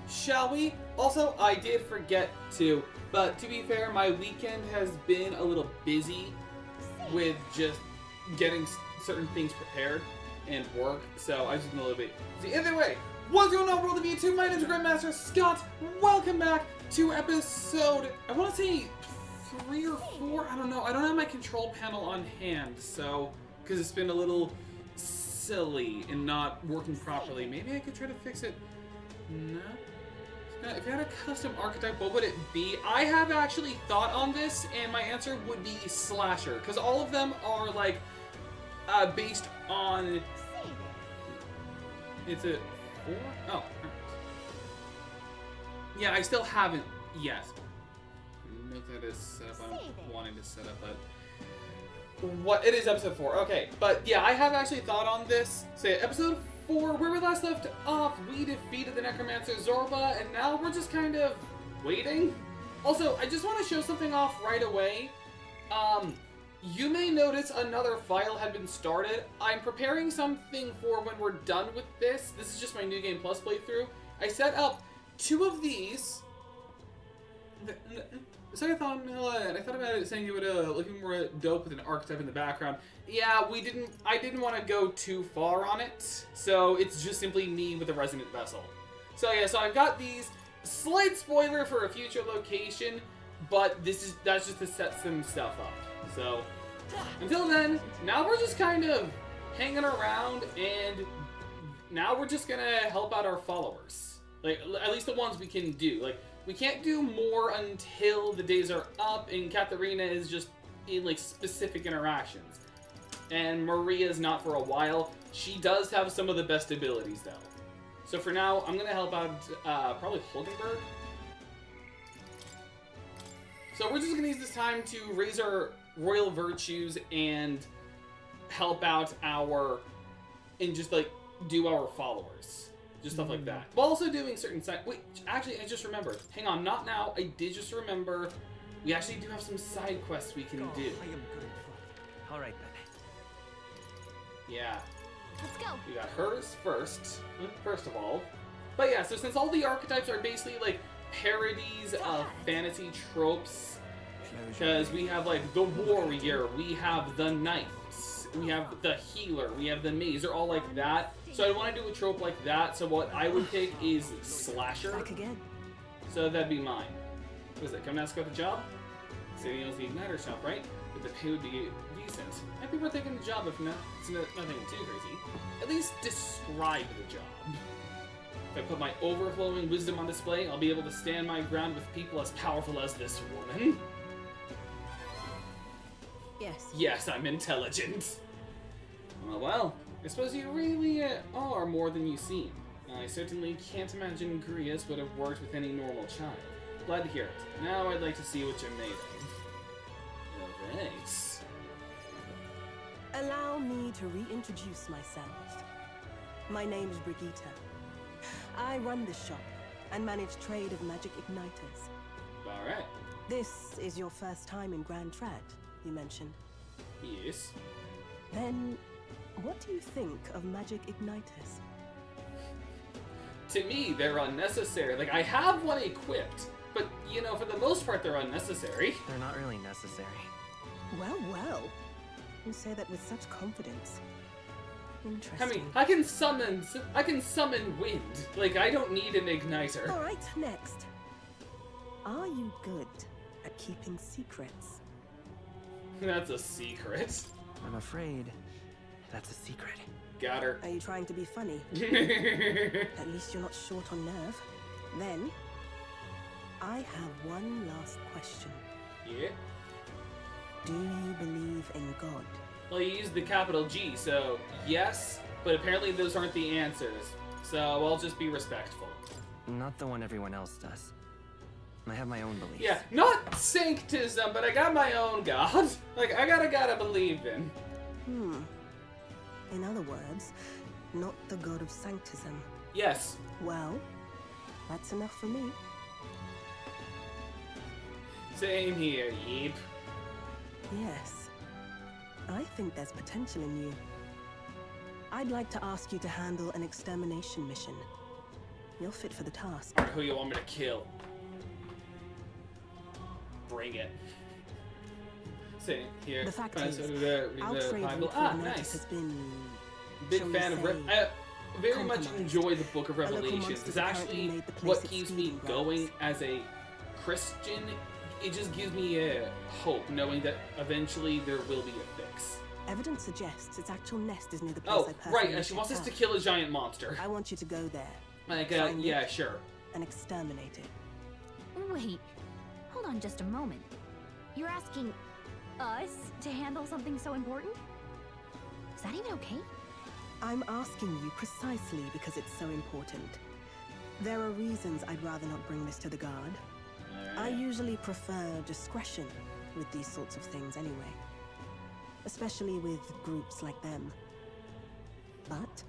shall we? Also, I did forget to, but to be fair, my weekend has been a little busy with just getting certain things prepared and work, so I've just been a little bit busy. Either way, what's going on, World of YouTube? My name is Grandmaster Scott. Welcome back to episode, I want to say 3 or 4, I don't know. I don't have my control panel on hand, so, because it's been a little silly and not working properly. Maybe I could try to fix it. No. If you had a custom archetype, what would it be? I have actually thought on this, and my answer would be Slasher, because all of them are, like, based on... It's a 4? Oh. Yeah, I still haven't yet. Make that is set up. I'm wanting to set up a... What? It is episode 4. Okay, but yeah, I have actually thought on this. Say, episode 4, where we last left off, we defeated the Necromancer Zorba, and now we're just kind of waiting. Also, I just want to show something off right away. You may notice another file had been started. I'm preparing something for when we're done with this. This is just my New Game Plus playthrough. I set up 2 of these. So I thought about it saying it would looking more dope with an archetype in the background. Yeah, I didn't want to go too far on it, so it's just simply me with a resonant vessel. So yeah, so I've got these. Slight spoiler for a future location, but that's just to set some stuff up. So until then, now we're just kind of hanging around, and now we're just gonna help out our followers. Like, at least the ones we can do. Like, we can't do more until the days are up, and Katharina is just in, like, specific interactions. And Maria's not for a while. She does have some of the best abilities, though. So for now, I'm going to help out, probably Holdenberg. So we're just going to use this time to raise our royal virtues and help out and just, like, do our followers. Just stuff like that. While also doing certain side... Wait, actually, I just remembered. Hang on, not now. I did just remember. We actually do have some side quests we can do. I am good. All right, then. Yeah. Let's go. We got hers first of all. But yeah, so since all the archetypes are basically, like, parodies of fantasy tropes, because we have, like, the warrior, we have the knight, we have the healer, we have the mage, they're all like that. So I want to do a trope like that, so what I would pick is Slasher. Back again. So that'd be mine. What is it, come ask about the job? City owns the Igniter shop, right? But the pay would be decent. Might be worth taking the job if not, it's nothing too crazy. At least describe the job. If I put my overflowing wisdom on display, I'll be able to stand my ground with people as powerful as this woman. Yes. Yes, I'm intelligent. Well, I suppose you really are more than you seem. I certainly can't imagine Grius would have worked with any normal child. Glad to hear it. Now I'd like to see what you're made of. Oh, thanks. Allow me to reintroduce myself. My name's Brigitte. I run this shop and manage trade of magic igniters. Alright. This is your first time in Grand Trad, you mentioned. Yes. Then, what do you think of magic igniters? To me, they're unnecessary. Like, I have one equipped, but, you know, for the most part, they're unnecessary. They're not really necessary. Well, well. You say that with such confidence. Interesting. I mean, I can summon wind. Like, I don't need an igniter. All right, next. Are you good at keeping secrets? That's a secret. I'm afraid that's a secret. Got her. Are you trying to be funny? At least you're not short on nerve. Then, I have one last question. Yeah? Do you believe in God? Well, you used the capital G, so yes, but apparently those aren't the answers. So I'll just be respectful. Not the one everyone else does. I have my own beliefs. Yeah, not sanctism, but I got my own god. Like, I gotta believe in. In other words, not the god of sanctism. Yes. Well, that's enough for me. Same here, Yeep. Yes. I think there's potential in you. I'd like to ask you to handle an extermination mission. you're fit for the task. Alright, who you want me to kill? Bring it. Sitting here. The fact Fine, is, so read our the trade Bible. route Ah, for Atlantis nice. has been, Big shall we fan of say, I very much compromised. enjoy the Book of Local Revelations. monsters It's apparently actually made the place what its keeps me feeding going grounds. as a Christian. It just gives me a hope, knowing that eventually there will be a fix. Evidence suggests its actual nest is near the place Oh, I personally right, and she wants us checked to out. kill a giant monster. I want you to go there Like, Find yeah, it. sure. and exterminate it. Wait, hold on just a moment. You're asking us to handle something so important? Is that even okay? I'm asking you precisely because it's so important. There are reasons I'd rather not bring this to the guard. I usually prefer discretion with these sorts of things anyway. Especially with groups like them. But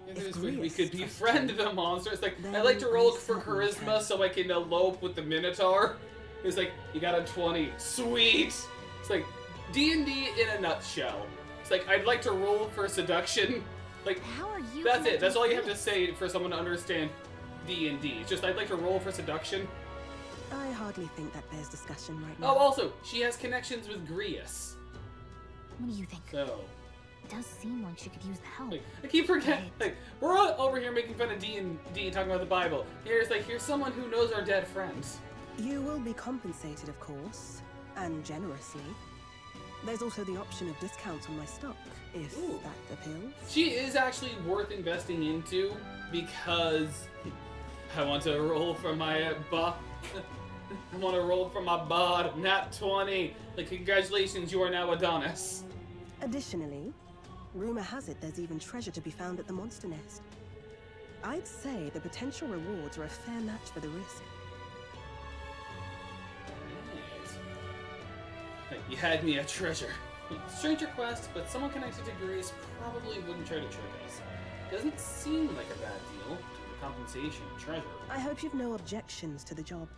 if We Grius could trusts befriend you, the monster. It's like, I then like to roll I for certainly charisma can. so I can elope with the Minotaur. It's like, you got a 20. Sweet! It's like, D&D in a nutshell. It's like, I'd like to roll for seduction. Like, How are you? that's it. That's all you have to connecting say for someone to understand D&D. It's just, I'd like to roll for seduction. I hardly think that bears discussion right Oh, now. also, she has connections with Grius. What do you think? So, It does seem like she could use the help. like, I keep forgetting. Like, we're all over here making fun of D&D, talking about the Bible. Here's someone who knows our dead friends. You will be compensated, of course, and generously. There's also the option of discounts on my stock, if Ooh. that appeals. She is actually worth investing into because I want to roll for my I want to roll for my bod, nat 20. Like, congratulations, you are now Adonis. Additionally, rumor has it there's even treasure to be found at the monster nest. I'd say the potential rewards are a fair match for the risk. Right. You had me at treasure. Strange request, but someone connected to Greece probably wouldn't try to trick us. Doesn't seem like a bad deal. The compensation, treasure. I hope you've no objections to the job.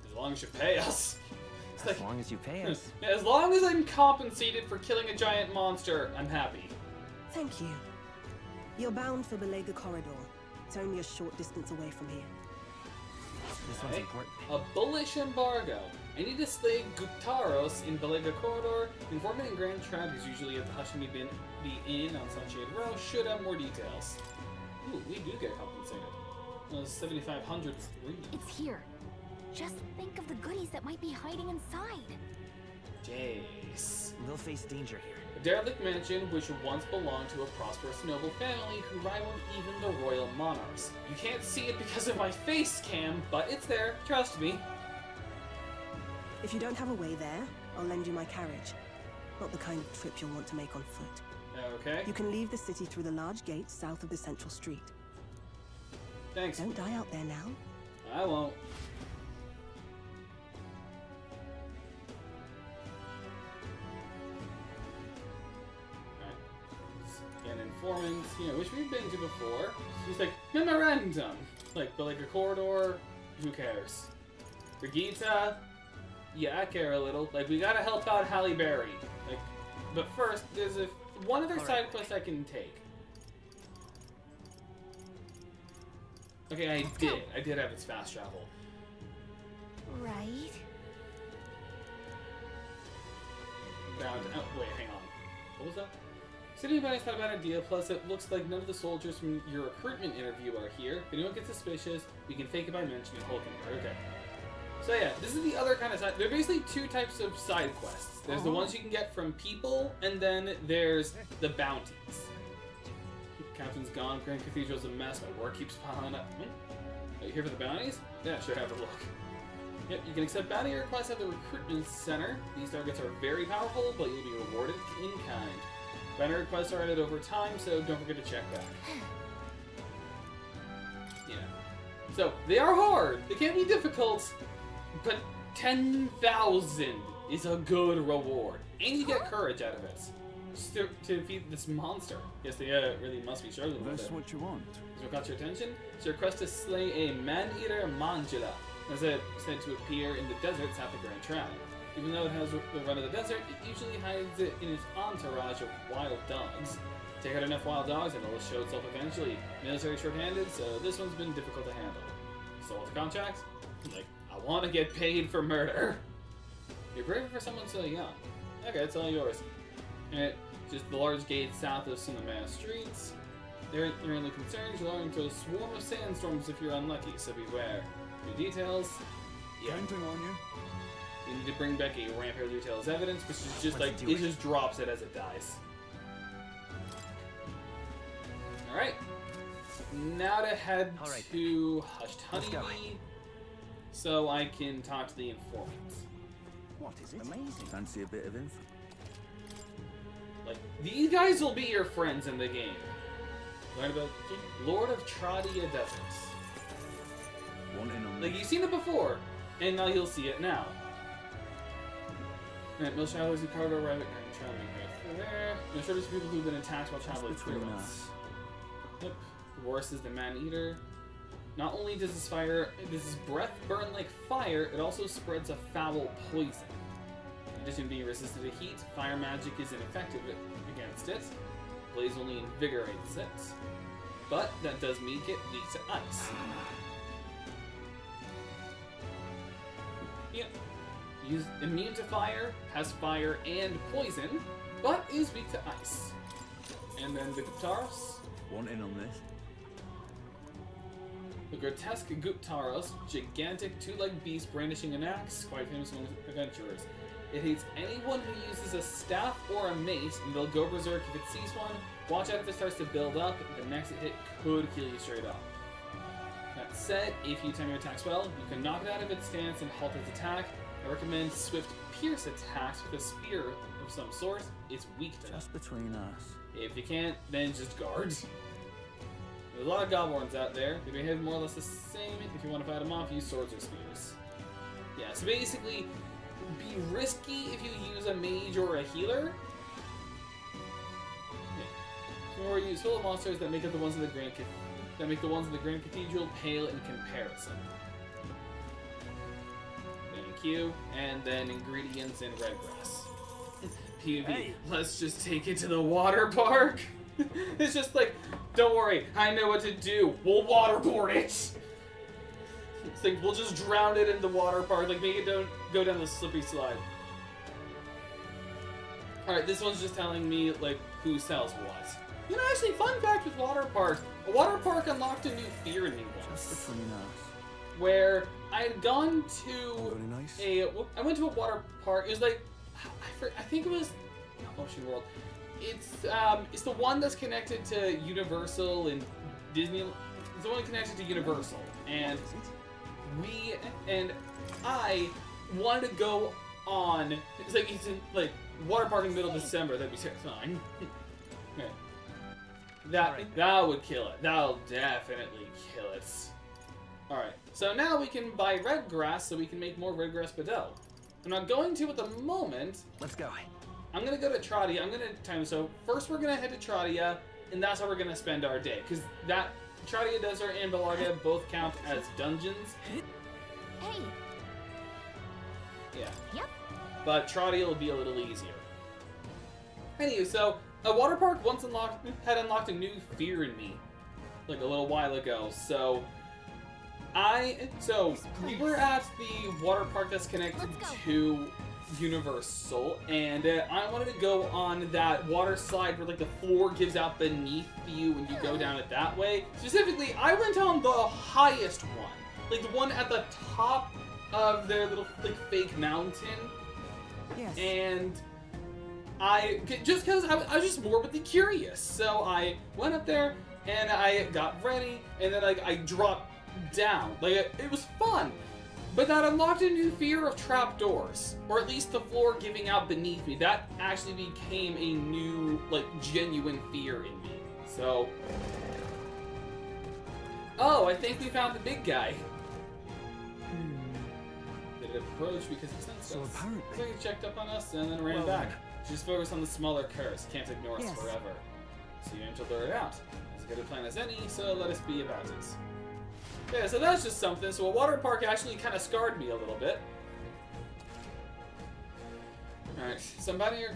As long as you pay us. It's As like, long as you pay us. as long as I'm compensated for killing a giant monster, I'm happy. Thank you. You're bound for Belega Corridor. It's only a short distance away from here. This one's Okay. important. A bullish embargo. I need to slay Guptaros in Belega Corridor. Informant in Grand Trout is usually at the Hashimi Bin the Inn on Sunshade Row. Should have more details. Ooh, we do get compensated. 7,500 free. It's here. Just think of the goodies that might be hiding inside. Jace. They'll face danger here. A derelict mansion which once belonged to a prosperous noble family who rivaled even the royal monarchs. You can't see it because of my face cam, but it's there, trust me. If you don't have a way there, I'll lend you my carriage. Not the kind of trip you'll want to make on foot. Okay, You can leave the city through the large gate south of the central street. thanks. Don't die out there now. I won't. Alright. An informant, which we've been to before. He's like, memorandum! Like, but like a corridor, who cares? Brigitte, yeah, I care a little. Like, we gotta help out Halle Berry. Like, but first, there's one other side quest I can take. Okay, I did have its fast travel. Right? Bound. Oh, wait, hang on. What was that? City Advice thought about an idea, plus it looks like none of the soldiers from your recruitment interview are here. If anyone gets suspicious, we can fake it by mentioning Hulkenberg. Okay. So yeah, this is the other kind of side. There are basically two types of side quests. There's the ones you can get from people, and then there's the bounties. Captain's gone, Grand Cathedral's a mess, my work keeps piling up. Are you here for the bounties? Yeah, sure, have a look. Yep, you can accept bounty requests at the recruitment center. These targets are very powerful, but you'll be rewarded in kind. Bounty requests are added over time, so don't forget to check back. Yeah. So, they are hard. They can be difficult, but 10,000 is a good reward. And you get courage out of it. Just to defeat this monster. Yes, they really must be struggling with That's it. what you want. So what got your attention? It's your quest to slay a man-eater Mangela, as it said to appear in the desert south of Grand Trout. Even though it has the run of the desert, it usually hides it in its entourage of wild dogs. Take out enough wild dogs and it'll show itself eventually. Military short-handed, so this one's been difficult to handle. Sold the contract? Like, I want to get paid for murder. You're brave for someone so young. Okay, it's all yours. And just the large gate south of Cinema streets. They're only concerned you're going to a swarm of sandstorms if you're unlucky, so beware. New details? Yeah. Counting on you. You need to bring back a rampart detail as evidence, which is just Let's like, do it it. just drops it as it dies. Alright. Now to head All right. to Hushed Let's go. Honeybee, so I can talk to the informant. What is it? Amazing. Fancy a bit of info? Like, these guys will be your friends in the game. Learn about Lord of Tradia Deserts. Wanting on Like, you've seen it before, and now you'll see it now. Alright, Mill travelers who cargo rabbit and traveling right there. No shortage of people who've been attacked while traveling between through us. Yep. Worse is the man-eater. Not only does his breath burn like fire, it also spreads a foul poison. In addition to being resistant to heat, fire magic is ineffective against it. Blaze only invigorates it. But that does make it weak to ice. Yep. He's immune to fire, has fire and poison, but is weak to ice. And then the Guptaros. Wanting on this? The grotesque Guptaros, gigantic two-legged beast brandishing an axe, quite famous among adventurers. It hates anyone who uses a staff or a mace, and they'll go berserk if it sees one. Watch out if it starts to build up, the next hit could kill you straight up. That said, if you time your attacks well, you can knock it out of its stance and halt its attack. I recommend swift pierce attacks with a spear of some sort. It's weak to them. Just between us. If you can't, then just guard. There's a lot of goblins out there. They behave more or less the same. If you want to fight them off, use swords or spears. Yeah, so basically, be risky if you use a mage or a healer. Yeah. Or use full of monsters that make up the ones in the Grand Cathedral pale in comparison. Thank you. And then ingredients and red grass. PvP. Hey. Let's just take it to the water park. It's just like, don't worry, I know what to do. We'll waterboard it. It's like, we'll just drown it in the water park. Like, make it don't go down the slippery slide. Alright, this one's just telling me, like, who sells what. You know, actually, fun fact with water park. A water park unlocked a new fear in me Just once. between us. Where I had gone to Very nice. I went to a water park. It was like, I think it was not Ocean World. It's the one that's connected to Universal and Disney. It's the one connected to Universal, and I wanted to go on. It's in like water park in the middle of December. That'd be terrifying. Okay. That would kill it. That'll definitely kill it. All right. So now we can buy red grass, so we can make more red grass Badel. I'm not going to at the moment. Let's go. I'm gonna go to Tradia. I'm gonna time. So first, we're gonna head to Tradia, and that's how we're gonna spend our day. Because that Tradia Desert and Belarga both count as dungeons. Hey, Yeah. yep. But Tradia will be a little easier. Anyway, so a water park once had unlocked a new fear in me, like a little while ago. So we were at the water park that's connected Let's go. to Universal, and I wanted to go on that water slide where like the floor gives out beneath you and you go down it that way. Specifically, I went on the highest one, like the one at the top of their little like fake mountain, Yes. and just because I was just morbidly curious, so I went up there and I got ready, and then like I dropped down. Like it was fun. But that unlocked a new fear of trapdoors, or at least the floor giving out beneath me. That actually became a new, like, genuine fear in me. So, oh, I think we found the big guy. Did it approach because he sensed So us? apparently- I think he checked up on us and then ran Well, back. Just focus on the smaller curs. Can't ignore us Yes. forever. So you aim to lure it out. As good a plan as any, so let us be about it. Yeah, so that's just something. So a water park actually kind of scarred me a little bit. Alright, some binary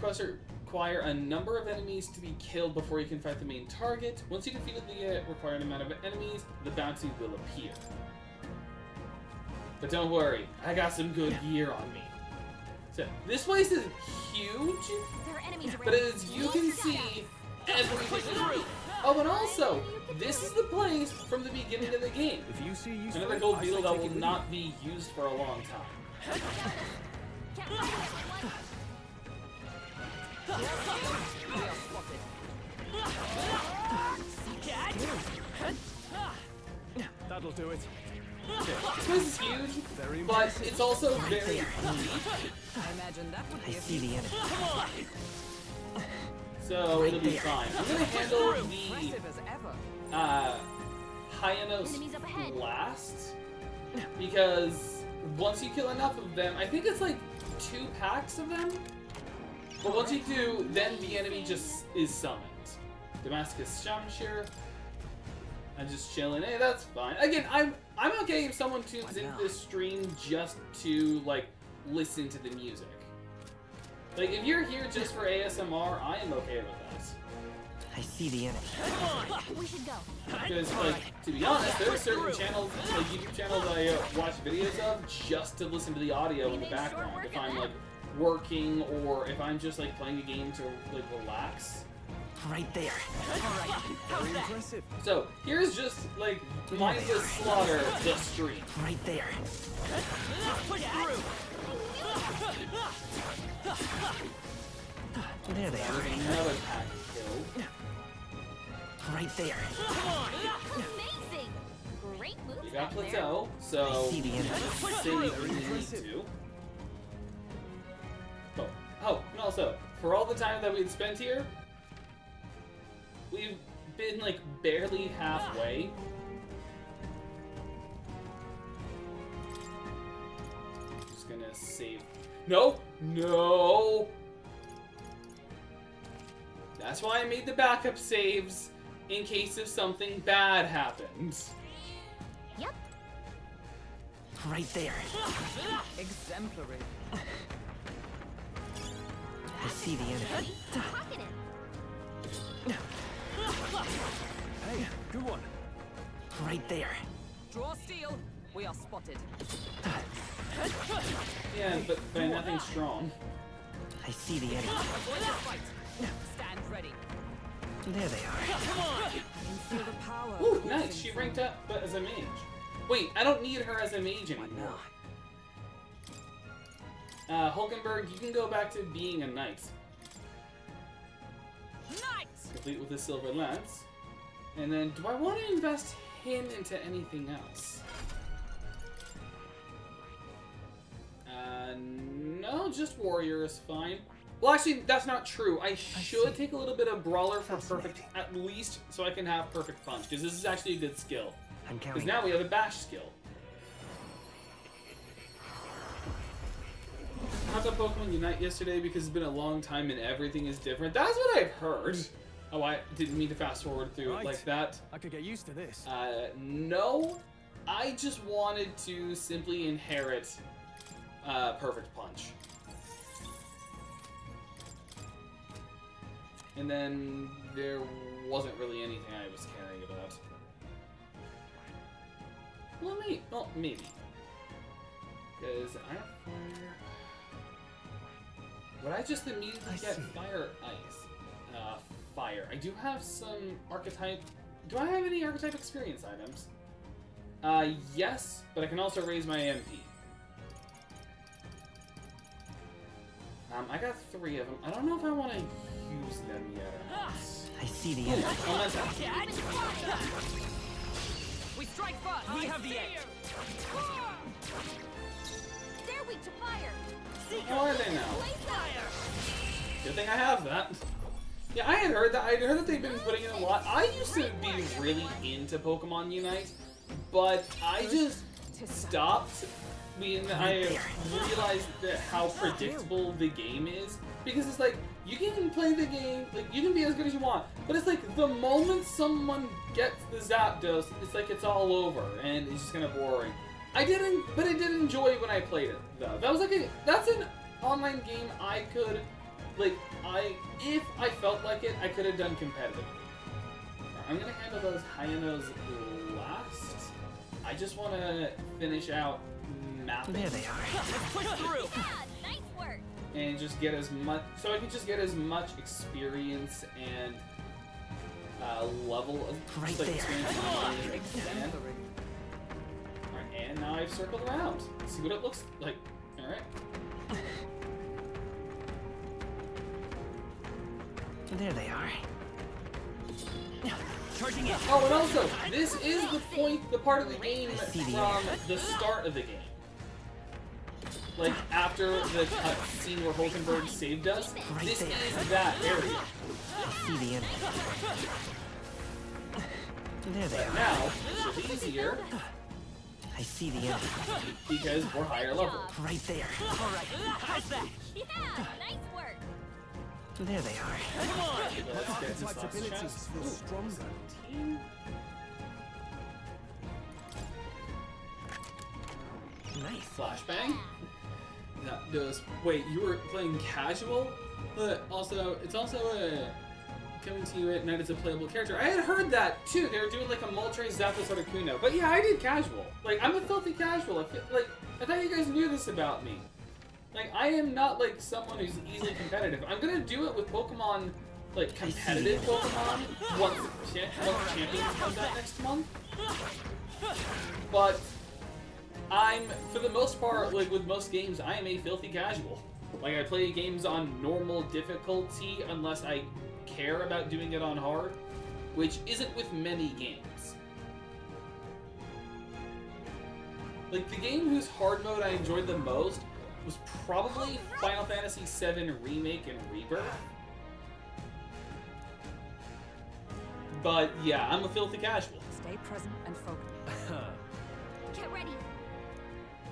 require a number of enemies to be killed before you can fight the main target. Once you defeated the required amount of enemies, the bounty will appear. But don't worry, I got some good gear on me. So, this place is huge, There are enemies around. but as you can see, everything is... Oh, and also, this is the place from the beginning of the game. If you see use Another for it, gold I beetle say that take will it with not be used for a long time. Can't find anyone. you. That'll do it. Okay, this place is huge, Very but impressive. it's also very deep. I imagine that would I be a see the enemy. So it'll be fine. I'm gonna handle the impressive as ever. Hyenos Enemies up ahead. last, because once you kill enough of them, I think it's like 2 packs of them. But once you do, then the enemy just is summoned. Damascus Shamshir. I'm just chilling. Hey, that's fine. Again, I'm okay if someone tunes into this stream just to like listen to the music. Like if you're here just for ASMR, I am okay with that. I see the enemy. We should go. Because, like, to be honest, there are certain channels, like YouTube channels I watch videos of just to listen to the audio in the background. If I'm, like, working or if I'm just, like, playing a game to, like, relax. Right there. Very impressive. So, here's just, like, mindless slaughter the stream. Right there. There they There's are. another pack killed. Right there. Amazing. Great moves You got back there. Plateau, so I see the enemy. save when you need to. Oh, and also, for all the time that we'd spent here, we've been, like, barely halfway. Just gonna save. No! No! That's why I made the backup saves, in case if something bad happens. Yep. Right there. exemplary. I see the enemy. Pocket it. Hey, good one. Right there. Draw steel. We are spotted. Yeah, but nothing strong. I see the enemy. Avoid the fight. Stand ready. There they are. I can feel the power. Ooh, coursing nice. She from- ranked up but as a mage. Wait, I don't need her as a mage What anymore. now? Hulkenberg, you can go back to being a knight. Knight! Complete with a silver lance. And then, do I want to invest him into anything else? No, just warrior is fine. Well, actually, that's not true. I should take a little bit of brawler for perfect, at least, so I can have perfect punch, because this is actually a good skill. I'm Because counting. now we have a bash skill. I hopped on Pokemon Unite yesterday because it's been a long time and everything is different. That's what I've heard. Oh, I didn't mean to fast forward through it Right. like that. I could get used to this. No. I just wanted to simply inherit Perfect Punch. And then there wasn't really anything I was caring about. Well, maybe. Because I have fire. Would I just immediately get fire ice? Fire. I do have some archetype. Do I have any archetype experience items? Yes, but I can also raise my MP. I got 3 of them. I don't know if I want to use them yet or not. I see the Ooh, enemy. Elemental. We strike first. We have the edge. They're weak to fire. How are they now? Blaze fire. Good thing I have that. Yeah, I had heard that. I heard that they've been putting in a lot. I used to be really into Pokemon Unite, but I just stopped when I realized that how predictable the game is. Because it's like, you can play the game, like, you can be as good as you want, but it's like, the moment someone gets the Zapdos, it's like it's all over, and it's just kind of boring. I did enjoy when I played it, though. That was like that's an online game I could, like, if I felt like it, I could have done competitive. I'm gonna handle those hyenas last. I just want to finish out mapping. There they are. Push through. Yeah, nice work. And just get as much, so I can just get as much experience and level of Right like, there. experience as I can. Alright, and now I've circled around. See what it looks like. Alright. There they are. Charging in. Oh, and also, this is the part of the game see the from the start of the game. Like, after the cutscene where Hulkenberg saved us, Right this there. is that area. I see the enemy. There they But are. now, it should be easier, I see the enemy. because we're higher level. Right there. All right. How's that? Yeah, nice work. There they are. Come on. Okay, let's get this Type's last abilities chest. feel Ooh, stronger. 17. Nice. Flashbang. That does. Wait, you were playing casual? But also, it's also coming to you at night as a playable character. I had heard that too. They were doing like a Moltres Zapdos Articuno. But yeah, I did casual. Like, I'm a filthy casual. I thought you guys knew this about me. Like, I am not like someone who's easily competitive. I'm gonna do it with Pokemon, like competitive Pokemon, once Champions comes out next month. But I'm, for the most part, like with most games, I am a filthy casual. Like, I play games on normal difficulty unless I care about doing it on hard, which isn't with many games. Like, the game whose hard mode I enjoyed the most was probably Final Fantasy VII Remake and Rebirth. But yeah, I'm a filthy casual. Stay present and focused. Get ready.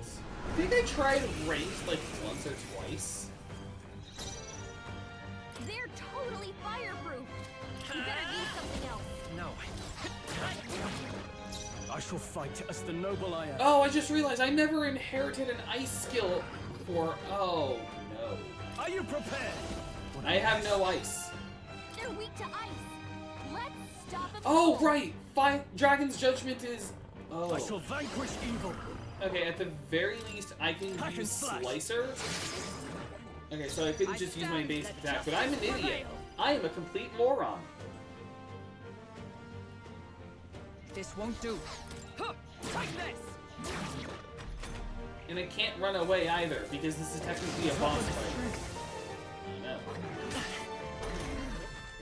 I think I tried ranked like once or twice. They're totally fireproof. You better use something else. No. I shall fight as the noble I am. Oh, I just realized I never inherited an ice skill for. Oh no. Are you prepared? I have no ice. They're weak to ice. Let's stop them. Oh, right! Dragon's Judgment is. Oh. I shall vanquish evil. Okay, at the very least, I can Hack and use slash. Slicer. Okay, so I couldn't just use my basic attack, but I'm an idiot. I am a complete moron. This won't do. Huh, take this. And I can't run away either, because this is technically a boss fight. I know. Okay,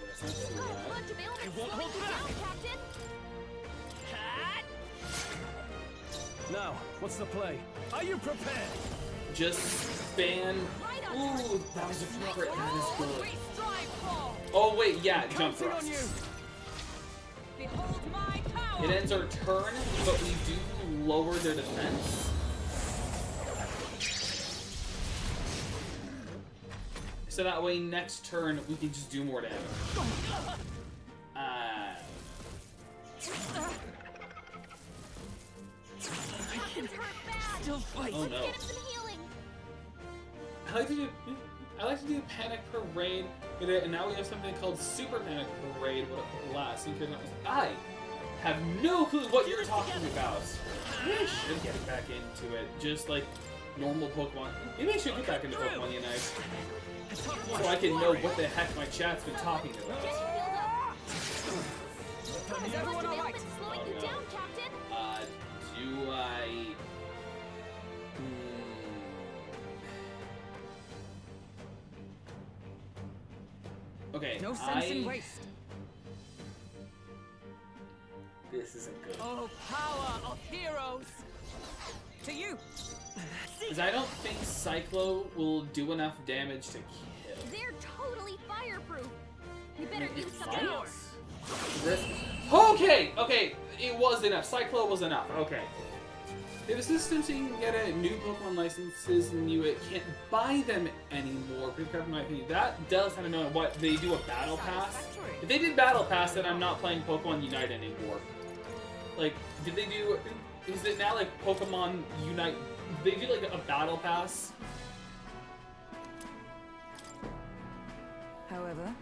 that's not too Got a bad. bunch of ailments It won't slowing hold you back. down, Captain. Now, what's the play? Are you prepared? Just ban. Ooh, that was a crit. That is We good. strive for. Oh wait, yeah, jump Counting on you. thrusts. Behold my power. It ends our turn, but we do lower their defense. So that way, next turn we can just do more damage. Captain's hurt bad. Still fight. Oh no. Get him some healing. I like to do Panic Parade with it, and now we have something called Super Panic Parade. What it lasts. I have no clue what you're talking about. Maybe I should get back into it, just like normal Pokemon. Maybe I should get back into Pokemon Unite, so I can know what the heck my chat's been talking Get about. you healed up. Is There's a bunch everyone of all right? ailments slowing you Oh, no. down, Captain. Do I? Okay, No sense in waste. This isn't good. Oh, power of heroes. To you. Oh. Because I don't think Cyclo will do enough damage to kill. They're totally fireproof. We better It use something might. else. Okay, okay, it was enough. Cyclo was enough. Okay. They have a system so you can get a new Pokemon licenses and you can't buy them anymore. Pretty crap in my opinion. That does kind of know what they do a battle pass. If they did battle pass, then I'm not playing Pokemon Unite anymore. Like, did they do? Is it now like Pokemon Unite? They do like a battle pass. further?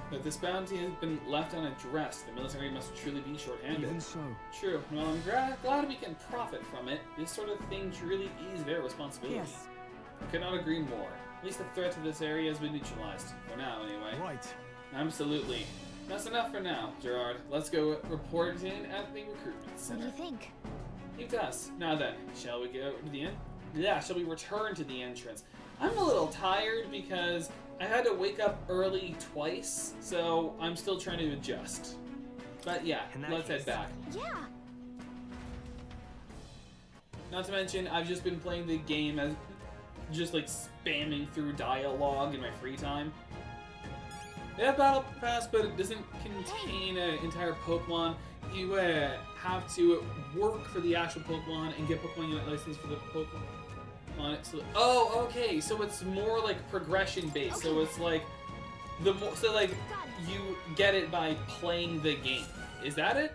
But this bounty has been left unaddressed. The military must truly be short-handed. Even so. True. Well, I'm glad we can profit from it. This sort of thing truly is their responsibility. Yes. I could not agree more. At least the threat to this area has been neutralized. For now, anyway. Right. Absolutely. That's enough for now, Gerard. Let's go report in at the recruitment What do center. you think? It does. Now then, shall we go to the end? Yeah, shall we return to the entrance? I'm a little tired because I had to wake up early twice, so I'm still trying to adjust. But yeah, In that let's head case- back. Yeah. Not to mention, I've just been playing the game as just like spamming through dialogue in my free time. They have Battle Pass, but it doesn't contain an entire Pokemon. You have to work for the actual Pokemon and get Pokemon Unit license for the Pokemon. So, oh, okay. So it's more like progression based. So Okay. it's like the more. So like Got it. you get it by playing the game. Is that it?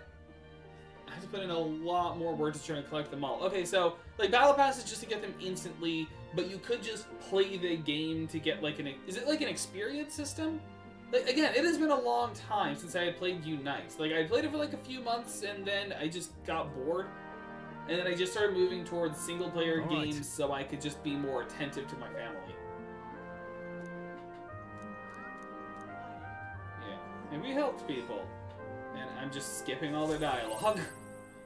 I have to put in a lot more work to try to collect them all. Okay, so like Battle Pass is just to get them instantly, but you could just play the game to get like an. Is it like an experience system? Like, again, it has been a long time since I had played Unite. Like, I played it for like a few months, and then I just got bored. And then I just started moving towards single-player All right. games so I could just be more attentive to my family. Yeah, and we helped people. And I'm just skipping all their dialogue.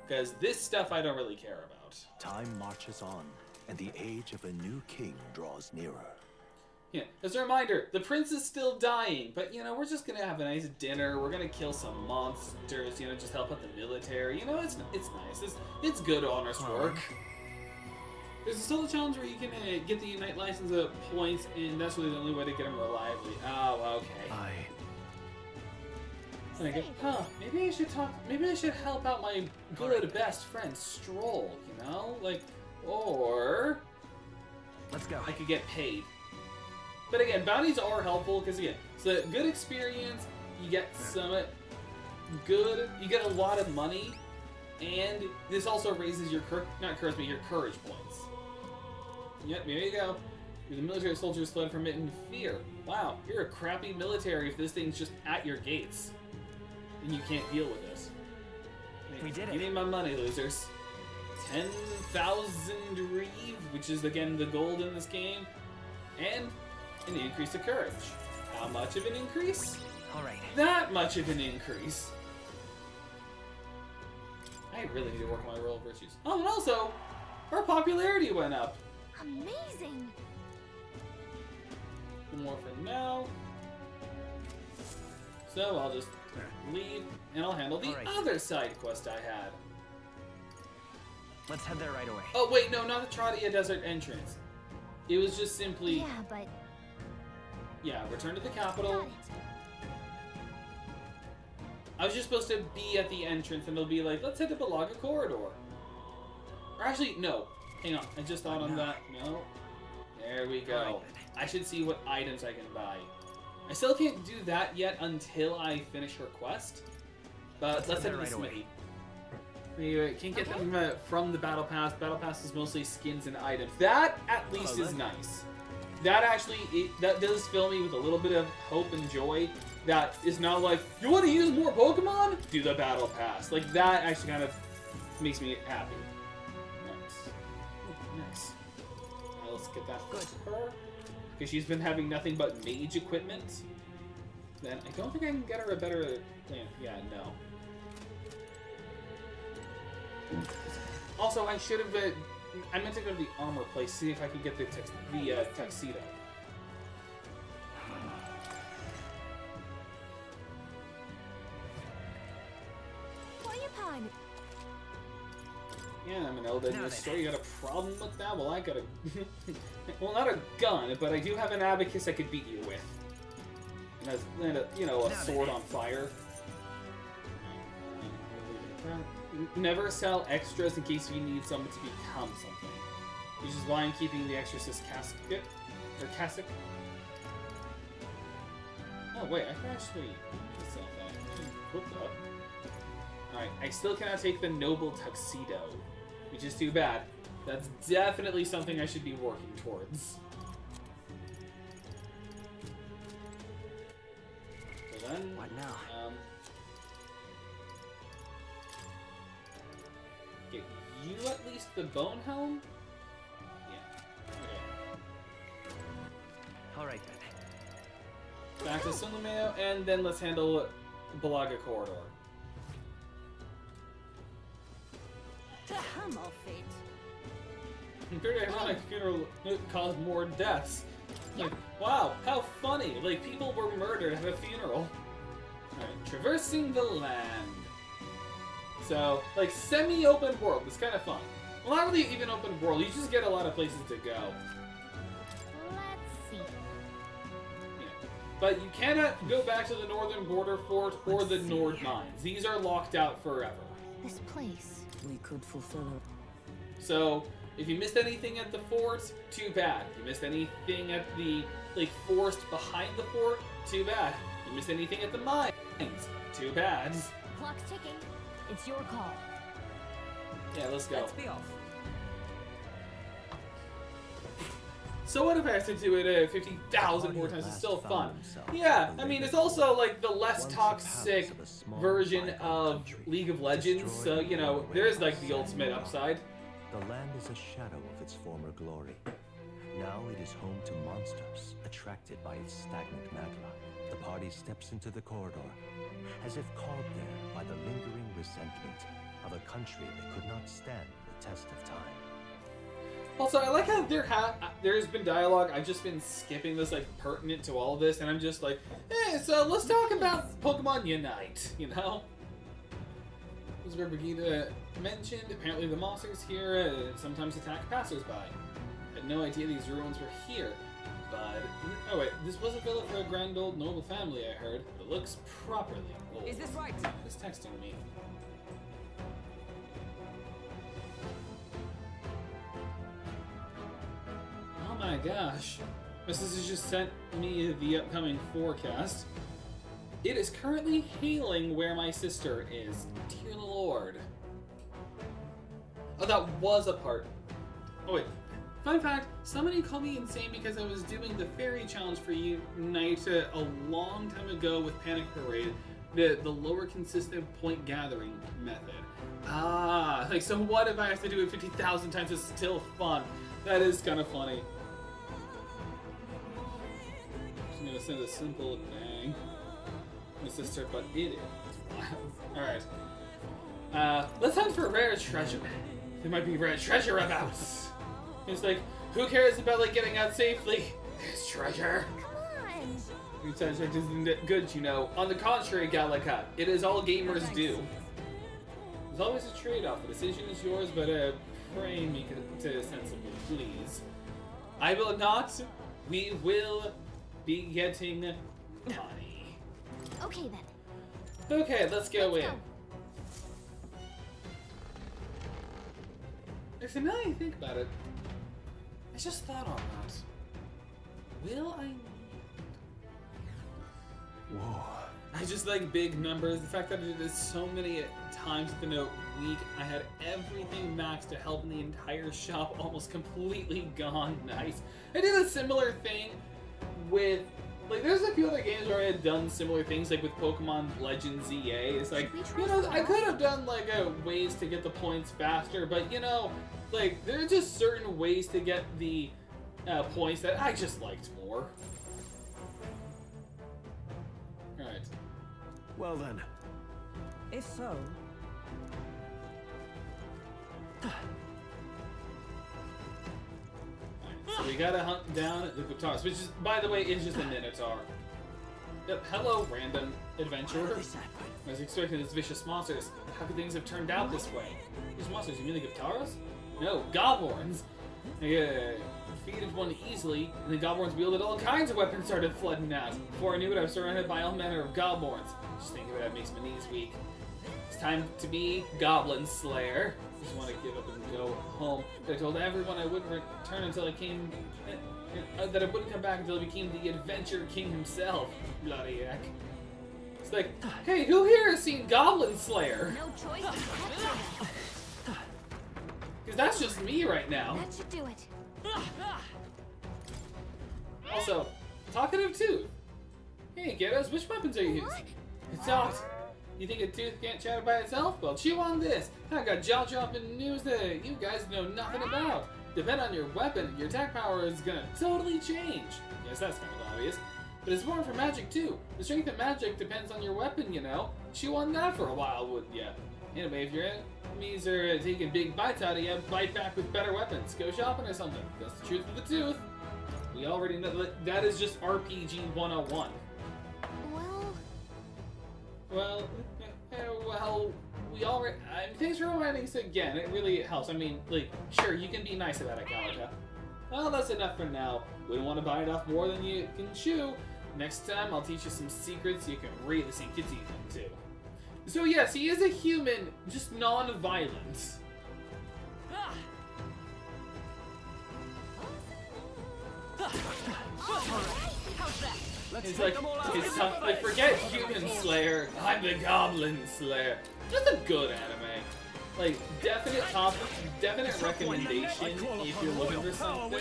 Because this stuff I don't really care about. Time marches on, and the age of a new king draws nearer. Yeah, as a reminder, the prince is still dying, but you know, we're just gonna have a nice dinner, we're gonna kill some monsters, you know, just help out the military, you know, it's nice, it's good honest work. There's still a challenge where you can get the Unite license at points, and that's really the only way to get them reliably. Oh, okay. And I go, huh, maybe I should help out my good best friend Stroll, you know? Like, or Let's go. I could get paid. But again, bounties are helpful because again, it's a good experience. You get some you get a lot of money, and this also raises your your courage points. Yep, there you go. You're the military soldiers fled from it in fear. Wow, you're a crappy military if this thing's just at your gates, and you can't deal with it. We did it. Give me my money, losers. 10,000 Reeve, which is again the gold in this game, and an increase of courage. How much of an increase? All right. That much of an increase. I really need to work on my royal virtues. Oh, and also, our popularity went up. Amazing. One more for now. So I'll just leave, and I'll handle the Alright. other side quest I had. Let's head there right away. Oh wait, no, not the Tradia Desert entrance. It was just simply, Yeah, but yeah, return to the got capital. it. I was just supposed to be at the entrance, and they'll be like, let's head to Balaga Corridor. Or actually, no. Hang on, I just thought on that. No. There we go. Alright. I should see what items I can buy. I still can't do that yet until I finish her quest. But let's head to the right away. smithy. We can't get them from the Battle Pass. Battle Pass is mostly skins and items. That, at least, is nice. That actually, that does fill me with a little bit of hope and joy. That is not like, you want to use more Pokemon? Do the Battle Pass. Like, that actually kind of makes me happy. Nice. Oh, nice. Let's get that for her. Because she's been having nothing but mage equipment. Then I don't think I can get her a better plan. Yeah, no. Also, I should have. I meant to go to the armor place, see if I could get the tuxedo. Porcupine. Yeah, I'm an elder in Now this then. story. You got a problem with that? Well, I got a. Well, not a gun, but I do have an abacus I could beat you with. And a you know, a Now sword then. on fire. Never sell extras in case you need someone to become something. Which is why I'm keeping the Exorcist casket. Or cassock. Oh, wait, I can actually sell that. I can equip that. Alright, I still cannot take the Noble Tuxedo. Which is too bad. That's definitely something I should be working towards. then. What now? Get you at least the bone helm? Yeah. Okay. Alright then. Back to Sulameo, and then let's handle Balaga Corridor. To hum off it. Very ironic funeral caused more deaths. Like, wow, how funny! Like, people were murdered at a funeral. Alright, traversing the land. So, like, semi-open world. It's kind of fun. Well, not really even open world. You just get a lot of places to go. Let's see. Yeah. But you cannot go back to the northern border fort or the Nord mines. These are locked out forever. This place. We could fulfill it. So, if you missed anything at the fort, too bad. If you missed anything at the, like, forest behind the fort, too bad. If you missed anything at the mines, too bad. Clock's ticking. It's your call. Yeah, let's go. Let's be off. So what if I have to do it 50,000 more times? It's still fun. Yeah, I mean, it's also, like, the less toxic version of League of Legends, so, you know, there's, like, the ultimate upside. The land is a shadow of its former glory. Now it is home to monsters attracted by its stagnant magma. The party steps into the corridor, as if called there by the lingering resentment of a country that could not stand the test of time. Also, I like how there's been dialogue. I've just been skipping this, like, pertinent to all of this, and I'm just like, hey, so let's talk about Pokemon Unite, you know? This is where Brigitte mentioned. Apparently the monsters here sometimes attack passersby. I had no idea these ruins were here. But, oh wait, this was a villa for a grand old noble family, I heard. But it looks properly old. Is this right? It's texting me. Oh my gosh. My sister just sent me the upcoming forecast. It is currently hailing where my sister is. Dear Lord. Oh, that was a part. Oh wait. Fun fact, somebody called me insane because I was doing the fairy challenge for Unite a long time ago with Panic Parade, the lower consistent point gathering method. Ah, like, so what if I have to do it 50,000 times? It's still fun. That is kind of funny. I'm gonna send a simple bang. My sister, but it is wild. Alright. Let's hunt for rare treasure. There might be rare treasure about. It's like, who cares about, like, getting out safely? There's treasure. Come on. Treasure isn't good, you know. On the contrary, Gallica, it is all gamers do. There's always a trade-off. The decision is yours, but pray make it sensibly, please. I will not. We will be getting money. Okay then. Okay, let's go in. Actually, now that I think about it, I just thought on that. Will I need... Whoa. I just like big numbers. The fact that I did this so many times within a week, I had everything maxed to help in the entire shop almost completely gone. Nice. I did a similar thing with, like, there's a few other games where I had done similar things, like with Pokemon Legends EA. It's like, you know, I could have done like ways to get the points faster, but you know, like, there are just certain ways to get the points that I just liked more. Alright. Well then. If so, So we gotta hunt down the Guitars, which is, by the way, is just a Minotaur. Yep, hello, random adventurer. I was expecting these vicious monsters. How could things have turned out this way? These monsters, you mean the Guitars? No, Goblins. They defeated one easily, and the Goblins wielded all kinds of weapons started flooding out. Before I knew it, I was surrounded by all manner of Goblins. Just thinking of it makes my knees weak. It's time to be Goblin Slayer. I just want to give up and go home. But I told everyone I wouldn't return until I came... that I wouldn't come back until I became the Adventure King himself. Bloody heck. It's like, hey, who here has seen Goblin Slayer? No choice. Because that's just me right now. That should do it. Also, talkative too. Hey, kiddos, which weapons are you using? What? It's not. You think a tooth can't chatter by itself? Well, chew on this. I got jaw-dropping news that you guys know nothing about. Depending on your weapon, your attack power is gonna totally change. Yes, that's kind of obvious. But it's born from magic too. The strength of magic depends on your weapon, you know. Chew on that for a while, wouldn't ya? Anyway, if your enemies are taking big bites out of you, bite back with better weapons. Go shopping or something. That's the truth of the tooth. We already know that is just RPG 101. Well, Well, we already. Thanks for reminding us again. It really helps. I mean, like, sure, you can be nice about it, Gallica. Well, that's enough for now. Wouldn't want to bite off more than you can chew. Next time, I'll teach you some secrets you can really sink your teeth into. So yes, he is a human, just non-violent. Ah. How's that? Let's It's take like, them all out. it's tough. Like, forget Human Slayer. I'm the Goblin Slayer. That's a good anime. Like, definite recommendation if you're looking for something.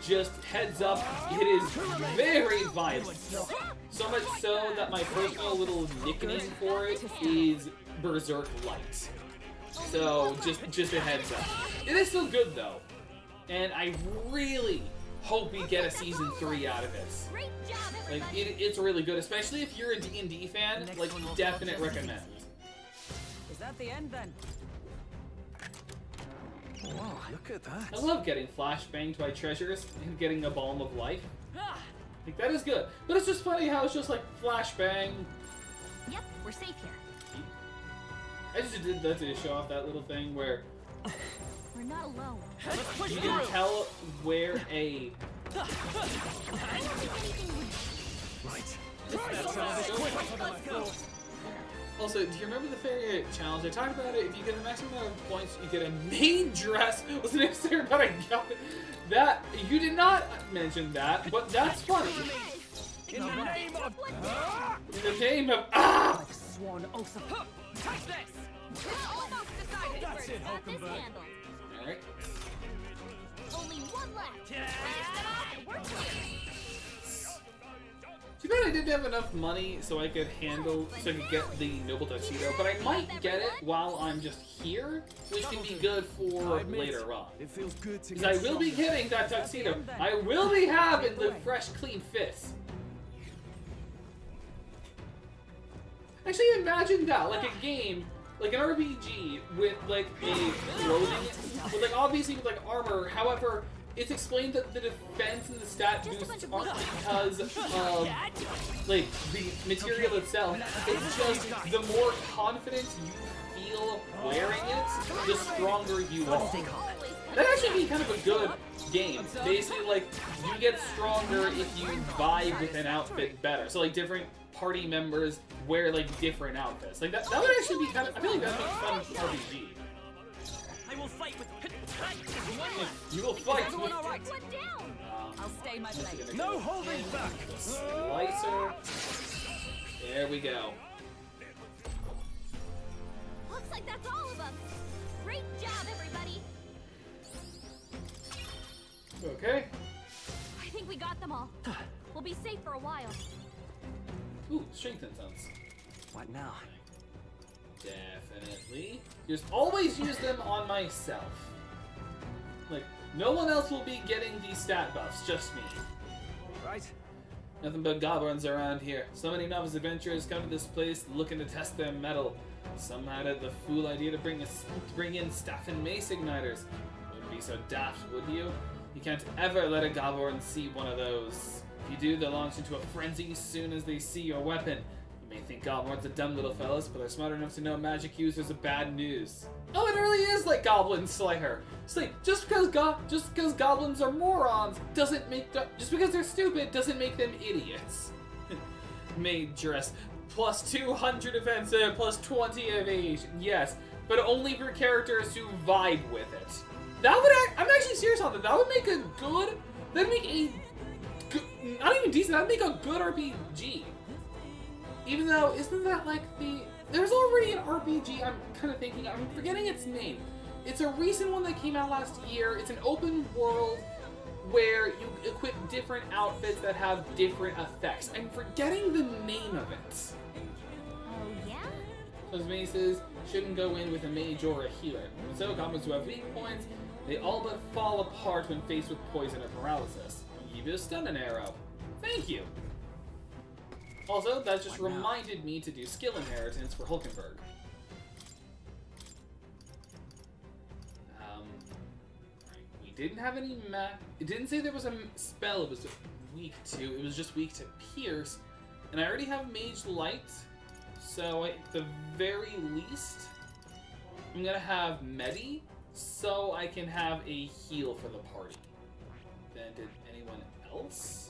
Just heads up, it is very violent. So much so that my personal little nickname for it is Berserk Light. So just a heads up. It is still good though, and I really hope we get a season 3 out of this. great job, Like everybody. it's really good, especially if you're a D&D fan. Like definite recommend. Is that the end then? Whoa, look at that. I love getting flashbanged by treasures and getting a balm of life. Ah. Like that is good, but it's just funny how it's just like flashbang. Yep, we're safe here. I just did that to show off that little thing where We're not alone. Let's push you through. can tell where a I don't think anything would... Right. Let's go. Also, do you remember the fairy challenge? I talked about it. If you get a maximum amount of points, you get a main dress. Wasn't it there about a gun? That you did not mention that, but that's funny. In the name of... In the name of Sworn oath of... Touch this! Almost decided. That's it, Got this Hulkenberg. handled. All right. Only one left. Finish them off and we're clear. Too bad I didn't have enough money so I could get the noble tuxedo, but I might get it while I'm just here, which can be good for I admit, later on. It feels good to Because get I will be stronger. getting that tuxedo. I will be having the fresh, clean fist. Actually, imagine that, like a game, like an RPG with like a clothing, with like obviously with like armor. However, it's explained that the defense and the stat boosts aren't because of like the material itself. It's just the more confident you feel wearing it, the stronger you are. That'd actually be kind of a good game. Basically, like, you get stronger if you vibe with an outfit better. So, like, different party members wear, like, different outfits. Like, that would actually be kind of... I feel like that'd be fun RPG. I will fight with... You will fight Everyone with... all right? One down. I'll stay my blade. No holding back. Slicer. There we go. Looks like that's all of them. Great job, everybody. Okay. I think we got them all. We'll be safe for a while. Ooh, strength incense. What now? Definitely. Just always use them on myself. Like, no one else will be getting these stat buffs, just me. Right. Nothing but goblins around here. So many novice adventurers come to this place looking to test their mettle. Some had the fool idea to bring in staff and mace igniters. Wouldn't be so daft, would you? You can't ever let a goblin see one of those. If you do, they'll launch into a frenzy as soon as they see your weapon. You may think goblins are dumb little fellas, but they're smart enough to know magic users are bad news. Oh, it really is like Goblin Slayer. It's like, just because goblins are morons doesn't make just because they're stupid doesn't make them idiots. Maid dress. Plus 200 defense, plus 20 evasion. Yes, but only for characters who vibe with it. That would I'm actually serious on that. That would make a good. That'd make a good, not even decent. That'd make a good RPG. Even though, isn't that like the? There's already an RPG. I'm kind of thinking. I'm forgetting its name. It's a recent one that came out last year. It's an open world where you equip different outfits that have different effects. I'm forgetting the name of it. Oh, yeah? Those maces shouldn't go in with a mage or a healer. So goblins who have weak points, they all but fall apart when faced with poison or paralysis. You just stun an arrow. Thank you. Also, that just reminded me to do skill inheritance for Hulkenberg. We didn't have any it didn't say there was a spell it was weak to. It was just weak to pierce. And I already have Mage Light. So at the very least, I'm gonna have Medi, so I can have a heal for the party. Then did anyone else?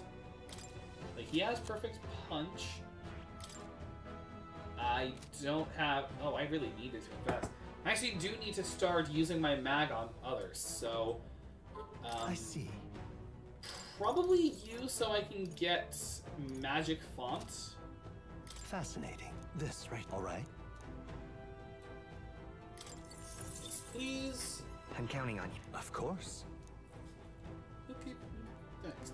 Like, he has Perfect Punch. I don't have... Oh, I really needed to invest. I actually do need to start using my mag on others, so... I see. Probably you, so I can get Magic Font. Fascinating. This, right? All right. Yes, please. I'm counting on you. Of course. Okay, next.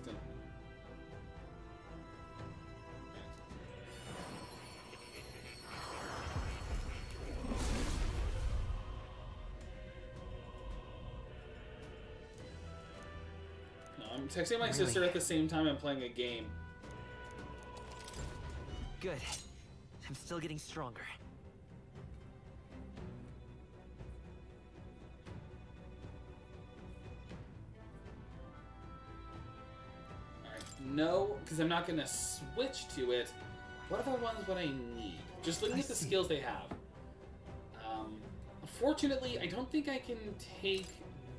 No, I'm texting my sister at the same time I'm playing a game. Good. I'm still getting stronger. Alright, no, because I'm not going to switch to it. What other ones would I need? Just looking at the skills they have. Unfortunately, I don't think I can take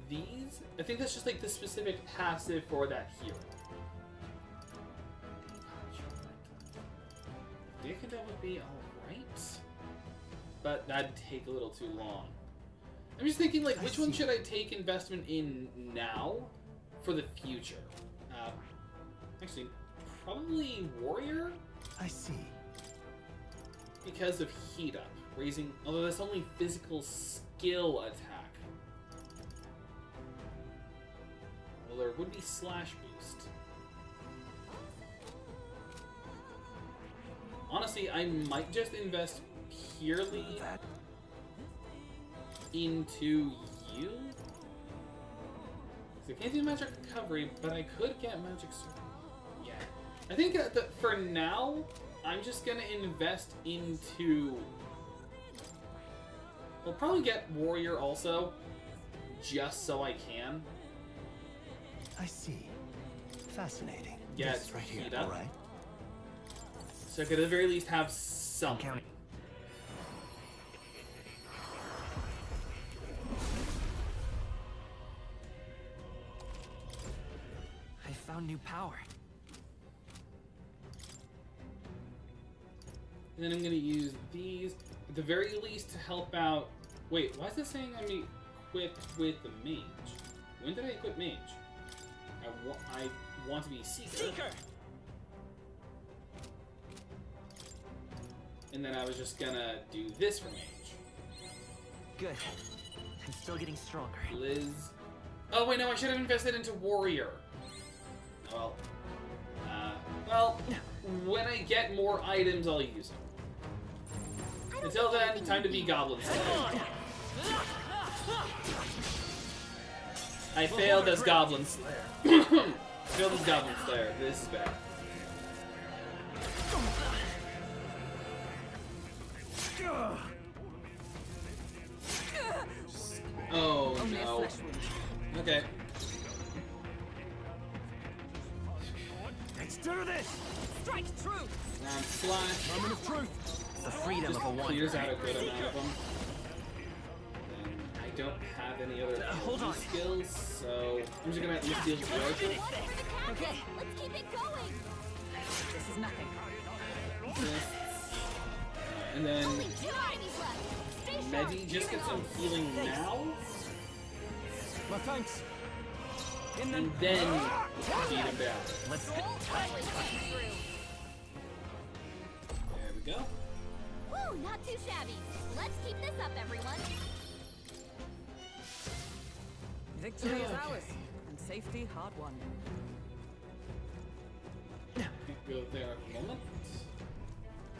these. I think that's just like the specific passive for that hero. That would be alright, but that'd take a little too long. I'm just thinking, like, which one should I take investment in now for the future? Actually, probably Warrior? I see. Because of Heat Up, raising, although that's only physical skill attack. Well, there would be Slash Boost. Honestly, I might just invest purely into you. I can't do Magic Recovery, but I could get Magic Surge. Yeah. I think that for now, I'm just going to invest into... We'll probably get Warrior also, just so I can. I see. Fascinating. Yeah, This right here. Heat Up. All right. So I could at the very least have something. Counting. I found new power. And then I'm going to use these, at the very least, to help out... Wait, why is it saying I'm equipped with the Mage? When did I equip Mage? I want to be Seeker. And then I was just gonna do this for Mage. Good. I'm still getting stronger. Liz... Oh wait, no, I should have invested into Warrior. Well, when I get more items, I'll use them. Until then, time to be Goblin Slayer. I failed as Goblin Slayer. Failed as Goblin Slayer. This is bad. Oh no. Okay. Let's do this! Strike true! Slash. Moment of truth! The freedom Just of a wanderer. clears out a good amount of them. And I don't have any other hold on. skills, so I'm just gonna use deal with Okay, let's keep it going. This is nothing. And then Only 2 enemies left. Stay sharp. Medi just get some healing now, My thanks! and then beat him down. Let's Roll totally came through. There we go. Woo, not too shabby. Let's keep this up, everyone. Victory is ours, and safety hard won. go there at the moment.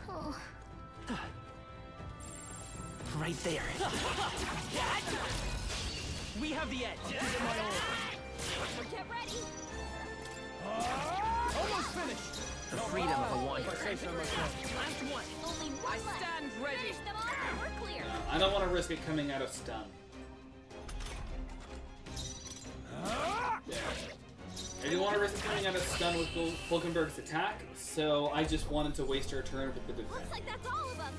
Oh, Right there. We have the edge. get ready. Almost finished. The freedom of a wanderer. Last one. Only I one left. stand ready. Finish them all, and we're clear. I don't want to risk it coming out of stun. Yeah. I didn't want to risk it coming out of stun with Vulcanberg's attack, so I just wanted to waste her turn with the defense. Looks like that's all of them.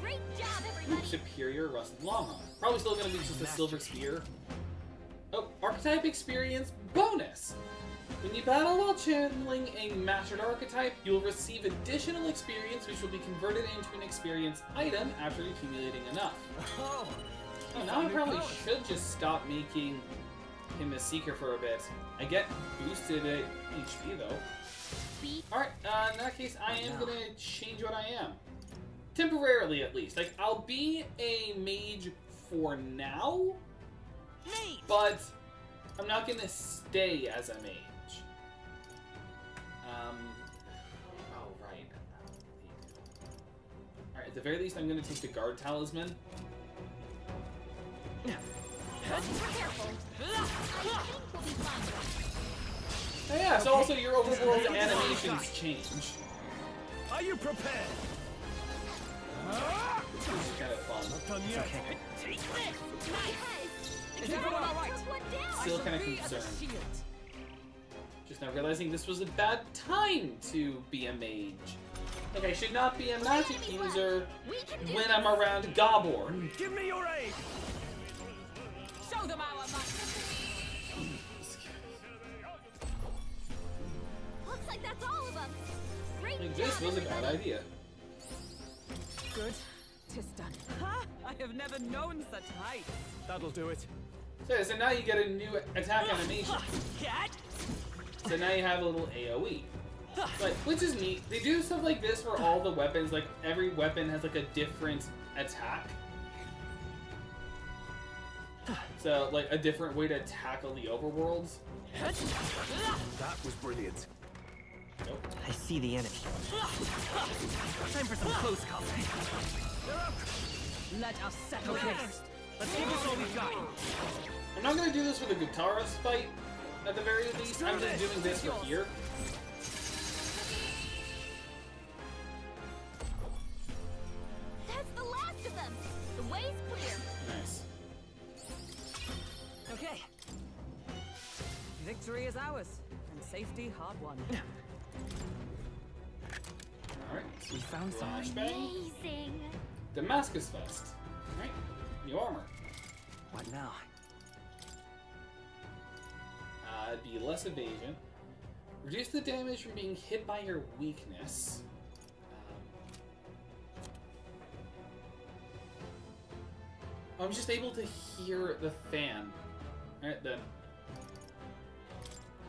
Great job, everybody. Superior Rusted Llama. Probably still going to be just a Silver Spear. Oh, Archetype Experience bonus! When you battle while channeling a mastered archetype, you will receive additional experience which will be converted into an experience item after accumulating enough. Oh, Oh, now I probably should just stop making him a Seeker for a bit. I get boosted HP though. Beat. Alright, in that case, I am going to change what I am. Temporarily, at least. Like, I'll be a mage for now, but I'm not going to stay as a mage. Oh, right. Alright, at the very least, I'm going to take the Guard Talisman. Be careful. I think we'll be fine. Oh, yeah, so also your overworld animations change. Are you prepared? Which is kind of fun. Done yet. Okay. take this. Nice. Is everyone all right? Took one down. Still kind of Be as a concerned. shield. Just now realizing this was a bad time to be a mage. Like, I should not be a magic user We can do when this. I'm around Goborn. Give me your aid. Show them our might. Looks like that's all of them. Great Like, job, this was a bad everybody. idea. Good. 'Tis done. Ha! I have never known such height. That'll do it. So now you get a new attack animation. Cat. So now you have a little AoE. Like, which is neat. They do stuff like this for all the weapons. Like, every weapon has like a different attack. So, like, a different way to tackle the overworlds. That was brilliant. Nope. I see the enemy. Time for some close combat. Let us settle this. Let's give this all we've got. I'm not gonna do this for the Guitarist fight, at the very least. I'm just doing this for here. That's the last of them. The way's clear. Nice. Okay. Victory is ours, and safety hard won. Alright. We found something. Flashbang. Amazing. Damascus Vest. Alright. New armor. What now? It'd be less evasion. Reduce the damage from being hit by your weakness. I'm just able to hear the fan. Alright then.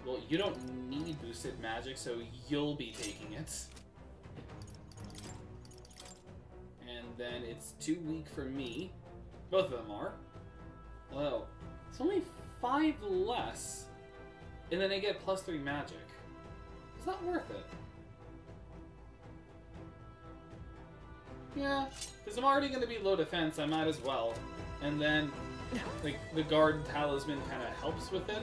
Well, you don't need boosted magic, so you'll be taking it. And then it's too weak for me. Both of them are. Well, it's only 5 less. And then I get +3 magic. It's not worth it. Yeah, because I'm already going to be low defense, I might as well. And then, like, the Guard Talisman kind of helps with it.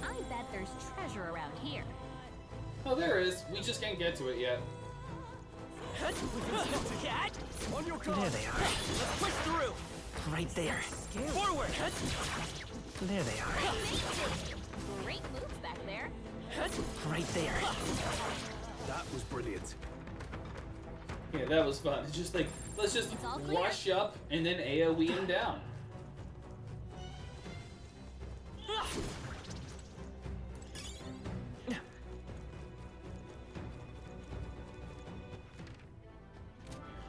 I bet there's treasure around here. Oh, there is. We just can't get to it yet. Cat. On your There guard. they are. Let's push through. Right there. Forward. There they are. Amazing. Great moves back there. Right there. That was brilliant. Yeah, that was fun. It's just like, let's just It's all clear. rush up and then AoE him down.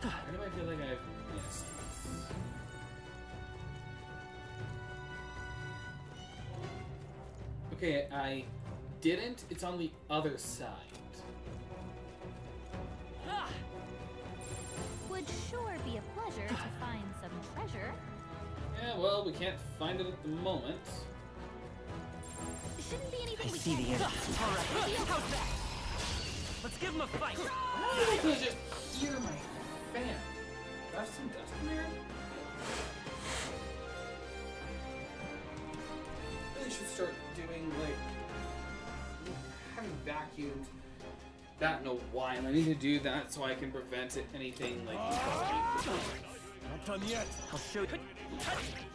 Where do I feel like I've missed? Okay, I didn't. It's on the other side. Would sure be a pleasure. pleasure to find some treasure. Yeah, well, we can't find it at the moment. Shouldn't be anything I we see can't the end. handle. How's that? Let's give him a fight. I could just hear my fan. Do I have some dust in there? I really should start doing, like, I haven't vacuumed that in a while. I need to do that so I can prevent anything, like, Not done yet. I'll show you.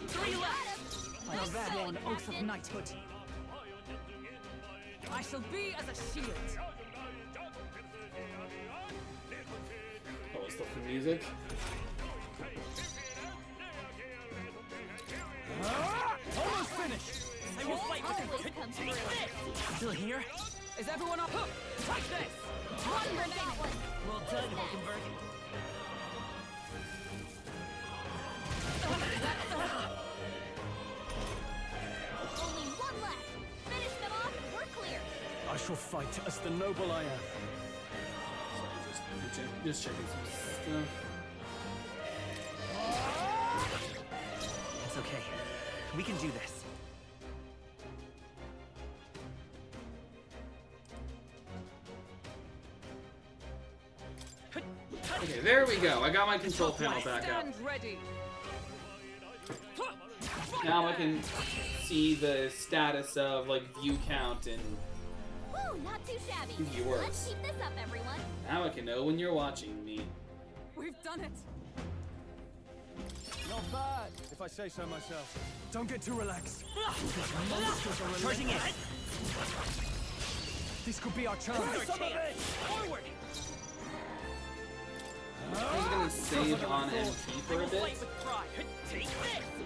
3 left. I have sworn oath of knighthood. I shall be as a shield. oh, it's still the music. Almost finished. I will fight with Always you. comes Take through. this. Still here? Is everyone up? Take this. One grenade. Well done, Hulkenberg. Only one left. Finish them off and we're clear. I shall fight as the noble I am. Sorry, just checking some stuff. It's okay. We can do this. Okay, there we go. I got my control panel back up. Stand ready. Now I can see the status of, like, view count, and Woo, not too shabby. Viewers. Let's keep this up, everyone. now I can know when you're watching me. We've done it. Not bad, if I say so myself. Don't get too relaxed. Charging in. This could be our chance. Forward. I'm just gonna save on MP for a bit. Fight with pride. Take this.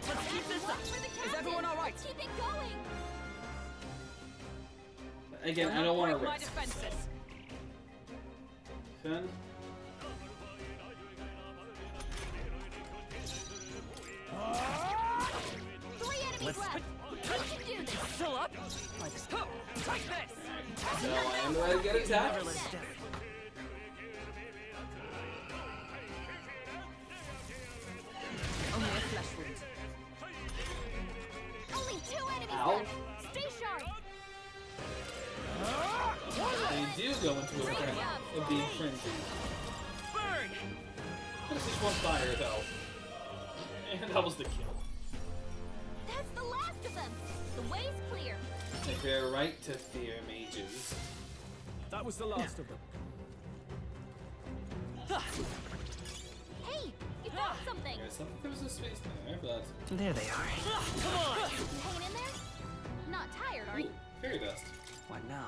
Let's keep this up. For the Is captain. everyone all right? Let's keep it going. Again, I don't want to Break my risk. defenses. Fun. Three enemies left. We can do this. Still up. Like this. Take this. So I am ready to get attacked. Never let us down. Only a flesh wound. Only 2 enemies Ow. left. Stay sharp. They do go into a big frenzy. Burn. This is one fire, though. And that was the kill. That's the last of them. The way's clear. Take their right to fear mages. That was the last of them. Hey, you found something. I thought there was a space there, but... There they are. Hanging in there? Not tired, are Ooh, you? fairy dust. What now?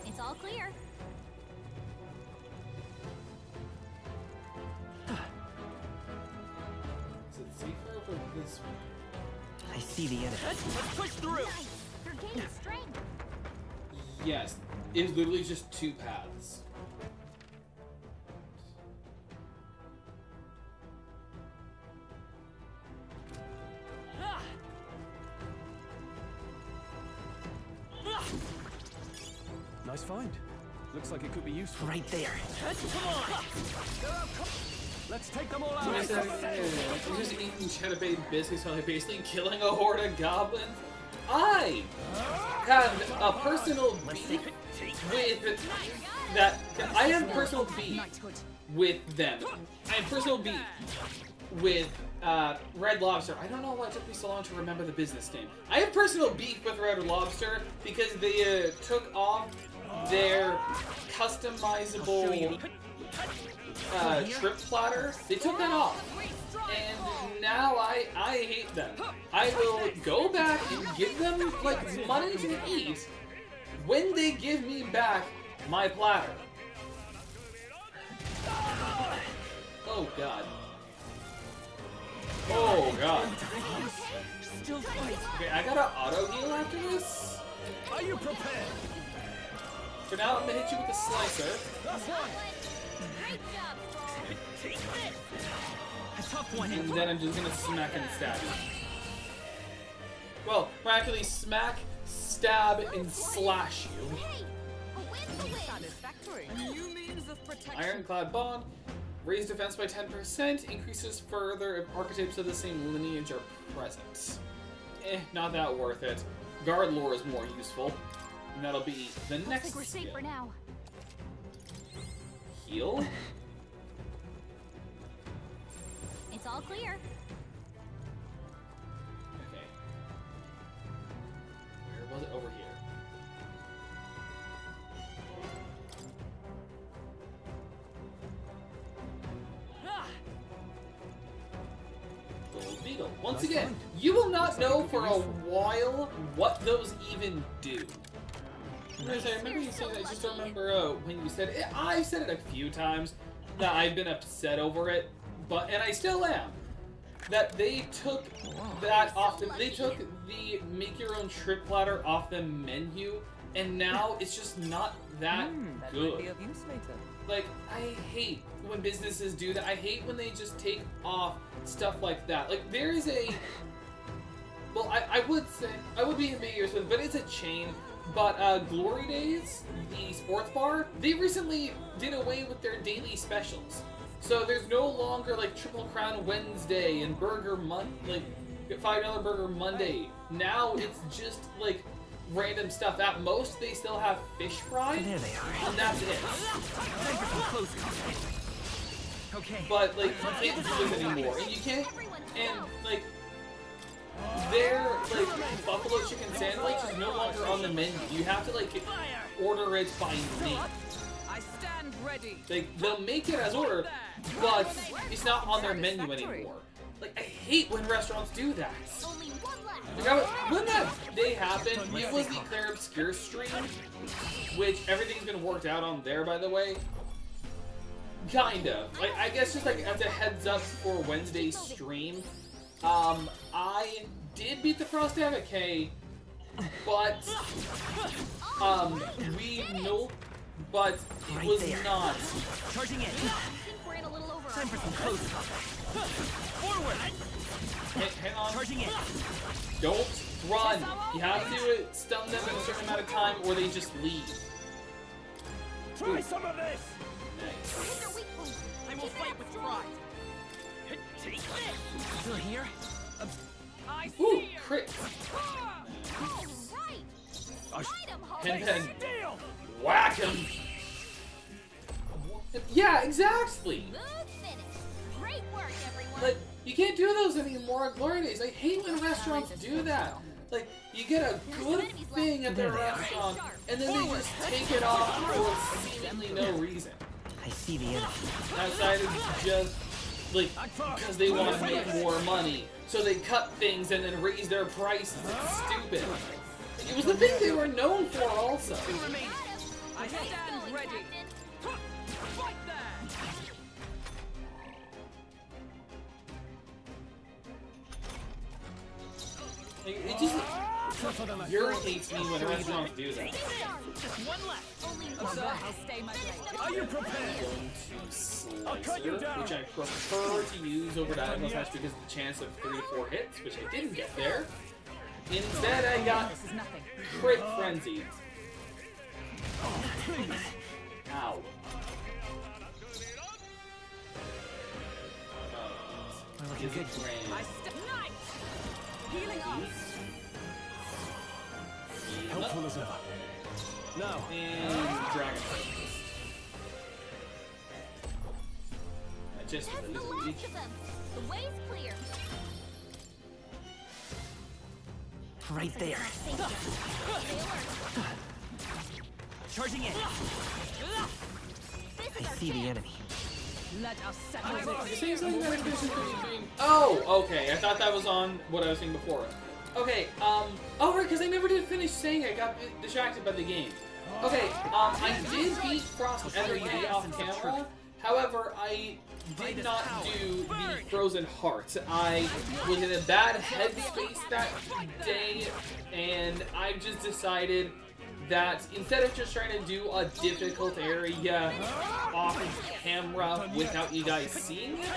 It's all clear. Is it safer over this way? I see the enemy. Let's push through. Nice. You're gaining strength. Yes, it's literally just 2 paths. Nice find. Looks like it could be useful. Right there. Come on. Let's take them all out. I'm just eating cheddar baked biscuits while I'm basically killing a horde of goblins. I have a personal beef with that. I have personal beef Knighthood. with them. I have personal beef with Red Lobster. I don't know why it took me so long to remember the business name. I have personal beef with Red Lobster because they took off their customizable shrimp platter. They took that off. And now I hate them. I will go back and give them like money to eat when they give me back my platter. Oh god. Oh god. Still fight. Okay, I gotta auto heal after this. Are you prepared? For now, I'm gonna hit you with the slicer. Great job, Stroll. Take this. A tough one. And then I'm just gonna smack and stab you. Well, we're actually smack, stab, and slash you. Hey, a win Satisfactory. A new means of protection. Ironclad Bond. Raise defense by 10%. Increases further if archetypes of the same lineage are present. Not that worth it. Guard lore is more useful. And that'll be the next I think we're safe skill. for now. Heal. It's all clear. Okay. Where was it? Over here. Gold Beetle. Once again, you will not know for a while what those even do. I remember you saying that. I just don't remember when you said it. I've said it a few times that I've been upset over it, and I still am. That they took that off the. They took the make your own trip platter off the menu, and now it's just not that That good. might be of use later. Like, I hate when businesses do that. I hate when they just take off stuff like that. Like, there is a... Well, I would say... I would be ambiguous with it, but it's a chain. But, Glory Days, the sports bar, they recently did away with their daily specials. So there's no longer, like, Triple Crown Wednesday and Burger Monday, like, $5 Burger Monday. Now it's just, like... random stuff. At most, they still have fish fry, There they are. and that's it. Time for some close contact. Okay. But like, you can't do this anymore, and you can't. And like, their like buffalo chicken sandwich is no longer on the menu. You have to like order it by name. I stand ready. Like, they'll make it as ordered, but it's not on their menu anymore. Like, I hate when restaurants do that. Only one left. Like, when that day happened, it was the Claire Obscure stream, which everything's been worked out on there, by the way. Kind of. Like, I guess just like as a heads up for Wednesday's stream, I did beat the Frost K, but but it was not. Charging in. I think we're in a little over. Time for some close contact. Forward. Hang on. Charging in. Don't run. You have to stun them in a certain amount of time, or they just leave. Try some of this! Nice. Their weak point. I will fight with pride. Take this. Still here? I Ooh, see you. crit. All right. Fight 'em, Pen Hulk. pen. Deal! Whack him. Yeah, exactly. Smooth finish. Great work, everyone. Like, you can't do those anymore at Glory Days. I hate when restaurants do that. Like, you get a good thing at the restaurant, and then they just take it off for seemingly no reason. I see the enemy. Outside of just, like, because they want to make more money. So they cut things and then raise their prices. It's stupid. It was the thing they were known for also. I stand ready. Fight there. It just irritates me when restaurants do that. Just one left. Only Oh, one sir, left. I'll stay my blade. Are you prepared? Going to I'll cut you Slicer, down. which I prefer to use over Diagonal Slash because of the chance of 3 to 4 hits, which I didn't get there. Instead, I got This is nothing. Crit Frenzy. Ow. Is it I grand? step night. Healing up. Helpful as ever. Now, And Dragon Frenzy. Just That's a the little last leech. of them. The way's clear. Right there. Stay alert. Charging in. This I is our see the chance. enemy. Let us settle You're this. saying something that I finished doing. Oh, okay. I thought that was on what I was saying before. Okay, oh right, because I never did finish saying I got distracted by the game. Okay, I did beat Frost every day off camera. However, I did not do the Frozen Heart. I was in a bad headspace that day, and I just decided that instead of just trying to do a difficult area off camera without you guys seeing it,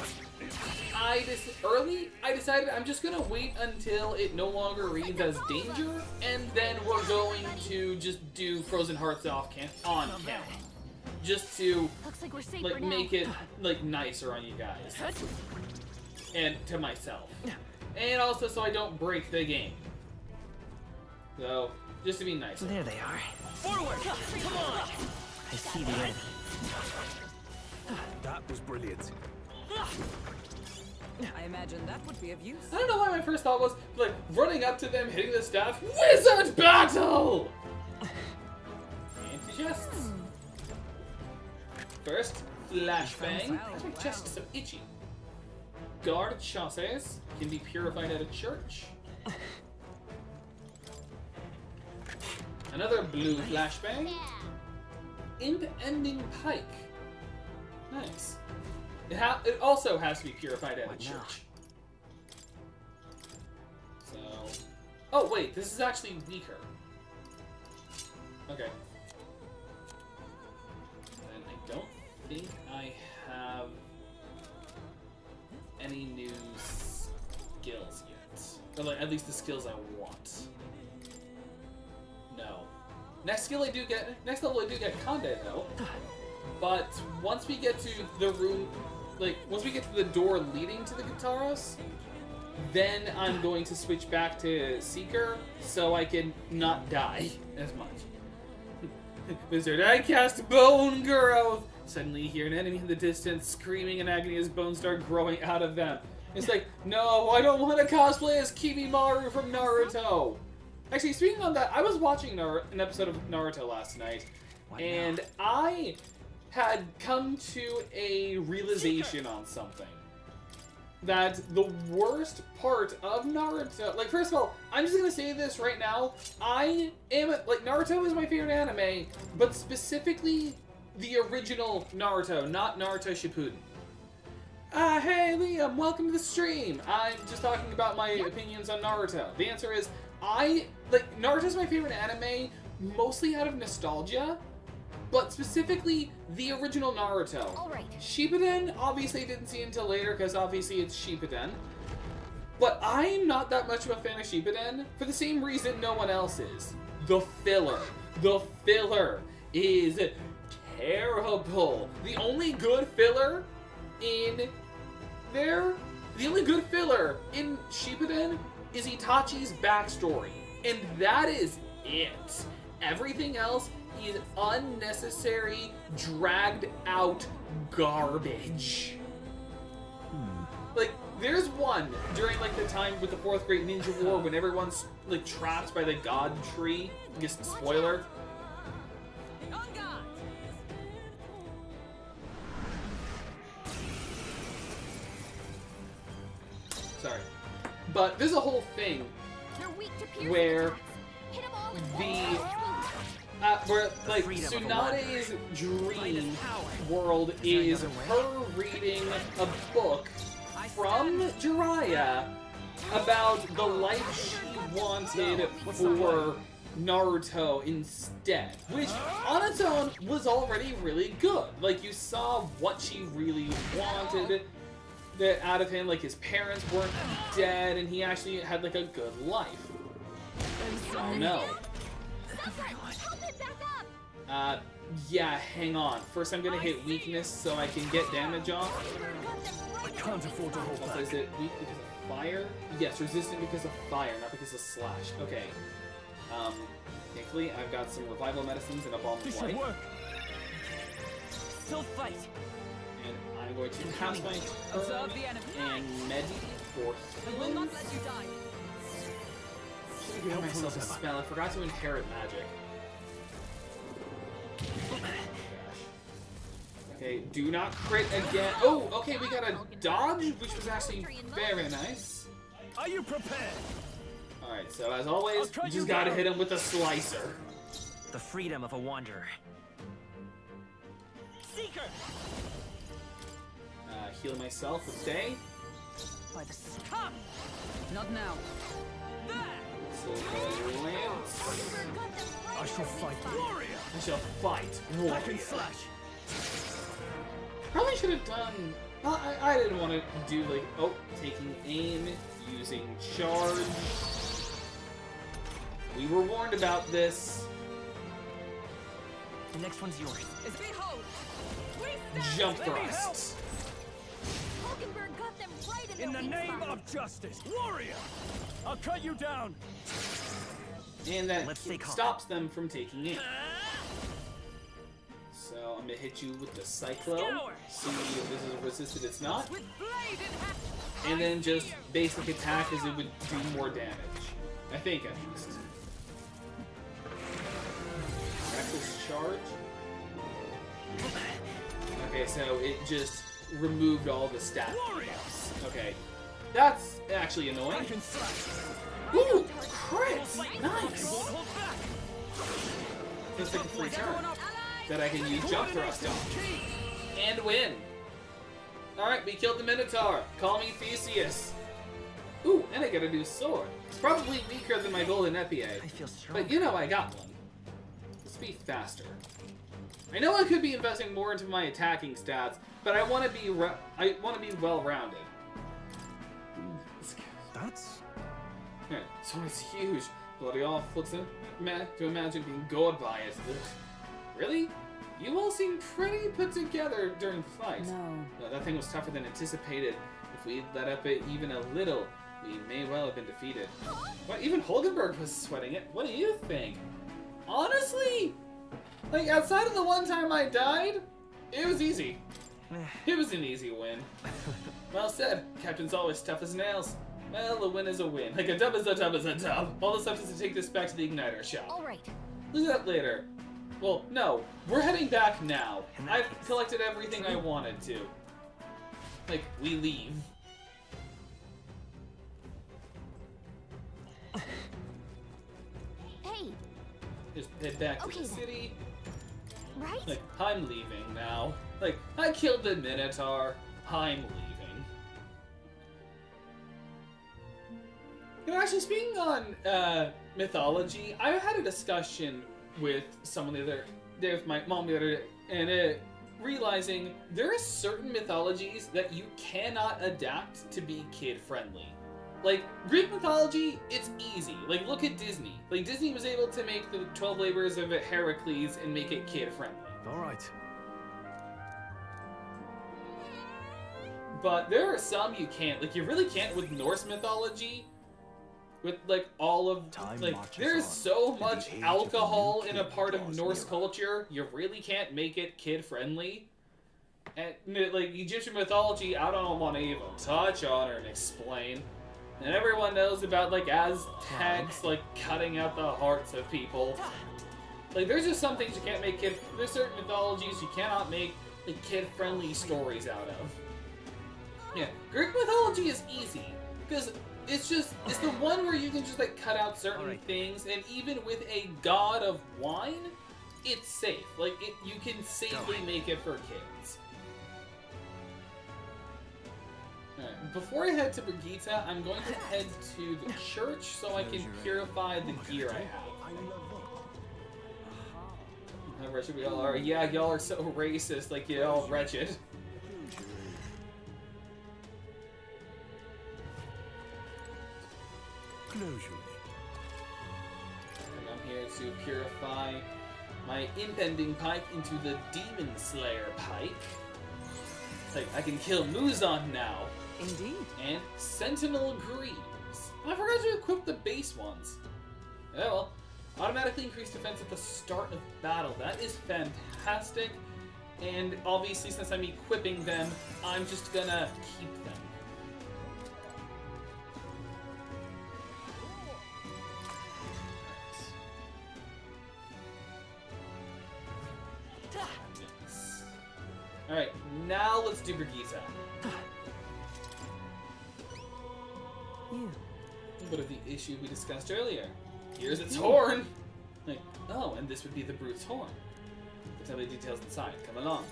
I decided I'm just gonna wait until it no longer reads as danger, and then we're going to just do Frozen Hearts on camera, just to Looks like we're safe like for now. make it like nicer on you guys and to myself, and also so I don't break the game. So just to be nicer. There they are. Forward! Come on! I see the enemy. That was brilliant. I imagine that would be of use. I don't know why my first thought was like running up to them, hitting the staff, wizard battle. Anti-chests. First, flashbang. My chest is so itchy. Guard chassis can be purified at a church. Another blue flashbang. Imp ending pike. Nice. It also has to be purified at a church. So, oh wait, this is actually weaker. Okay. And I don't think I have any new skills yet, or like at least the skills I want. No. Next level I do get Conde though. But once we get to the room, like once we get to the door leading to the Guitaros, then I'm going to switch back to Seeker so I can not die as much. Wizard, I cast Bone Growth! Suddenly you hear an enemy in the distance screaming in agony as bones start growing out of them. It's like, no, I don't want to cosplay as Kibimaru from Naruto! Actually, speaking on that, I was watching an episode of Naruto last night, and I had come to a realization on something. That the worst part of Naruto, like first of all, I'm just gonna say this right now, Naruto is my favorite anime, but specifically the original Naruto, not Naruto Shippuden. Hey Liam, welcome to the stream. I'm just talking about my opinions on Naruto. The answer is, Naruto's my favorite anime, mostly out of nostalgia, but specifically the original Naruto. Alright. Shippuden, obviously didn't see until later, because obviously it's Shippuden. But I'm not that much of a fan of Shippuden, for the same reason no one else is. The filler. The filler is terrible. The only good filler in Shippuden is Itachi's backstory. And that is it. Everything else is unnecessary, dragged out garbage. Like, there's one during like the time with the 4th Great Ninja War when everyone's like trapped by the God Tree. I guess spoiler. On guard! Sorry. But there's a whole thing They're weak to piercing where attacks. Hit 'em all with one where like freedom of a Tsunade's dream world is her reading a book from Jiraiya about the life she wanted for Naruto instead, which on its own was already really good. Like, you saw what she really wanted out of him, like his parents weren't dead and he actually had like a good life. Oh no. Help it back up! Yeah, hang on. First I'm gonna hit weakness so I can get damage off. I can't afford to hold Also, back. is it weak because of fire? Yes, resistant because of fire, not because of slash. Okay. Thankfully I've got some revival medicines and a bomb of This light. should work. Still fight. And I'm going to cast my Observe the enemy. and Medi for I will not let you die. Should give myself a spell. I forgot to inherit magic. Oh my gosh. Okay, do not crit again. Oh, okay, we got a dodge, which was actually very nice. Are you prepared? Alright, so as always, I'll try you you just gotta down. hit him with a slicer. The freedom of a wanderer. Seeker! Heal myself with stay. By the come! Not now. There! Silver Lance. I shall fight warrior. I shall fight Hack and warrior. slash. Probably should have done. Well, I didn't want to do like taking aim, using charge. We were warned about this. The next one's yours. It's behold! We stand Jump let me thrust. Hulkenberg got them right in, In their the weak name spot. of justice, warrior. I'll cut you down. And that Let's stay calm. stops them from taking aim. So I'm gonna hit you with the Cyclo. Scour. See if this is resisted, it's not. With blade in hand. And then just basic attack as it would do more damage. I think at least. Reckless charge. Okay, so it just removed all the stat buffs. Okay. That's actually annoying. Hack and slash. Ooh! Crit! Nice! Won't hold back. Just like a free turn that I can use jump thrust on. And win! Alright, we killed the Minotaur. Call me Theseus. Ooh, and I get a new sword. It's probably weaker than my golden épée. I feel strong. But you know I got one. Let's be faster. I know I could be investing more into my attacking stats, but I want to be well-rounded. That's Yeah, so it's huge. Bloody awful to imagine being gored by it. Ugh. Really? You all seem pretty put together during the fight. No. That thing was tougher than anticipated. If we'd let up it even a little, we may well have been defeated. What? Even Hulkenberg was sweating it. What do you think? Honestly, like outside of the one time I died, it was easy. It was an easy win. Well said. Captain's always tough as nails. Well, a win is a win. Like a dub is a dub is a dub. All that's left is to take this back to the Igniter shop. All right. Look at that later. Well, no. We're heading back now. In that I've case, collected everything I wanted to. Like, we leave. Hey, Just head back to Okay the then. city. right? Like, I'm leaving now. Like, I killed the Minotaur. I'm leaving. You know, actually, speaking on mythology, I had a discussion with someone the other day, with my mom the other day, and realizing there are certain mythologies that you cannot adapt to be kid-friendly. Like, Greek mythology, it's easy. Like, look at Disney. Like, Disney was able to make the 12 Labors of Heracles and make it kid-friendly. all right. But there are some you can't. Like, you really can't with Norse mythology. With, like, all of... Time like, marches there's on so to the much age of the alcohol new in a king part of draws Norse nearer. culture, you really can't make it kid-friendly. And, like, Egyptian mythology, I don't want to even touch on or explain. And everyone knows about, like, Aztecs, like, cutting out the hearts of people. Like, there's just some things you can't make kid... There's certain mythologies you cannot make, like, kid-friendly stories out of. Yeah, Greek mythology is easy. Because it's the one where you can just, like, cut out certain Alright. things, and even with a god of wine, it's safe. Like, you can safely make it for kids. Alright, before I head to Brigitte, I'm going to head to the church so I can purify the gear I have. How wretched we all are. Yeah, y'all are so racist, like you're all wretched. Closure. And I'm here to purify my impending pike into the Demon Slayer pike. Like, I can kill Muzan now. Indeed. And Sentinel Greaves. I forgot to equip the base ones. Oh well. Automatically increase defense at the start of battle. That is fantastic. And obviously, since I'm equipping them, I'm just gonna keep them. Yes. Alright, now let's do Brigitte. You. What of the issue we discussed earlier? Here's its horn! Like, oh, and this would be the brute's horn. Let's tell me the details inside. Come along.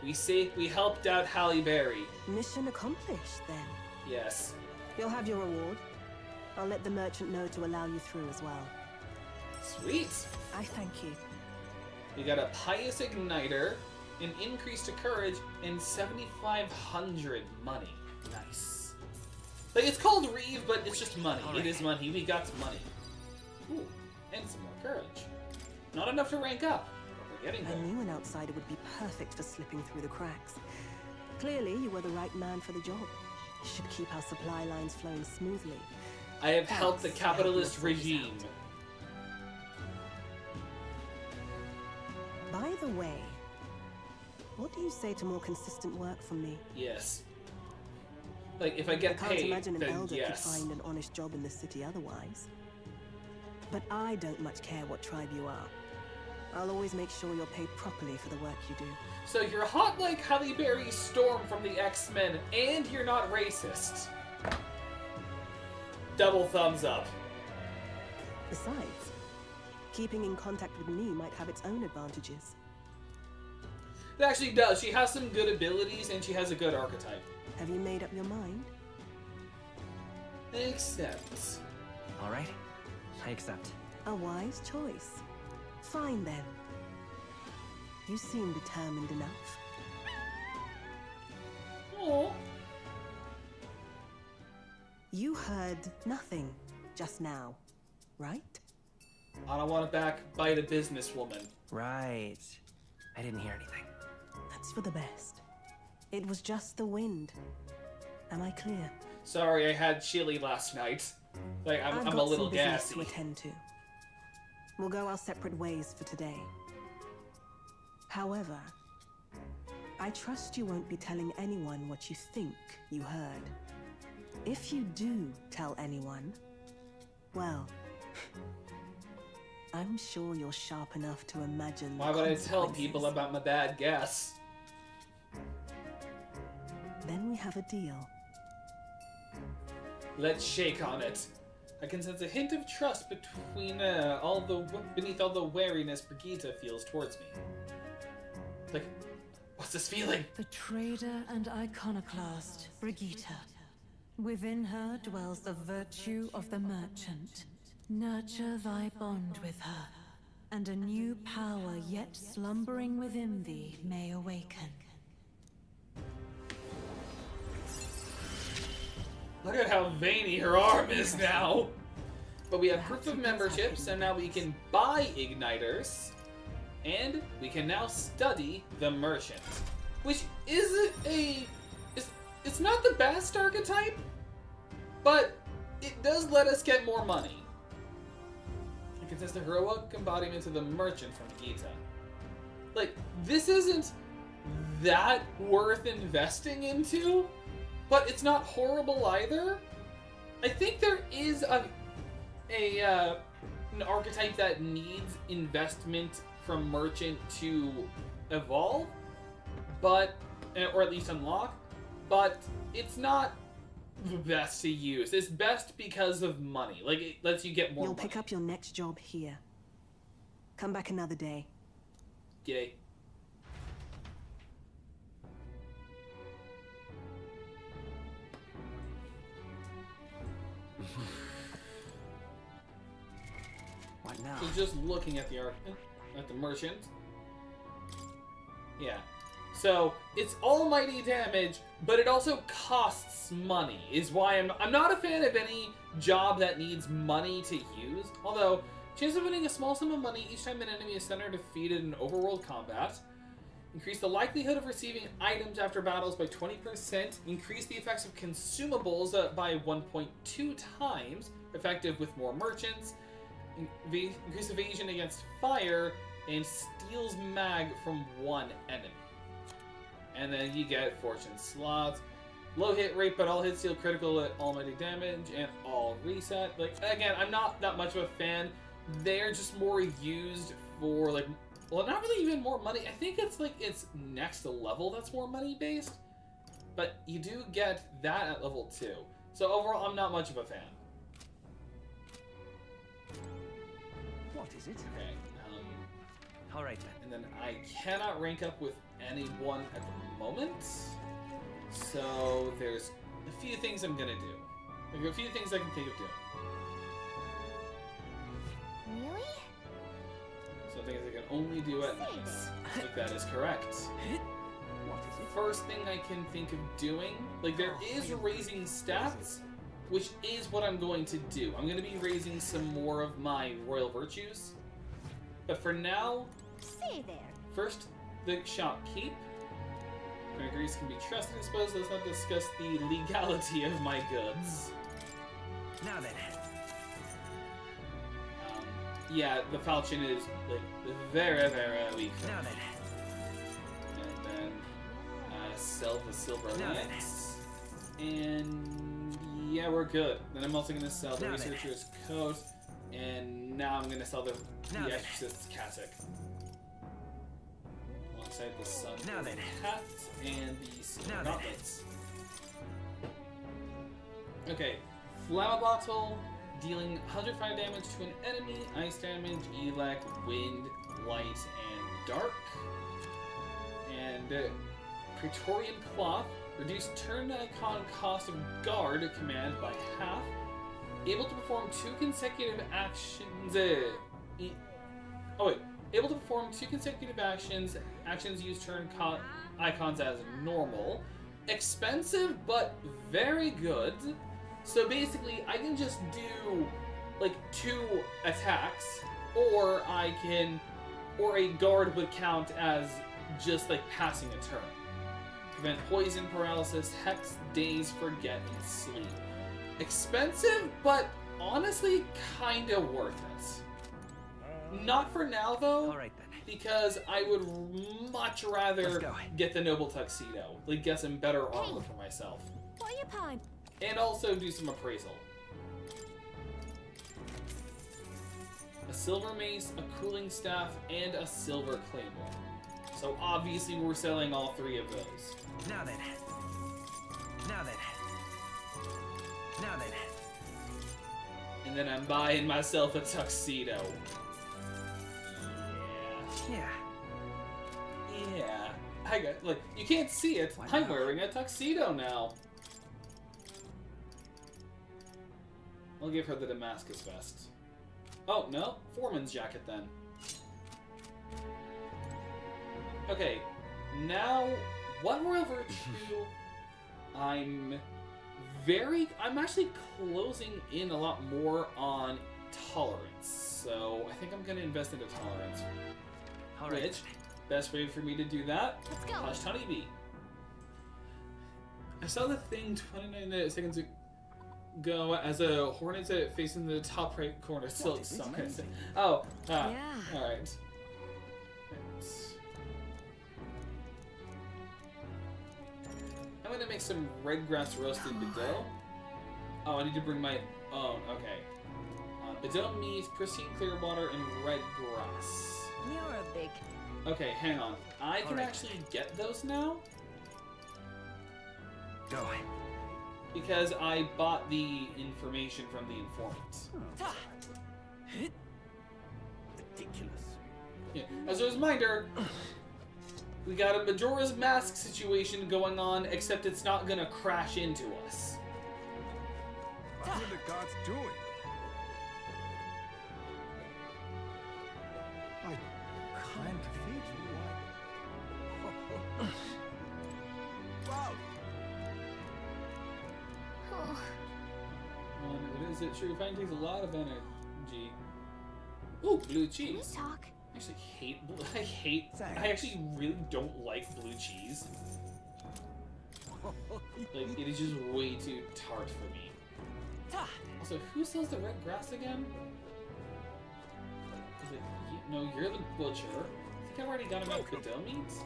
We helped out Halle Berry. Mission accomplished, then. Yes. You'll have your reward. I'll let the merchant know to allow you through as well. Sweet. I thank you. We got a Pious Igniter, an increase to Courage, and 7,500 money. Nice. Like, it's called Reeve, but it's just money. It is money. We got some money. Ooh, and some more Courage. Not enough to rank up, but we're getting I there. knew an outsider would be perfect for slipping through the cracks. Clearly, you were the right man for the job. You should keep our supply lines flowing smoothly. I have helped the Thanks. capitalist Help us sort this regime. By the way, what do you say to more consistent work from me? Yes. Like, if I I get can't paid, imagine an then elder could yes. find an honest job in the city otherwise. But I don't much care what tribe you are. I'll always make sure you're paid properly for the work you do. So you're hot like Halle Berry Storm from the X-Men, and you're not racist. Double thumbs up. Besides, keeping in contact with me might have its own advantages. It actually does. She has some good abilities, and she has a good archetype. Have you made up your mind? Except... Alright, I accept. A wise choice. Fine then. You seem determined enough. Oh. You heard nothing just now, right? I don't want to backbite a businesswoman. Right. I didn't hear anything. That's for the best. It was just the wind. Am I clear? Sorry, I had chili last night. Like, I've I'm got a little some business gassy. to attend to. We'll go our separate ways for today. However, I trust you won't be telling anyone what you think you heard. If you do tell anyone, well, I'm sure you're sharp enough to imagine the Why would I tell people consequences. about my bad guess? Then we have a deal. Let's shake on it. I can sense a hint of trust between beneath all the wariness Brigitte feels towards me. Like, what's this feeling? The trader and iconoclast, Brigitte. Within her dwells the virtue of the merchant. Nurture thy bond with her, and a new power yet slumbering within thee may awaken. Look at how veiny her arm is now. But we have proof of membership, so now we can buy igniters, and we can now study the merchant, which isn't it's not the best archetype, but it does let us get more money. It contains the heroic embodiment of the merchant from Gita. Like, this isn't that worth investing into, but it's not horrible either. I think there is an archetype that needs investment from merchant to evolve, but or at least unlock, but it's not the best to use. It's best because of money. Like, it lets you get more You'll money. pick up your next job here. Come back another day. G'day. What now? So just looking at the merchant. Yeah. So it's almighty damage, but it also costs money. Is why I'm not a fan of any job that needs money to use. Although, chance of winning a small sum of money each time an enemy is centered or defeated in overworld combat. Increase the likelihood of receiving items after battles by 20%. Increase the effects of consumables by 1.2 times. Effective with more merchants. Increase evasion against fire. And steals mag from one enemy. And then you get fortune slots. Low hit rate, but all hits deal critical at almighty damage. And all reset. Like, again, I'm not that much of a fan. They're just more used for, like... Well, not really even more money. I think it's like it's next level that's more money based. But you do get that at level 2. So overall, I'm not much of a fan. What is it? Okay. Alright then. And then I cannot rank up with anyone at the moment. So there's a few things I'm gonna do. Like a few things I can think of doing. Something I can only do at night. Like, that is correct. What is it? First thing I can think of doing, like, there is raising stats, which is what I'm going to do. I'm going to be raising some more of my royal virtues. But for now, Say there. first, the shopkeep. Grease can be trusted, I suppose. Let's not discuss the legality of my goods. Now then. Yeah, the falchion is like very, very weak. Now then. And then sell the silver Now then. lance. And yeah, we're good. Then I'm also gonna sell the Now then. researcher's coat. And now I'm gonna sell the Now then. exorcist's cassock. Alongside the sun Now then. hat and the silver Now then. gauntlets. Okay, flower bottle. Dealing 105 damage to an enemy, ice damage, elec, wind, light, and dark. And Praetorian Cloth, reduce turn icon cost of guard command by half. Able to perform 2 consecutive actions. Able to perform 2 consecutive actions. Actions use turn icons as normal. Expensive, but very good. So basically, I can just do like 2 attacks, or a guard would count as just like passing a turn. Prevent poison, paralysis, hex, daze, forget, and sleep. Expensive, but honestly, kinda worth it. Not for now though, Alright then. because I would much Let's rather go. get the noble tuxedo, like get some better armor for myself. What are you pine? And also do some appraisal. A silver mace, a cooling staff, and a silver claymore. So obviously we're selling all 3 of those. Now then. Now then. Now then. And then I'm buying myself a tuxedo. Yeah. Yeah. I got, like, you can't see it. Why I'm not? wearing a tuxedo now. I'll give her the Damascus vest. Oh, no. Foreman's jacket, then. Okay. Now, one royal virtue. I'm actually closing in a lot more on tolerance. So, I think I'm going to invest into tolerance. Alright. Which, best way for me to do that, Let's go. Hushed Honeybee. I saw the thing 29 seconds ago as a hornet facing the top right corner. Still, is some this? Oh, Yeah. alright. I'm gonna make some red grass roasted bedil. Oh, I need to bring my own. Okay. Bedil meat, pristine clear water, and red grass. You're a big. Okay, hang on. I can Alright. actually get those now Go. because I bought the information from the informant. Ta. Ridiculous. Yeah. As a reminder, we got a Majora's Mask situation going on, except it's not gonna crash into us. What are the gods doing? I can't defeat you. Wow! Oh, What is it? Sure, find takes a lot of energy. Ooh, blue can we cheese. talk? I actually hate blue. I Thanks. actually really don't like blue cheese. Like, it is just way too tart for me. Ta. Also, who sells the red grass again? Is it you? No, you're the butcher. I think I've already got enough Bedil meats.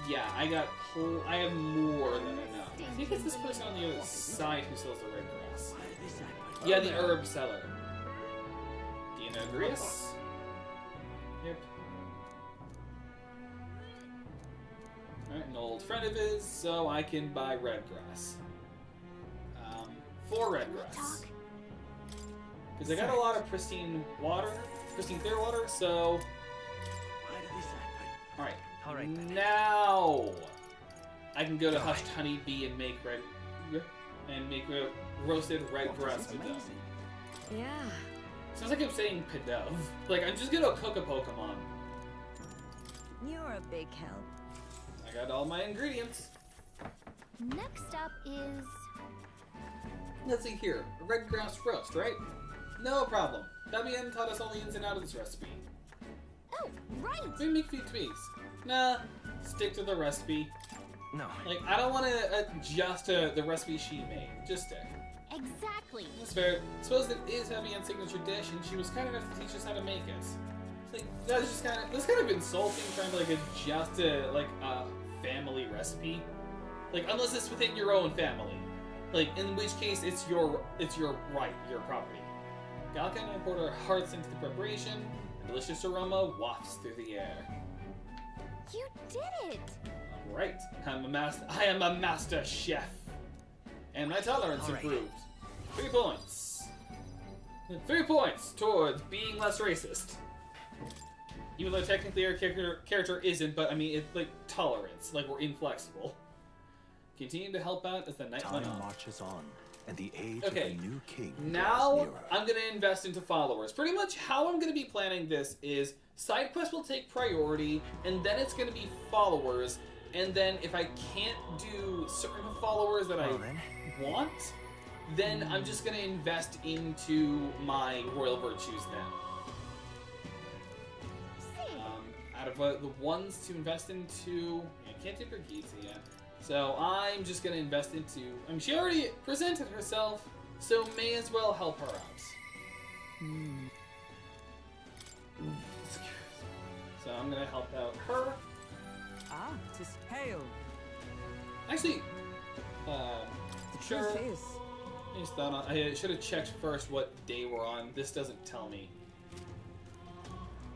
Yeah, I have more than enough. I think it's this person on the other side who sells the red grass. Yeah, the herb seller. Do you know Grius? Yep. Alright, an old friend of his, so I can buy red grass. 4 red Can we grass. talk? Because I got a lot of pristine water, pristine clear water, so... Why did this happen? Alright. Alright then. Now I can go to Hushed Honeybee and make roasted red grass with them. Yeah. Sounds like I'm saying Pidove. Like, I'm just gonna cook a Pokemon. You're a big help. I got all my ingredients. Next up is... Let's see here. Red grass roast, right? No problem. Fabienne taught us all the ins and outs of this recipe. Oh, right! We make few tweaks. Nah, stick to the recipe. No. Like, I don't want to adjust the recipe she made. Just stick. Exactly. That's fair. Suppose that is Fabienne's signature dish, and she was kind enough to teach us how to make it. Like, that's kind of insulting trying to like adjust a family recipe. Like, unless it's within your own family. Like, in which case it's your right, your property. Galka and I poured our hearts into the preparation. A delicious aroma wafts through the air. You did it! Right. I am a master chef. And my tolerance improved. 3 points. 3 points towards being less racist. Even though technically our character isn't, but I mean, it's like tolerance. Like, we're inflexible. Continue to help out as the night went on. Time marches on, and the age of the new king now draws nearer. I'm going to invest into followers. Pretty much how I'm going to be planning this is side quests will take priority, and then it's going to be followers, and then if I can't do certain followers that I want, then I'm just going to invest into my royal virtues then. Out of the ones to invest into, I can't do Brigitte yet. So I'm just going to invest into, I mean, she already presented herself, so may as well help her out. So I'm going to help out her. Ah, 'tis hail. Actually, The sure. truth is, I just thought I should have checked first what day we're on. This doesn't tell me.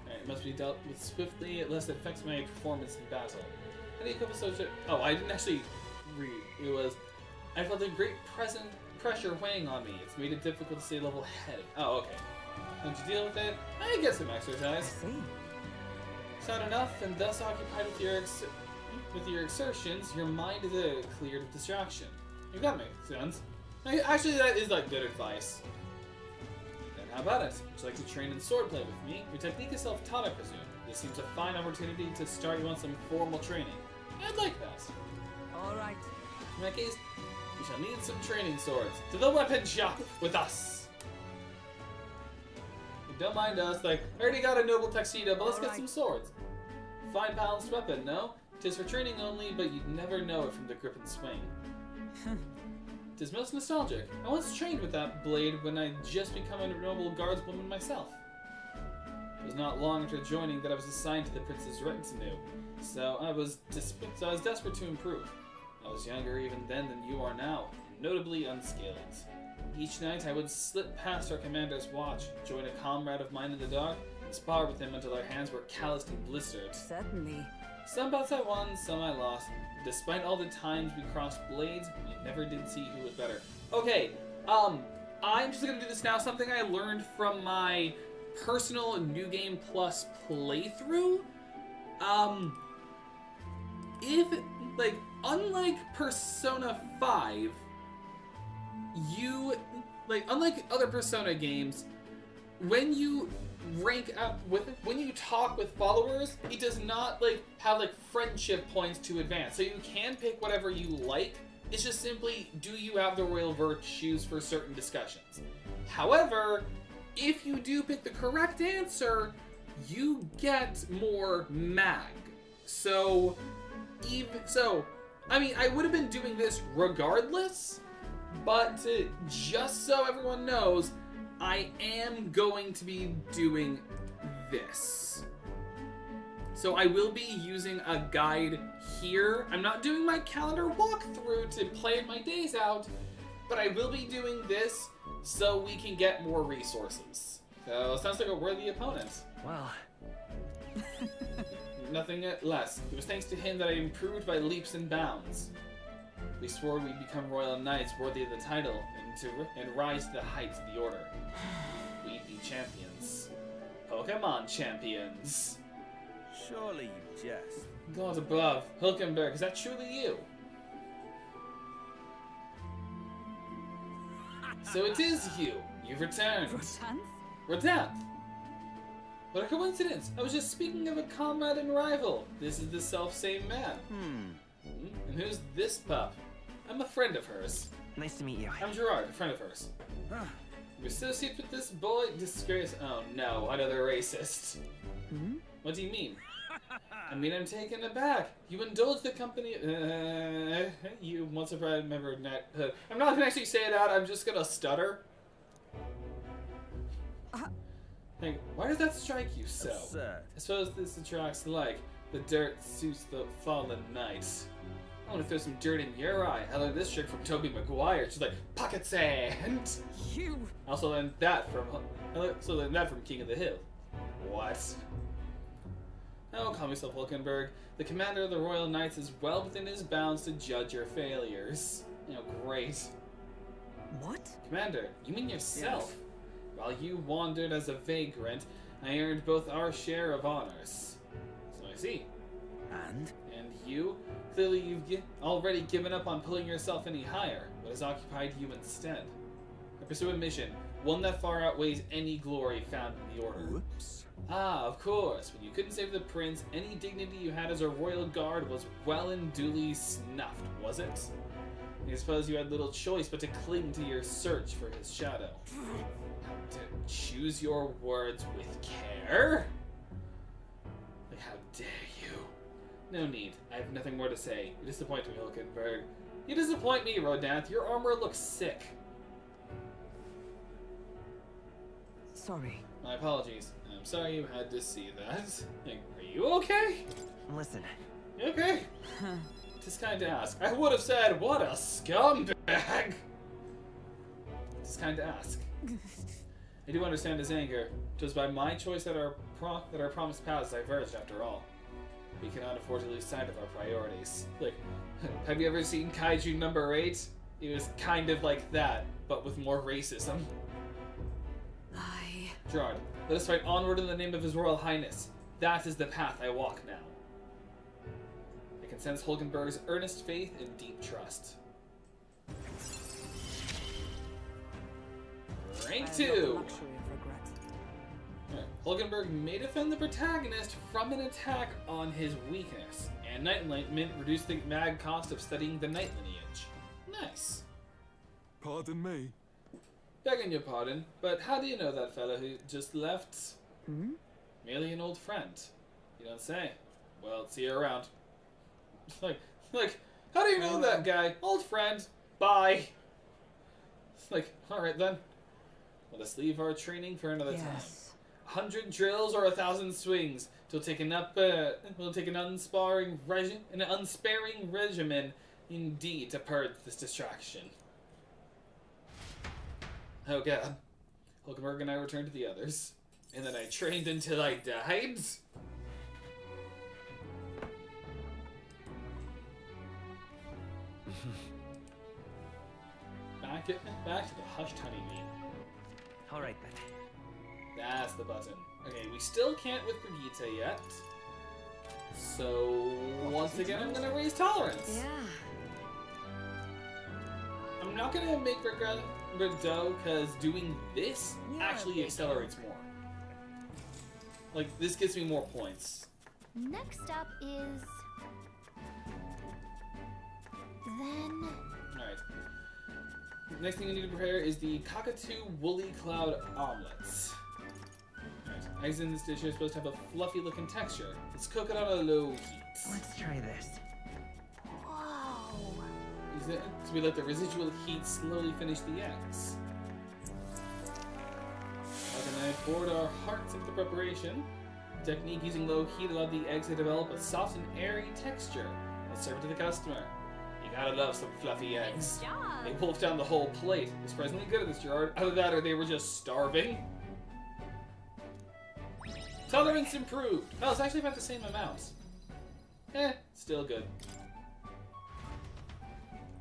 Alright, it must be dealt with swiftly, lest it affects my performance in battle. How do you equip a soldier? Oh, I didn't actually read. It was, I felt a great pressure weighing on me. It's made it difficult to stay level-headed. Oh, okay. How'd you deal with it? I get some exercise. see. It's not enough, and thus occupied with your exertions, your mind is cleared of distraction. You got me, sense. Actually, that is like good advice. Then how about it? Would you like to train in swordplay with me? Your technique is self-taught, I presume. This seems a fine opportunity to start you on some formal training. I'd like that. All right. In that case, we shall need some training swords. To the weapon shop with us. Don't mind us, like, I already got a noble tuxedo, but let's get some swords. Fine balanced weapon, no? Tis for training only, but you'd never know it from the grip and swing. Tis most nostalgic. I once trained with that blade when I'd just become a noble guardswoman myself. It was not long after joining that I was assigned to the prince's retinue, so I was desperate to improve. I was younger even then than you are now, and notably unskilled. Each night I would slip past our commander's watch, join a comrade of mine in the dark, and spar with him until our hands were calloused and blistered. Certainly. Some bouts I won, some I lost. Despite all the times we crossed blades, we never did see who was better. Okay, I'm just gonna do this now. Something I learned from my personal New Game Plus playthrough. Unlike Persona 5, unlike other Persona games, when you rank up when you talk with followers, it does not have friendship points to advance. So you can pick whatever you like. It's just simply, do you have the royal virtues for certain discussions? However, if you do pick the correct answer, you get more mag. I mean, I would have been doing this regardless, but just so everyone knows, I am going to be doing this. So I will be using a guide here. I'm not doing my calendar walkthrough to plan my days out, but I will be doing this so we can get more resources. So sounds like a worthy opponent. Well, Nothing less. It was thanks to him that I improved by leaps and bounds. We swore we'd become royal knights worthy of the title and rise to the heights of the order. We'd be champions. Pokemon champions. Surely you jest. God above. Hulkenberg, is that truly you? So it is you. You've returned. Roshans? Radan! What a coincidence! I was just speaking of a comrade and rival. This is the self-same man. And who's this pup? I'm a friend of hers. Nice to meet you. I'm Gerard, a friend of hers. You associate with this boy? Disgrace. Oh no, another racist. What do you mean? I mean, I'm taken aback. You indulge the company. You once a pride member of knighthood. I'm not gonna actually say it out, I'm just gonna stutter. Hey, why does that strike you so? Absurd. I suppose this attracts like the dirt suits the fallen knight. I want to throw some dirt in your eye. I learned this trick from Toby Maguire. She's like, pocket sand. You. I also learned that from King of the Hill. What? Oh, call yourself Hulkenberg. The commander of the Royal Knights is well within his bounds to judge your failures. Great. What? Commander, you mean yourself? While you wandered as a vagrant, I earned both our share of honors. So I see. And? And you? Clearly you've already given up on pulling yourself any higher. What has occupied you instead? I pursue a mission, one that far outweighs any glory found in the Order. Whoops. Ah, of course. When you couldn't save the prince, any dignity you had as a royal guard was well and duly snuffed, was it? I suppose you had little choice but to cling to your search for his shadow. To choose your words with care? Like, how dare you? No need. I have nothing more to say. You disappoint me, Hulkenberg. You disappoint me, Rodanth. Your armor looks sick. Sorry. My apologies. I'm sorry you had to see that. Like, are you okay? Listen. You okay? Just kind to ask. I would have said, what a scumbag! Just kind to ask. I do understand his anger. It was by my choice that our promised paths diverged after all. We cannot afford to lose sight of our priorities. Like, have you ever seen Kaiju number 8? It was kind of like that, but with more racism. Gerard, let us fight onward in the name of His Royal Highness. That is the path I walk now. I can sense Hulkenberg's earnest faith and deep trust. Rank 2! Hulkenberg may defend the protagonist from an attack on his weakness, and Knight Enlightenment reduced the mad cost of studying the Knight lineage. Nice. Pardon me. Begging your pardon, but how do you know that fellow who just left? Merely an old friend. You don't say. Well, see you around. like, how do you know that guy? Old friend. Bye. Like, alright then. Let us leave our training for another time. 100 drills or 1,000 swings. We'll take an unsparing regimen indeed to purge this distraction. Oh god. Hulkenberg and I returned to the others. And then I trained until I died? back to the hushed honeybee. Alright then. That's the button. Okay, we still can't with Brigitte yet. So, once again, I'm gonna raise tolerance. Yeah. I'm not gonna make Rideau, because doing this actually accelerates more. Like, this gives me more points. Next up is... Then... Alright. Next thing you need to prepare is the Cockatoo Woolly Cloud Omelets. Alright, eggs in this dish are supposed to have a fluffy looking texture. Let's cook it on a low heat. Let's try this. Whoa! So we let the residual heat slowly finish the eggs. And I poured our hearts into the preparation. The technique using low heat allowed the eggs to develop a soft and airy texture. Let's serve it to the customer. You gotta love some fluffy eggs. Good job. They wolfed down the whole plate. They're surprisingly good at this, Gerard. Either that or they were just starving. Tolerance improved. Oh, it's actually about the same amount. Still good.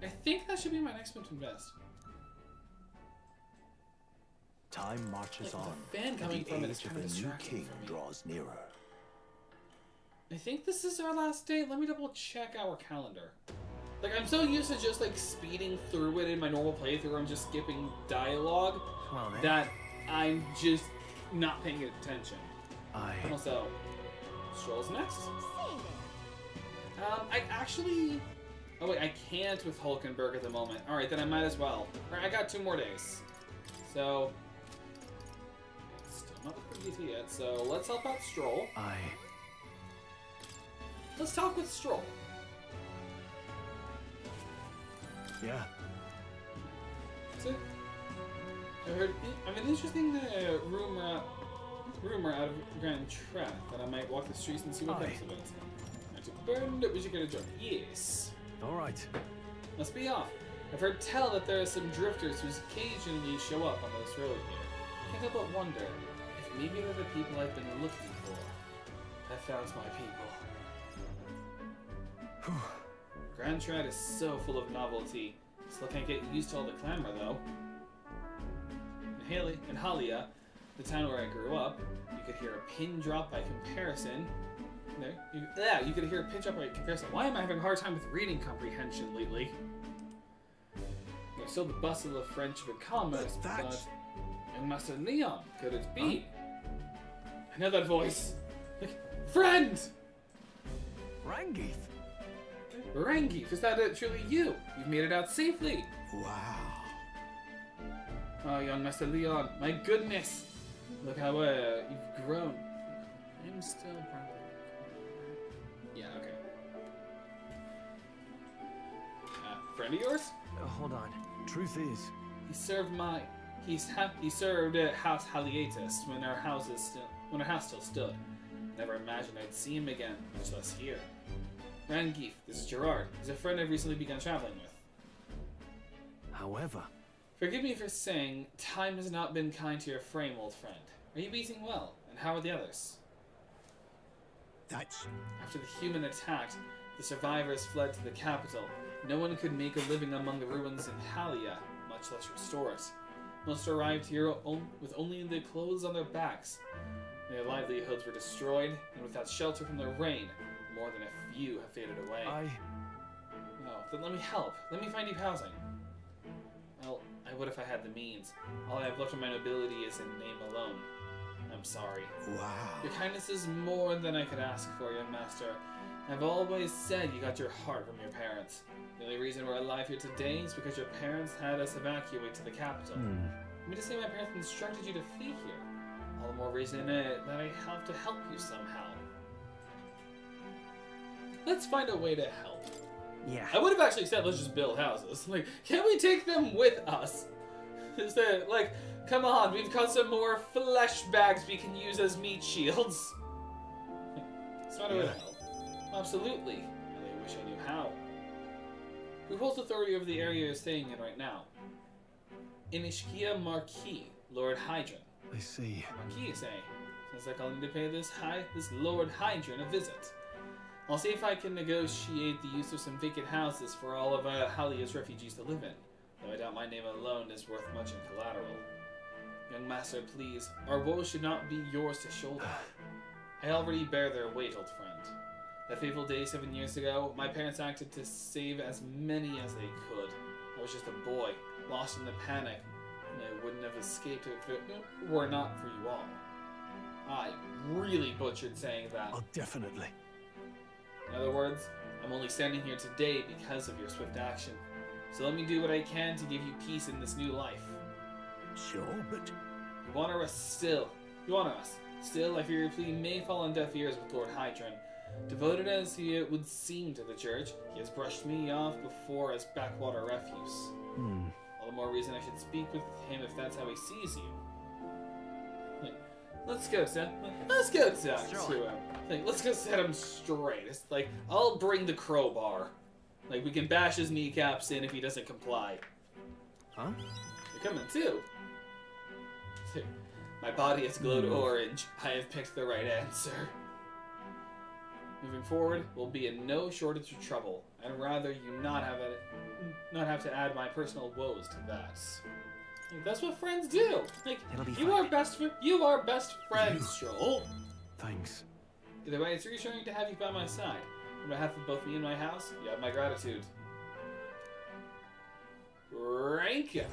I think that should be my next one to invest. Time marches on, The fan and coming the from it age is of kind of the new distracting king for me. draws nearer. I think this is our last day. Let me double check our calendar. Like, I'm so used to just, like, speeding through it in my normal playthrough. I'm just skipping dialogue. Well then. That I'm just not paying attention. And also, Stroll's next. I actually... Oh wait, I can't with Hulkenberg at the moment. Alright, then I might as well. Alright, I got 2 more days. So... Still not with Brigitte yet, so let's help out Stroll. Let's talk with Stroll. Yeah. So, I heard an interesting rumor out of Grand Track that I might walk the streets and see what comes of it. And to burn it, we should get a joke. Yes. Alright. Must be off. I've heard tell that there are some drifters who occasionally show up on this road here. Can't help but wonder if maybe they're the people I've been looking for. I found my people. Grand Trad is so full of novelty. Still can't get used to all the clamor, though. In Halia, the town where I grew up, you could hear a pin drop by comparison. There, you could hear a pin drop by comparison. Why am I having a hard time with reading comprehension lately? There's still the bustle of friendship and commerce, but... And Master Leon, could it be? I know that voice. Friend! Rangeeth! Rangeeth, is that truly you? You've made it out safely. Wow. Oh, young Master Leon, my goodness! Look how you've grown. I'm still probably... Yeah, okay. Friend of yours? Hold on. Truth is... He served he served at House Halietis when our house still stood. Never imagined I'd see him again, much less here. Rangeeth, this is Gerard. He's a friend I've recently begun traveling with. However... Forgive me for saying, time has not been kind to your frame, old friend. Are you eating well? And how are the others? After the human attacked, the survivors fled to the capital. No one could make a living among the ruins in Halia, much less restore it. Most arrived here with only the clothes on their backs. Their livelihoods were destroyed, and without shelter from the rain, more than a few have faded away. No, then let me help. Let me find you housing. Well, I would if I had the means. All I have left of my nobility is in name alone. I'm sorry. Wow. Your kindness is more than I could ask for, young master. I've always said you got your heart from your parents. The only reason we're alive here today is because your parents had us evacuate to the capital. I mean to say my parents instructed you to flee here. All the more reason that I have to help you somehow. Let's find a way to help. Yeah. I would have actually said let's just build houses. Like, can we take them with us? Is there, like, come on, we've got some more flesh bags we can use as meat shields. It's not a way to help. Absolutely. I really wish I knew how. Who holds authority over the area you're staying in right now? Inishkia Marquis, Lord Hydron. I see. Marquis, say. Sounds like I'll need to pay this Lord Hydron a visit. I'll see if I can negotiate the use of some vacant houses for all of Halia's refugees to live in. Though I doubt my name alone is worth much in collateral. Young master, please. Our woes should not be yours to shoulder. I already bear their weight, old friend. That fateful day 7 years ago, my parents acted to save as many as they could. I was just a boy, lost in the panic, and I wouldn't have escaped if it were not for you all. I really butchered saying that. Oh, definitely. In other words, I'm only standing here today because of your swift action. So let me do what I can to give you peace in this new life. Sure, but... You honor us still. You honor us. Still, I fear your plea may fall on deaf ears with Lord Hydron. Devoted as he would seem to the church, he has brushed me off before as backwater refuse. All the more reason I should speak with him if that's how he sees you. Like, let's go talk to him. Like, let's go set him straight. It's like, I'll bring the crowbar. Like, we can bash his kneecaps in if he doesn't comply. Huh? You're coming too. My body has glowed orange. I have picked the right answer. Moving forward, we'll be in no shortage of trouble. I'd rather you not have to add my personal woes to that. Like, that's what friends do. Like, you are best friends, Joel. Thanks. Either way, it's reassuring to have you by my side. On behalf of both me and my house, you have my gratitude. Rank up.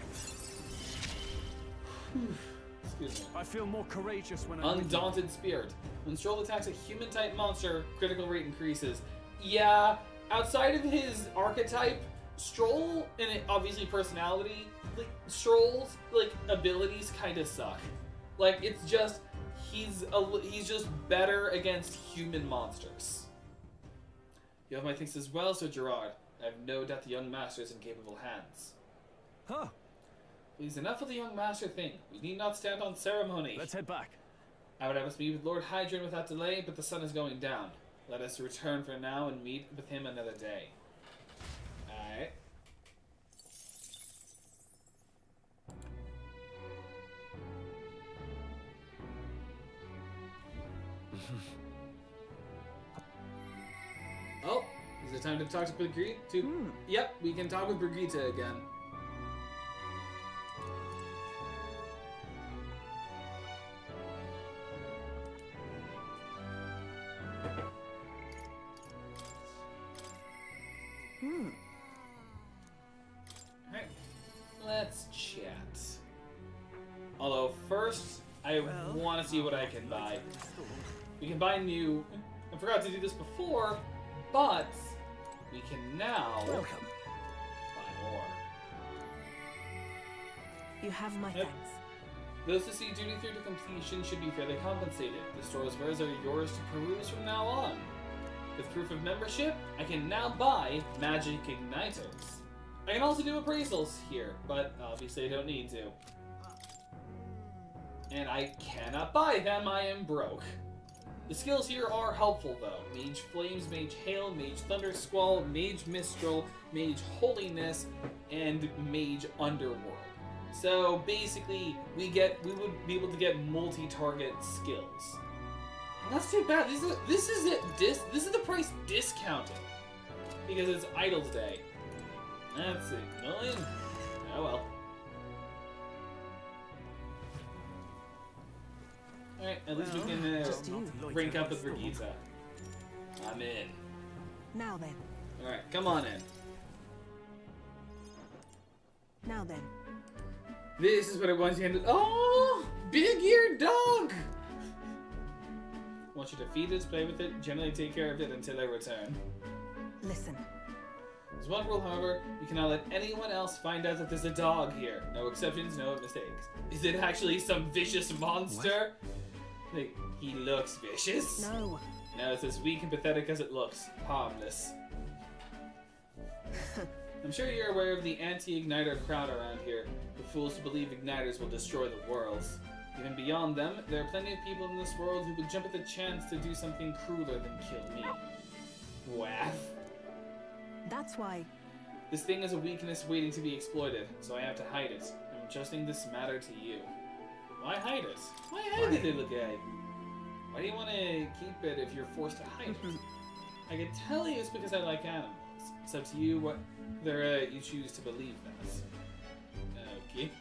Excuse me. I feel more courageous when I'm with you. Undaunted Spirit. When Stroll attacks a human-type monster, critical rate increases. Yeah, outside of his archetype, Stroll, and obviously personality, like, Stroll's, like, abilities kind of suck. Like, it's just, he's just better against human monsters. You have my things as well, Sir Gerard. I have no doubt the young master is in capable hands. Huh. Please, enough of the young master thing. We need not stand on ceremony. Let's head back. I would have us meet with Lord Hydron without delay, but the sun is going down. Let us return for now and meet with him another day. Alright. Oh, is it time to talk to Brigitte? Yep, we can talk with Brigitte again. Alright, let's chat. Although first, I want to see what I can buy. We can buy new... I forgot to do this before, but we can now buy more. You have my thanks. Those who see duty through to completion should be fairly compensated. The store's wares are yours to peruse from now on. With proof of membership, I can now buy magic igniters. I can also do appraisals here, but obviously I don't need to. And I cannot buy them, I am broke. The skills here are helpful though. Mage Flames, Mage Hail, Mage Thunder Squall, Mage Mistral, Mage Holiness, and Mage Underworld. So basically, we would be able to get multi-target skills. That's too bad. This is the price discounted because it's Idle's Day. That's annoying. Oh well. Alright, at least we can rank up with Brigitte. I'm in. Now then. Alright, come on in. Now then. This is what I want you to handle. Oh! Big-eared dog! Want you to feed it, play with it, generally take care of it until I return. Listen. There's one rule, however, you cannot let anyone else find out that there's a dog here. No exceptions, no mistakes. Is it actually some vicious monster? Like, he looks vicious? No. No, it's as weak and pathetic as it looks. Harmless. I'm sure you're aware of the anti-igniter crowd around here. The fools who believe igniters will destroy the worlds. Even beyond them, there are plenty of people in this world who would jump at the chance to do something crueler than kill me. Waff. That's why. This thing is a weakness waiting to be exploited, so I have to hide it. I'm entrusting this matter to you. Why hide it? Why hide it, little guy? Why do you want to keep it if you're forced to hide it? I can tell you it's because I like animals. It's up to you whether you choose to believe that. Okay.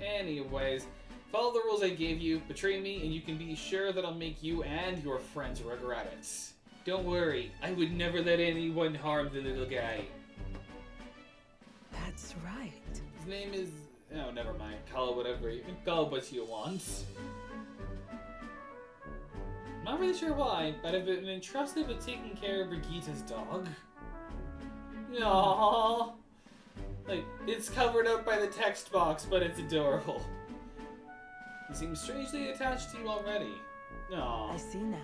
Anyways, follow the rules I gave you, betray me, and you can be sure that I'll make you and your friends regret it. Don't worry, I would never let anyone harm the little guy. That's right. His name is... Oh, never mind. Call it whatever. You can call it what you want. I'm not really sure why, but I've been entrusted with taking care of Brigitte's dog. Aww. Like, it's covered up by the text box, but it's adorable. He seems strangely attached to you already. Aww. I see now.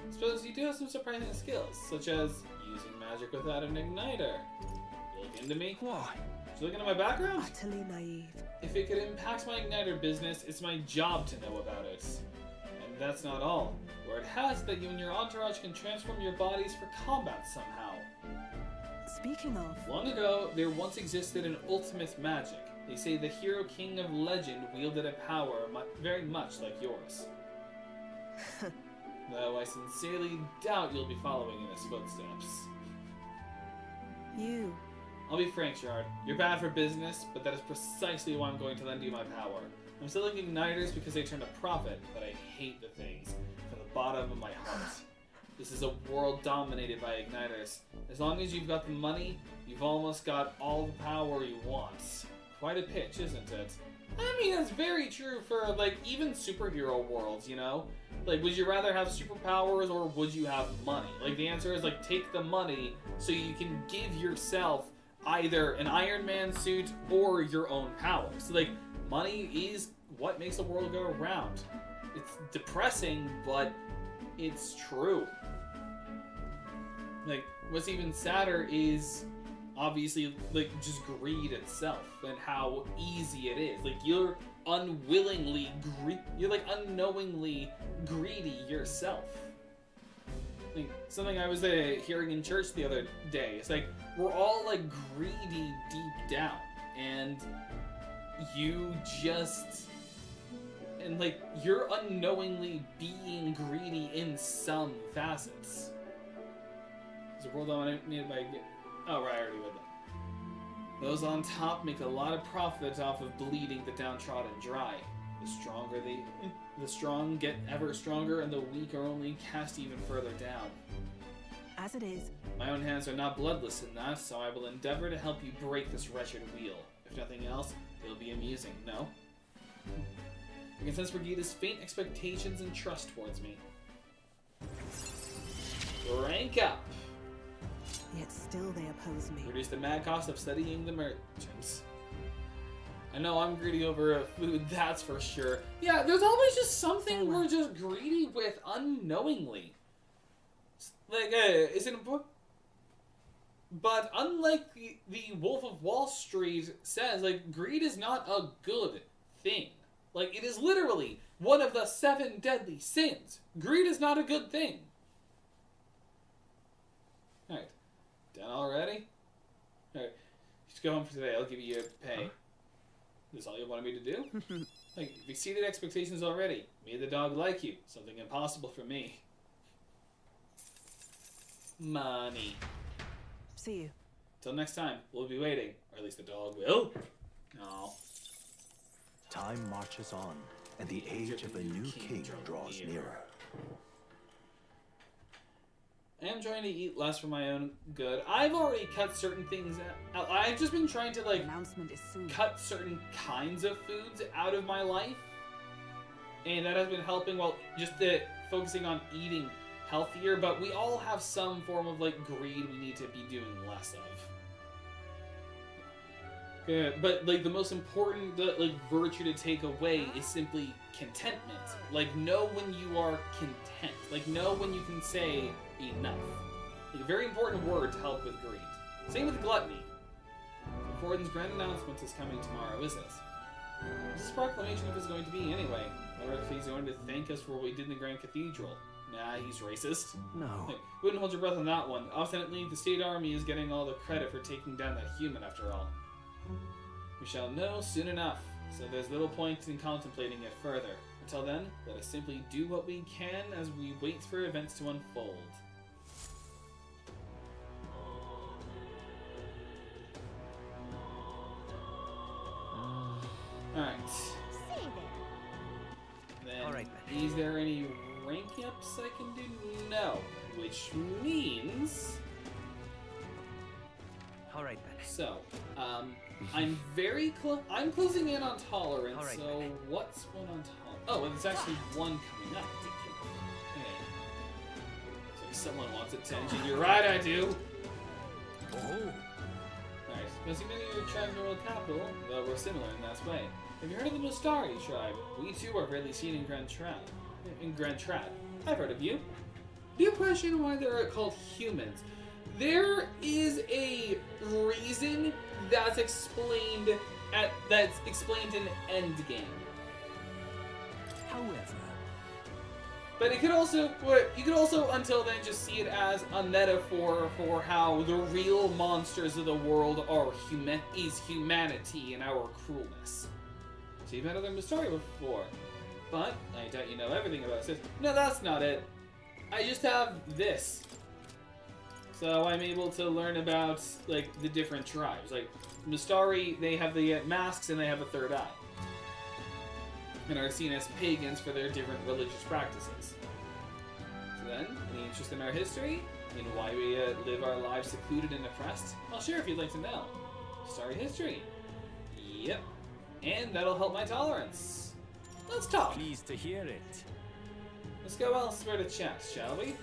Suppose you do have some surprising skills, such as using magic without an igniter. You look into me? Why? You looking at my background? Utterly naive. If it could impact my igniter business, it's my job to know about it. And that's not all. Word has it that you and your entourage can transform your bodies for combat somehow. Speaking of... Long ago, there once existed an ultimate magic. They say the hero king of legend wielded a power very much like yours. Though I sincerely doubt you'll be following in his footsteps. You... I'll be frank, Gerard. You're bad for business, but that is precisely why I'm going to lend you my power. I'm selling igniters because they turn a profit, but I hate the things from the bottom of my heart. This is a world dominated by igniters. As long as you've got the money, you've almost got all the power you want. Quite a pitch, isn't it? I mean, that's very true for, like, even superhero worlds, you know? Like, would you rather have superpowers or would you have money? Like, the answer is, like, take the money so you can give yourself either an Iron Man suit or your own powers. So, like, money is what makes the world go around. It's depressing, but it's true. Like, what's even sadder is obviously, like, just greed itself and how easy it is. Like, you're unknowingly greedy yourself. Like, something I was hearing in church the other day. It's like, we're all, like, greedy deep down. And you just... And, like, you're unknowingly being greedy in some facets. There's a world dominated by... Oh, right, I already read that. Those on top make a lot of profit off of bleeding the downtrodden dry. The strong get ever stronger, and the weak are only cast even further down. As it is. My own hands are not bloodless in that, so I will endeavor to help you break this wretched wheel. If nothing else, it'll be amusing, no? I can sense Brigida's faint expectations and trust towards me. Rank up! Yet still they oppose me. Reduce the mad cost of studying the merchants. I know I'm greedy over food, that's for sure. Yeah, there's always just something we're just greedy with unknowingly. Like, is it a book? But unlike the Wolf of Wall Street says, like, greed is not a good thing. Like, it is literally one of the 7 deadly sins. Greed is not a good thing. Alright. Done already? Alright. Just go home for today. I'll give you your pay. Is this all you wanted me to do? Like, you've exceeded expectations already. Me and the dog like you. Something impossible for me. Money. See you. Till next time, we'll be waiting. Or at least the dog will. No. Time marches on, and the age of a new king draws nearer. I am trying to eat less for my own good. I've already cut certain things out. I've just been trying to, like, Announcement is soon. cut certain kinds of foods out of my life. And that has been helping while just focusing on eating healthier. But we all have some form of, like, greed we need to be doing less of. Yeah, but, like, the most important, like, virtue to take away is simply contentment. Like, know when you are content. Like, know when you can say enough. Like, a very important word to help with greed. Same with gluttony. So Forden's grand announcement is coming tomorrow, isn't it? What's this proclamation if it's going to be anyway? Or if he's going to thank us for what we did in the Grand Cathedral? Nah, he's racist. No. Like, wouldn't hold your breath on that one. Obstinately, the state army is getting all the credit for taking down that human after all. We shall know soon enough, so there's little point in contemplating it further. Until then, let us simply do what we can as we wait for events to unfold. Alright. Then, Alright then. is there any rank ups I can do? No. Which means... Alright then. So, I'm very close. I'm closing in on tolerance. Alright, so then. what's one on tolerance? Oh, well, there's actually one coming up. Okay. So someone wants attention. You're right, I do. Oh. Nice. Because many of your tribes are world capital, though we're similar in that way. Have you heard of the Mustari tribe? We too are rarely seen in Grand Trad. I've heard of you. Do you question why they're called humans? There is a reason that's explained in Endgame. However, but it could also, you could also until then just see it as a metaphor for how the real monsters of the world are humanity and our cruelness. So you've had other Mustari before, but I doubt you know everything about this. No, that's not it. I just have this. So I'm able to learn about, like, the different tribes. Like, Mustari, they have the masks and they have a third eye. And are seen as pagans for their different religious practices. So then, any interest in our history? In why we live our lives secluded and oppressed? I'll share if you'd like to know. Mustari history. Yep. And that'll help my tolerance. Let's talk. Pleased to hear it. Let's go elsewhere to chat, shall we?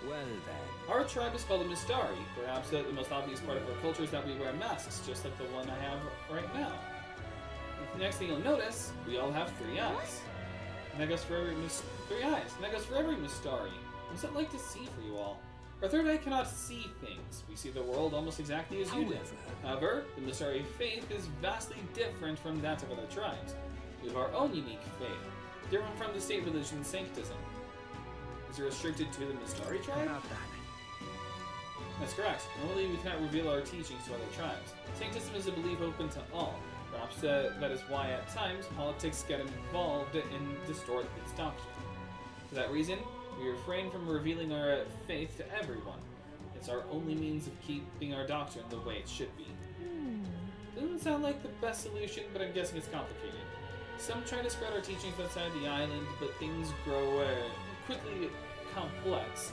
Well then. Our tribe is called the Mistari. Perhaps the most obvious part of our culture is that we wear masks, just like the one I have right now. The next thing you'll notice, we all have 3 eyes. And that goes for every 3 eyes. And that goes for every Mistari. What's it like to see for you all? Our third eye cannot see things. We see the world almost exactly as you do. However, the Mistari faith is vastly different from that of other tribes. We have our own unique faith, different from the state religion Sanctism. Is it restricted to the Mistari tribe? About that. That's correct. Normally we cannot reveal our teachings to other tribes. Sanctism is a belief open to all. Perhaps that is why at times politics get involved and distort its doctrine. For that reason, we refrain from revealing our faith to everyone. It's our only means of keeping our doctrine the way it should be. Doesn't sound like the best solution, but I'm guessing it's complicated. Some try to spread our teachings outside the island, but things grow quickly complex,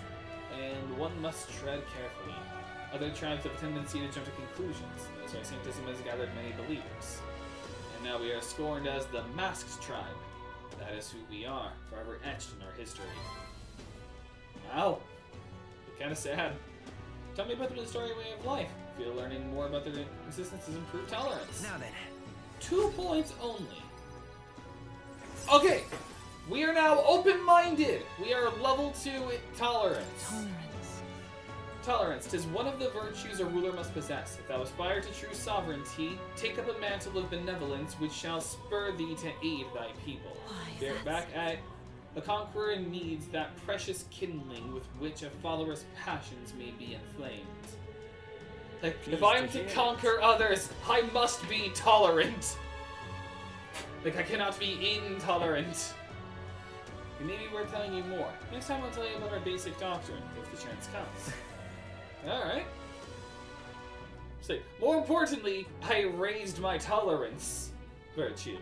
and one must tread carefully. Other tribes have a tendency to jump to conclusions. That's why Sanctism has gathered many believers. And now we are scorned as the Masked tribe. That is who we are, forever etched in our history. Wow. Kind of sad. Tell me about the Mistari way of life. Feel learning more about their existence has improved tolerance. Now then. 2 points only. Okay. We are now open-minded. We are level 2 tolerance. Tolerance. 'Tis one of the virtues a ruler must possess. If thou aspire to true sovereignty, take up a mantle of benevolence which shall spur thee to aid thy people. Bear back at a conqueror needs that precious kindling with which a follower's passions may be inflamed. Like, if I am to conquer others, I must be tolerant. Like, I cannot be intolerant. It may be worth telling you more. Next time I'll tell you about our basic doctrine, if the chance comes. Alright. So, more importantly, I raised my tolerance virtue.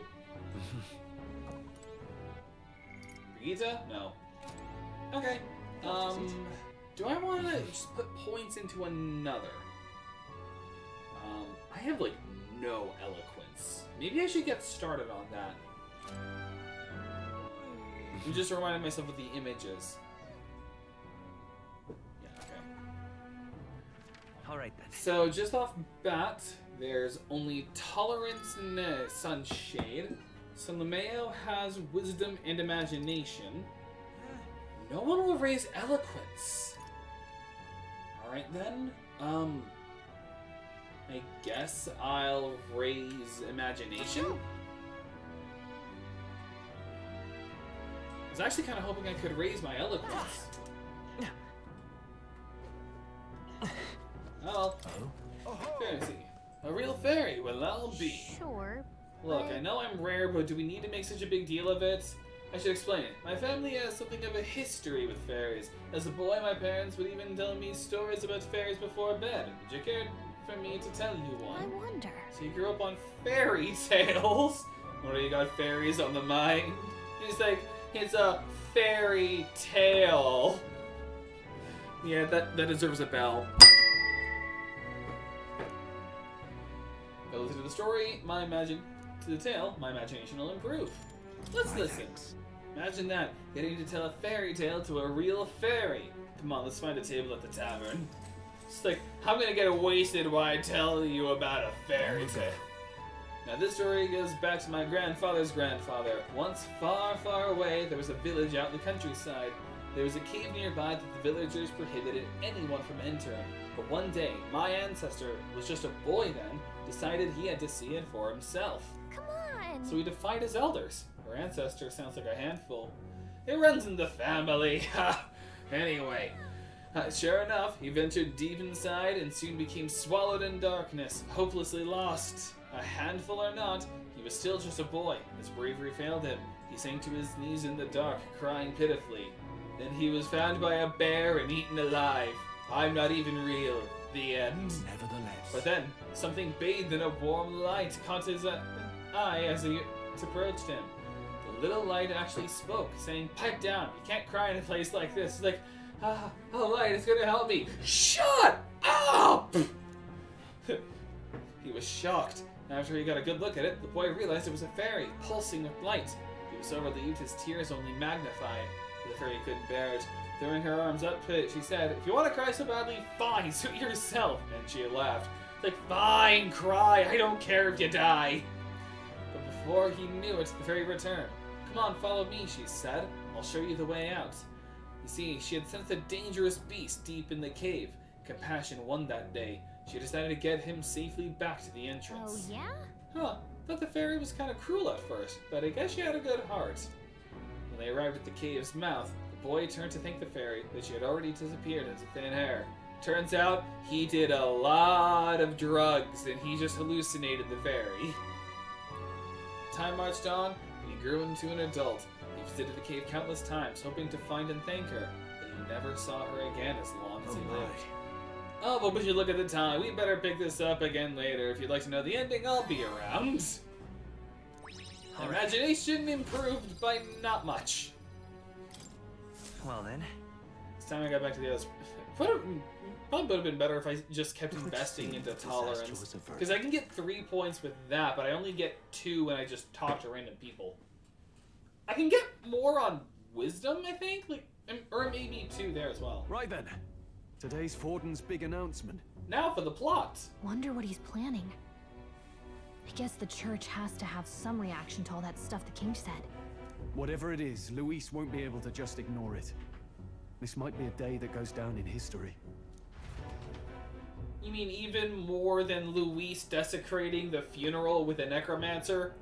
Brigitte? No. Okay. Do I want to just put points into another? I have, like, no eloquence. Maybe I should get started on that. I'm just reminding myself of the images. Yeah, okay. Alright then. So, just off bat, there's only tolerance and sunshade. So Lameo has wisdom and imagination. No one will raise eloquence. Alright then. I guess I'll raise imagination? I was actually kind of hoping I could raise my eloquence. Oh. Fancy. A real fairy, well I'll be. Sure. Look, I know I'm rare, but do we need to make such a big deal of it? I should explain it. My family has something of a history with fairies. As a boy, my parents would even tell me stories about fairies before bed. Would you care for me to tell you one? I wonder. So you grew up on fairy tales? What do you got fairies on the mind? He's like, it's a fairy tale. Yeah, that deserves a bell. If I listen to the story, my imagination will improve. Let's listen. Imagine that, getting to tell a fairy tale to a real fairy. Come on, let's find a table at the tavern. It's like, I'm gonna get wasted while I tell you about a fairy tale. Now this story goes back to my grandfather's grandfather. Once, far, far away, there was a village out in the countryside. There was a cave nearby that the villagers prohibited anyone from entering. But one day, my ancestor was just a boy then, decided he had to see it for himself. Come on! So he defied his elders. Her ancestor sounds like a handful. It runs in the family. Anyway, sure enough, he ventured deep inside and soon became swallowed in darkness, hopelessly lost. A handful or not, he was still just a boy. His bravery failed him. He sank to his knees in the dark, crying pitifully. Then he was found by a bear and eaten alive. I'm not even real. The end. Nevertheless. But then, something bathed in a warm light caught his eye as it approached him. The little light actually spoke, saying, "Pipe down, you can't cry in a place like this." He's like, a light is gonna help me. Shut up! He was shocked After he got a good look at it, the boy realized it was a fairy, pulsing with light. He was so relieved his tears only magnified. The fairy couldn't bear it. Throwing her arms up, she said, "If you want to cry so badly, fine, suit yourself." And she laughed. Like, "Fine, cry, I don't care if you die." But before he knew it, the fairy returned. "Come on, follow me," she said. "I'll show you the way out." You see, she had sensed a dangerous beast deep in the cave. Compassion won that day. She decided to get him safely back to the entrance. Oh, yeah? Huh, thought the fairy was kind of cruel at first, but I guess she had a good heart. When they arrived at the cave's mouth, the boy turned to thank the fairy, but she had already disappeared into thin air. Turns out, he did a lot of drugs, and he just hallucinated the fairy. Time marched on, and he grew into an adult. He visited the cave countless times, hoping to find and thank her, but he never saw her again as long as he lived. Oh, but would you look at the time? We better pick this up again later. If you'd like to know the ending, I'll be around. Imagination improved by not much. Well then. It's time I got back to the others. Probably would have been better if I just kept investing into tolerance. Because I can get 3 points with that, but I only get 2 when I just talk to random people. I can get more on wisdom, I think? Or maybe 2 there as well. Right then. Today's Fortin's big announcement. Now for the plot. Wonder what he's planning. I guess the church has to have some reaction to all that stuff the king said. Whatever it is, Luis won't be able to just ignore it. This might be a day that goes down in history. You mean even more than Luis desecrating the funeral with a necromancer?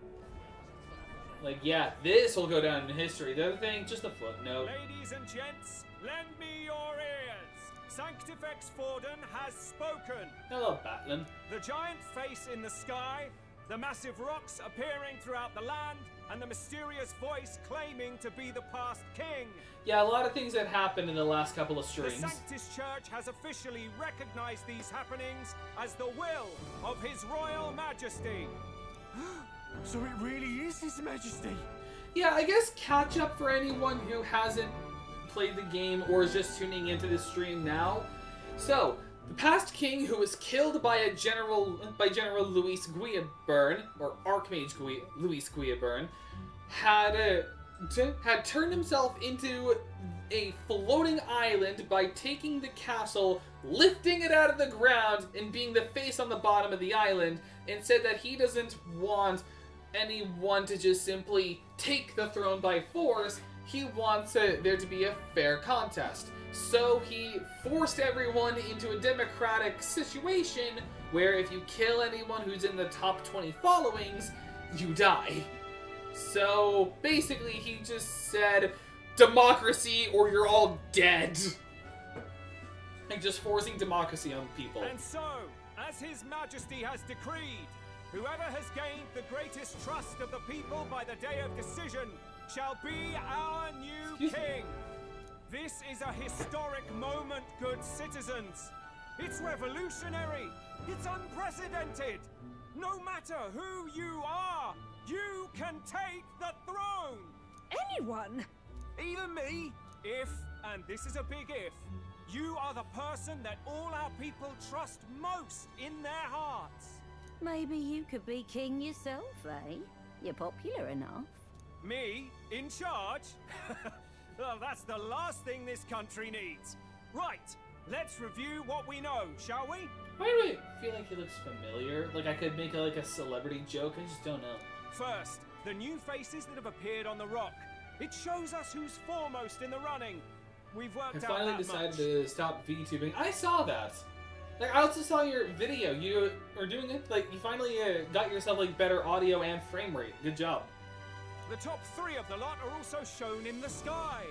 Like, yeah, this will go down in history. The other thing, just a footnote. Ladies and gents, lend me your ears. Sanctifex Forden has spoken. Hello, Batlin. The giant face in the sky, the massive rocks appearing throughout the land, and the mysterious voice claiming to be the past king. Yeah, a lot of things that happened in the last couple of The streams. Sanctus Church has officially recognized these happenings as the will of His Royal Majesty. So it really is His Majesty? Yeah, I guess catch up for anyone who hasn't played the game or is just tuning into this stream now. So, the past king who was killed by General Luis Guillaburn, or Archmage Luis Guillaburn, had turned himself into a floating island by taking the castle, lifting it out of the ground, and being the face on the bottom of the island, and said that he doesn't want anyone to just simply take the throne by force. He wants there to be a fair contest. So he forced everyone into a democratic situation where if you kill anyone who's in the top 20 followings, you die. So basically he just said, democracy or you're all dead. Like just forcing democracy on people. And so, as His Majesty has decreed, whoever has gained the greatest trust of the people by the day of decision shall be our new king. This is a historic moment, good citizens. It's revolutionary. It's unprecedented. No matter who you are, you can take the throne. Anyone? Even me. If, and this is a big if, you are the person that all our people trust most in their hearts. Maybe you could be king yourself, eh? You're popular enough. Me? In charge? Well, that's the last thing this country needs. Right, let's review what we know, shall we? Why do I feel like he looks familiar? Like I could make a celebrity joke, I just don't know. First, the new faces that have appeared on the rock. It shows us who's foremost in the running. We've worked out that I finally much. decided to stop VTubing. I saw that. Like, I also saw your video. You are doing it. Like, you finally got yourself, like, better audio and frame rate. Good job. The top 3 of the lot are also shown in the sky.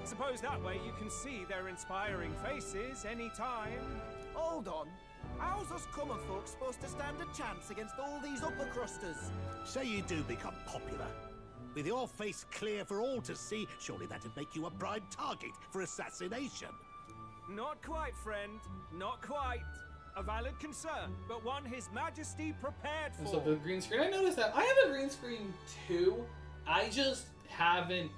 Suppose that way you can see their inspiring faces anytime. Hold on. How's us common folk supposed to stand a chance against all these upper crusters? Say you do become popular. With your face clear for all to see, surely that'd make you a prime target for assassination. Not quite, friend. Not quite. A valid concern, but one His Majesty prepared for. So the green screen. I noticed that. I have a green screen too. I just haven't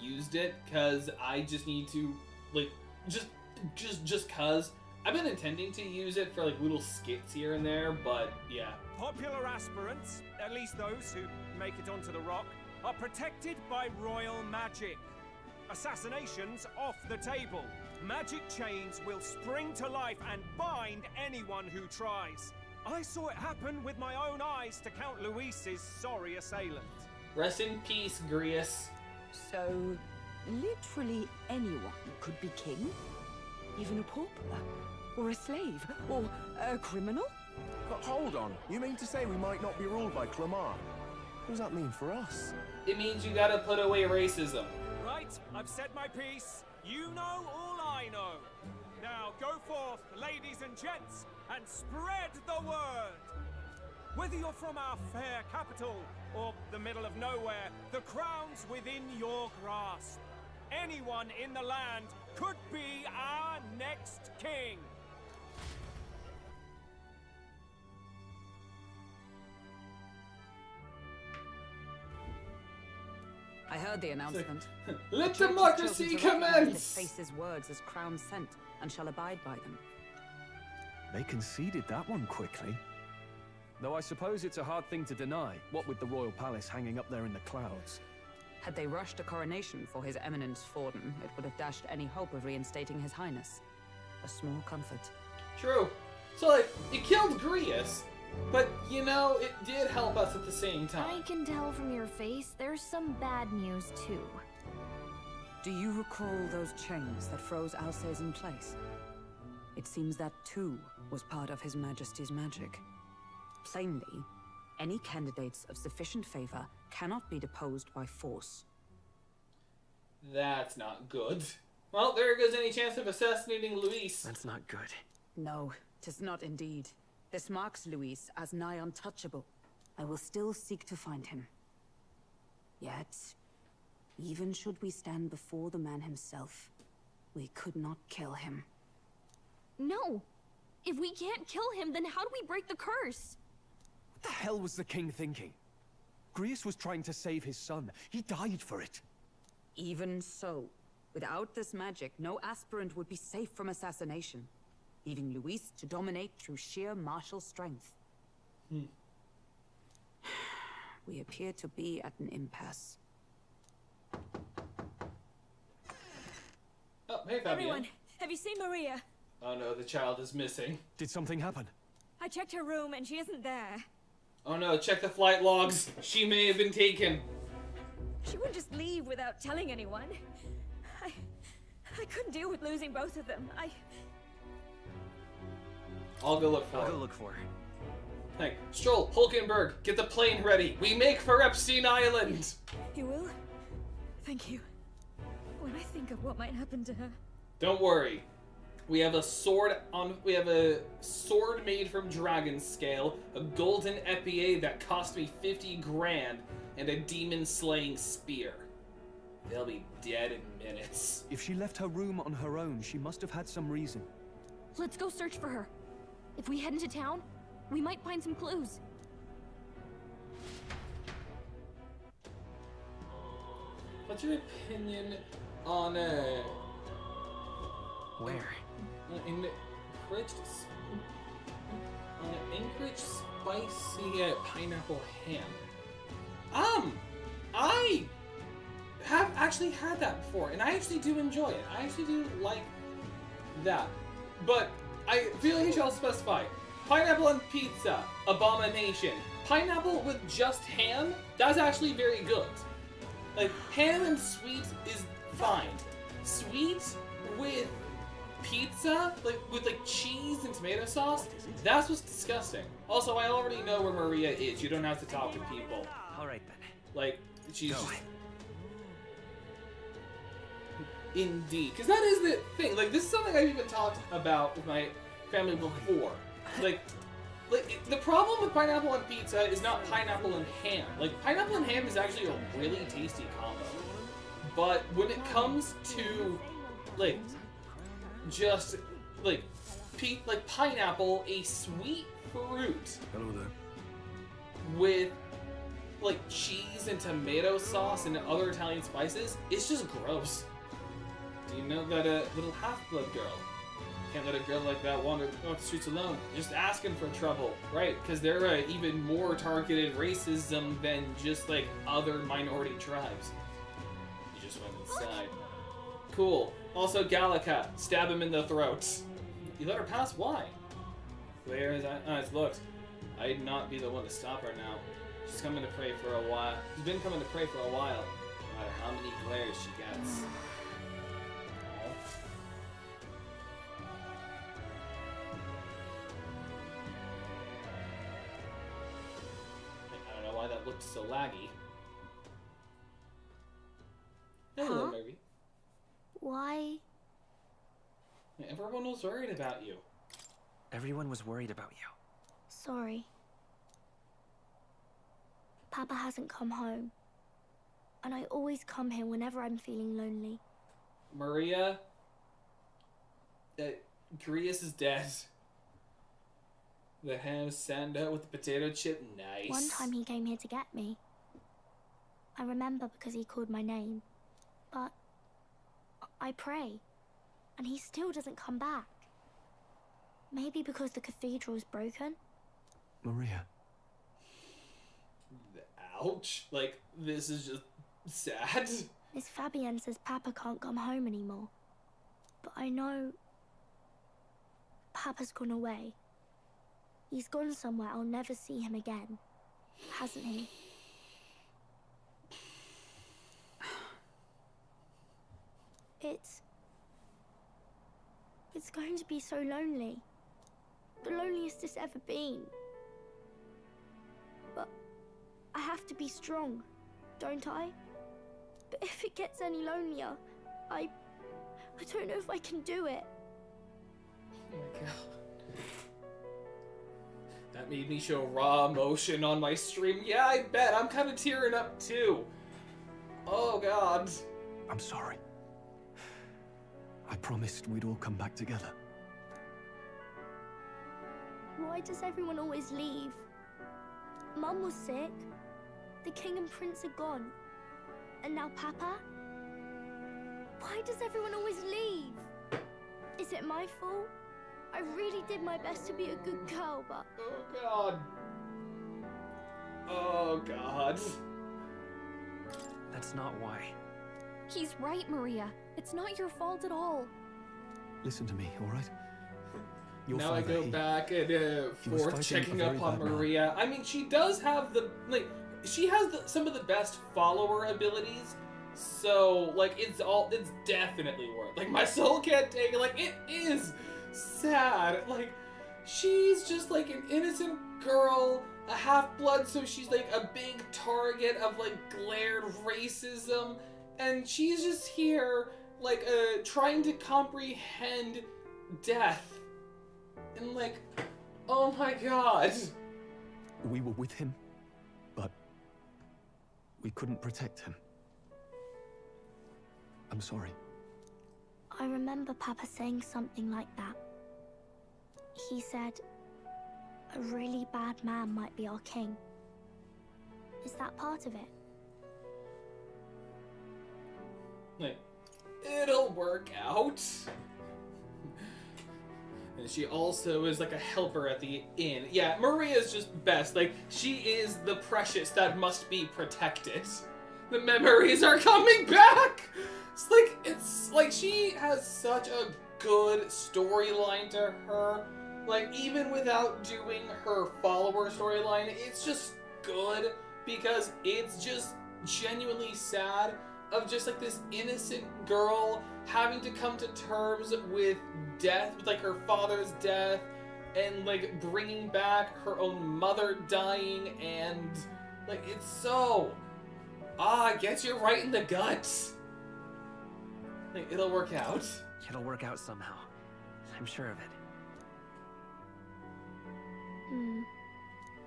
used it because I just need to, like, just cause I've been intending to use it for like little skits here and there, but yeah. Popular aspirants, at least those who make it onto the rock, are protected by royal magic. Assassinations off the table. Magic chains will spring to life and bind anyone who tries. I saw it happen with my own eyes to Count Luis's sorry assailant. Rest in peace, Grius. So, literally anyone could be king? Even a pauper? Or a slave? Or a criminal? But hold on, you mean to say we might not be ruled by Clamar? What does that mean for us? It means you gotta put away racism. Right, I've said my piece. You know all I know. Now go forth, ladies and gents, and spread the word. Whether you're from our fair capital or the middle of nowhere, the crown's within your grasp. Anyone in the land could be our next king. I heard the announcement. Let The church has chosen democracy to recognize his commence! face's words as crown sent and shall abide by them. They conceded that one quickly. Though I suppose it's a hard thing to deny, what with the royal palace hanging up there in the clouds. Had they rushed a coronation for His Eminence Forden, it would have dashed any hope of reinstating His Highness. A small comfort. True. So, like, it killed Grius, but, you know, it did help us at the same time. I can tell from your face there's some bad news, too. Do you recall those chains that froze Alsace in place? It seems that, too, was part of His Majesty's magic. Plainly, any candidates of sufficient favor cannot be deposed by force. That's not good. Well, there goes any chance of assassinating Luis. That's not good. No, 'tis not indeed. This marks Luis as nigh untouchable. I will still seek to find him. Yet, even should we stand before the man himself, we could not kill him. No! If we can't kill him, then how do we break the curse? What the hell was the king thinking? Grius was trying to save his son. He died for it. Even so, without this magic, no aspirant would be safe from assassination, leaving Luis to dominate through sheer martial strength. We appear to be at an impasse. Oh, hey, Fabian. Everyone, have you seen Maria? Oh no, the child is missing. Did something happen? I checked her room and she isn't there. Oh no, check the flight logs. She may have been taken. She wouldn't just leave without telling anyone. I couldn't deal with losing both of them. I'll go look for her. I'll go look for her. Hey, Stroll, Hulkenberg, get the plane ready. We make for Epstein Island. You will? Thank you. When I think of what might happen to her. Don't worry. We have a sword made from dragon scale, a golden épée that cost me 50 grand, and a demon slaying spear. They'll be dead in minutes. If she left her room on her own, she must have had some reason. Let's go search for her. If we head into town, we might find some clues. What's your opinion on Where? Anchorage spicy pineapple ham. I have actually had that before, and I actually do enjoy it. I actually do like that. But I feel like you should all specify. Pineapple on pizza, abomination. Pineapple with just ham, that's actually very good. Like, ham and sweet is fine. Sweet with pizza, with cheese and tomato sauce, that's what's disgusting. Also, I already know where Maria is. You don't have to talk to people. All right then. Like, she's Go. just... Indeed. Because that is the thing. Like, this is something I've even talked about with my family before. Like, the problem with pineapple on pizza is not pineapple and ham. Like, pineapple and ham is actually a really tasty combo. But when it comes to, just, pineapple, a sweet fruit. Hello there. With, cheese and tomato sauce and other Italian spices, it's just gross. Do you know that little half-blood girl Can't let a girl like that wander off the streets alone. Just asking for trouble, right? Because they're even more targeted racism than just like other minority tribes. You just went inside. Cool. Also, Gallica, stab him in the throat. You let her pass? Why? Where is eyes looked? I'd not be the one to stop her now. She's coming to pray for a while. She's been coming to pray for a while. No matter how many glares she gets. I don't know why that looked so laggy. Hello, Huh? Mary. Why? Everyone was worried about you. Everyone was worried about you. Sorry. Papa hasn't come home. And I always come here whenever I'm feeling lonely. Maria, Grius is dead. The ham sando with the potato chip, nice. One time he came here to get me. I remember because he called my name. But I pray, and he still doesn't come back. Maybe because the cathedral's broken? Maria. Ouch. Like, this is just sad. Miss Fabienne says Papa can't come home anymore. But I know Papa's gone away. He's gone somewhere I'll never see him again. Hasn't he? It's going to be so lonely. The loneliest it's ever been. But I have to be strong, don't I? But if it gets any lonelier, I don't know if I can do it. Oh my god. That made me show raw emotion on my stream. Yeah, I bet. I'm kind of tearing up too. Oh god. I'm sorry. I promised we'd all come back together. Why does everyone always leave? Mum was sick. The king and prince are gone. And now Papa? Why does everyone always leave? Is it my fault? I really did my best to be a good girl, but... Oh god. Oh god. That's not why. He's right, Maria. It's not your fault at all. Listen to me, all right? Your Now I father, go back and was for fighting checking a up very on bad man. Maria. I mean, she does have the she has some of the best follower abilities. So like it's definitely worth. Like my soul can't take it. Like it is sad. Like she's just like an innocent girl, a half-blood, so she's like a big target of like glared racism, and she's just here like trying to comprehend death. And like, oh my god. We were with him, but we couldn't protect him. I'm sorry. I remember Papa saying something like that. He said, a really bad man might be our king. Is that part of it? Like, it'll work out. And she also is like a helper at the inn. Yeah, Maria's just best. Like, she is the precious that must be protected. The memories are coming back! It's like she has such a good storyline to her. Like, even without doing her follower storyline, it's just good because it's just genuinely sad of just like this innocent girl having to come to terms with death, with like her father's death, and like bringing back her own mother dying, and like it's so it gets you right in the guts. Like it'll work out. It'll work out somehow. I'm sure of it.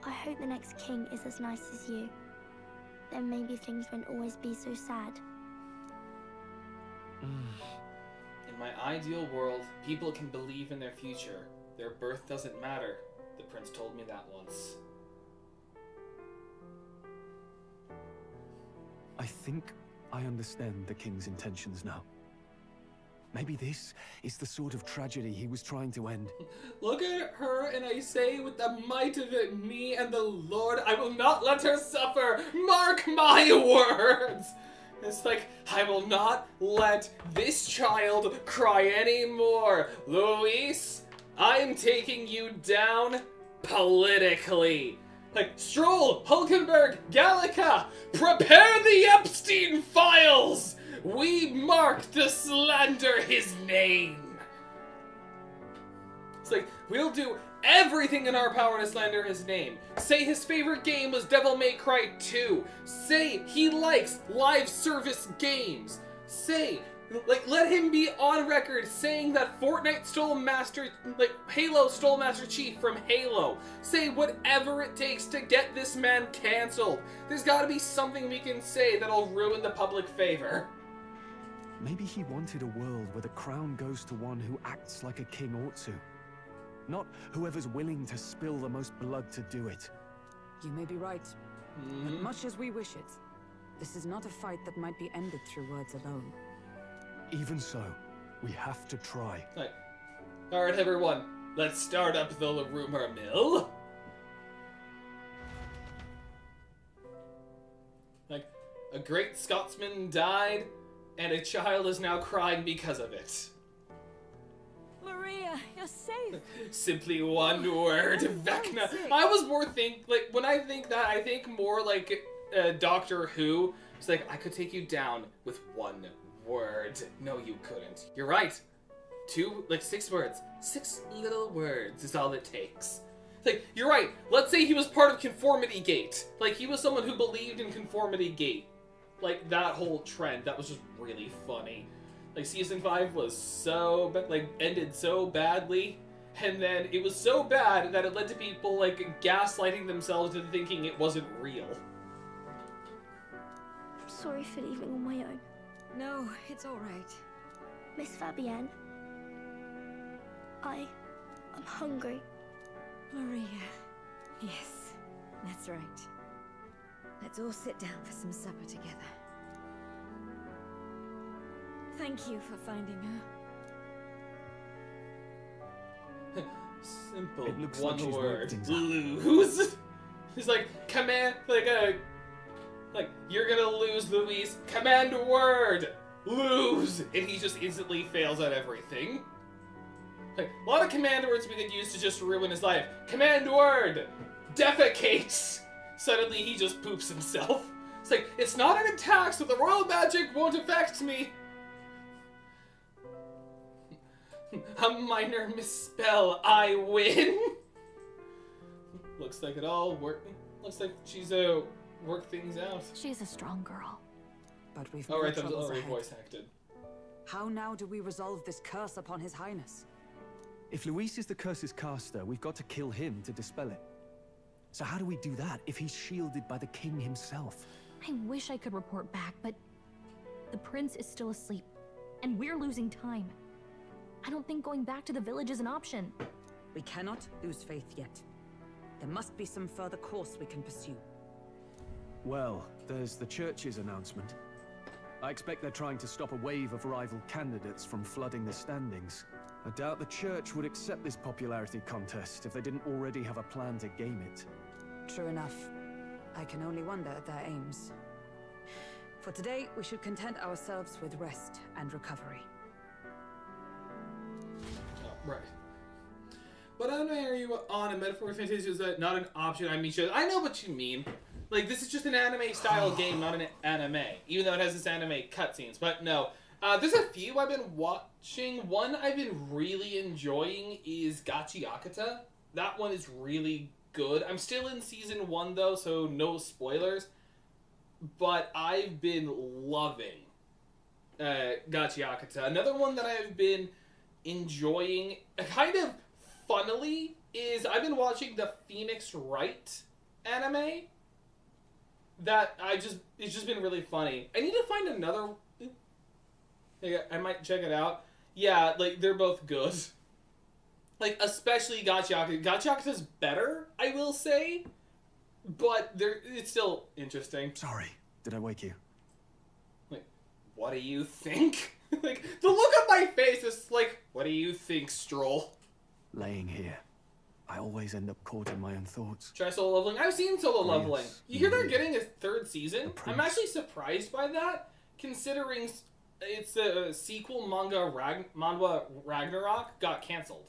I hope the next king is as nice as you. Then maybe things won't always be so sad. In my ideal world, people can believe in their future. Their birth doesn't matter. The prince told me that once. I think I understand the king's intentions now. Maybe this is the sort of tragedy he was trying to end. Look at her, and I say with the might of me and the Lord, I will not let her suffer. Mark my words. It's like, I will not let this child cry anymore. Luis, I'm taking you down politically. Like, Stroll, Hulkenberg, Gallica, prepare the Epstein files! We mark to slander his name! It's like, we'll do everything in our power to slander his name. Say his favorite game was Devil May Cry 2. Say he likes live service games. Say, like, let him be on record saying that Fortnite stole Halo stole Master Chief from Halo. Say whatever it takes to get this man canceled. There's gotta be something we can say that'll ruin the public favor. Maybe he wanted a world where the crown goes to one who acts like a king ought to. Not whoever's willing to spill the most blood to do it. You may be right. But much as we wish it, this is not a fight that might be ended through words alone. Even so, we have to try. Alright, everyone. Let's start up the rumor mill. Like, a great Scotsman died, and a child is now crying because of it. Maria, you're safe. Simply one word, Vecna. I was more when I think that, I think more like Doctor Who. It's like, I could take you down with one word. No, you couldn't. You're right. 6 words. 6 little words is all it takes. Like, you're right. Let's say he was part of Conformity Gate. Like, he was someone who believed in Conformity Gate. Like, that whole trend. That was just really funny. Like, season 5 was ended so badly, and then it was so bad that it led to people, gaslighting themselves into thinking it wasn't real. I'm sorry for leaving on my own. No, it's all right. Miss Fabienne, I'm hungry. Maria. Yes, that's right. Let's all sit down for some supper together. Thank you for finding her. Simple. It looks one like she's word. worked things out. Lose. He's like, command, you're gonna lose, Luis. Command word. Lose. And he just instantly fails at everything. Like, a lot of command words we could use to just ruin his life. Command word. Defecates. Suddenly he just poops himself. It's like, it's not an attack, so the royal magic won't affect me. A minor misspell, I win. Looks like it all worked. Looks like she's worked things out. She's a strong girl. But we've that was troubles already ahead. voice acted. How now do we resolve this curse upon His Highness? If Luis is the curse's caster, we've got to kill him to dispel it. So how do we do that if he's shielded by the king himself? I wish I could report back, but the prince is still asleep, and we're losing time. I don't think going back to the village is an option. We cannot lose faith yet. There must be some further course we can pursue. Well, there's the church's announcement. I expect they're trying to stop a wave of rival candidates from flooding the standings. I doubt the church would accept this popularity contest if they didn't already have a plan to game it. True enough. I can only wonder at their aims. For today, we should content ourselves with rest and recovery. Oh, right. What anime are you on? A metaphor for Refantazio is that not an option? I mean, I know what you mean. Like, this is just an anime-style game, not an anime. Even though it has this anime cutscenes. But no. There's a few I've been watching. One I've been really enjoying is Gachi Akata. That one is really good. I'm still in season 1, though, so no spoilers. But I've been loving Gachi Akata. Another one that I've been enjoying, kind of funnily, is I've been watching the Phoenix Wright anime. It's just been really funny. I need to find another. I might check it out. Yeah, they're both good. Especially Gachi Akata. Gachi Akata's better, I will say. But it's still interesting. Sorry, did I wake you? What do you think? Like, the look on my face is like, what do you think, Stroll? Laying here, I always end up caught in my own thoughts. Try solo leveling. I've seen solo leveling. You hear they're Maria, getting a third season? I'm actually surprised by that, considering it's a sequel manga Ragnarok got canceled.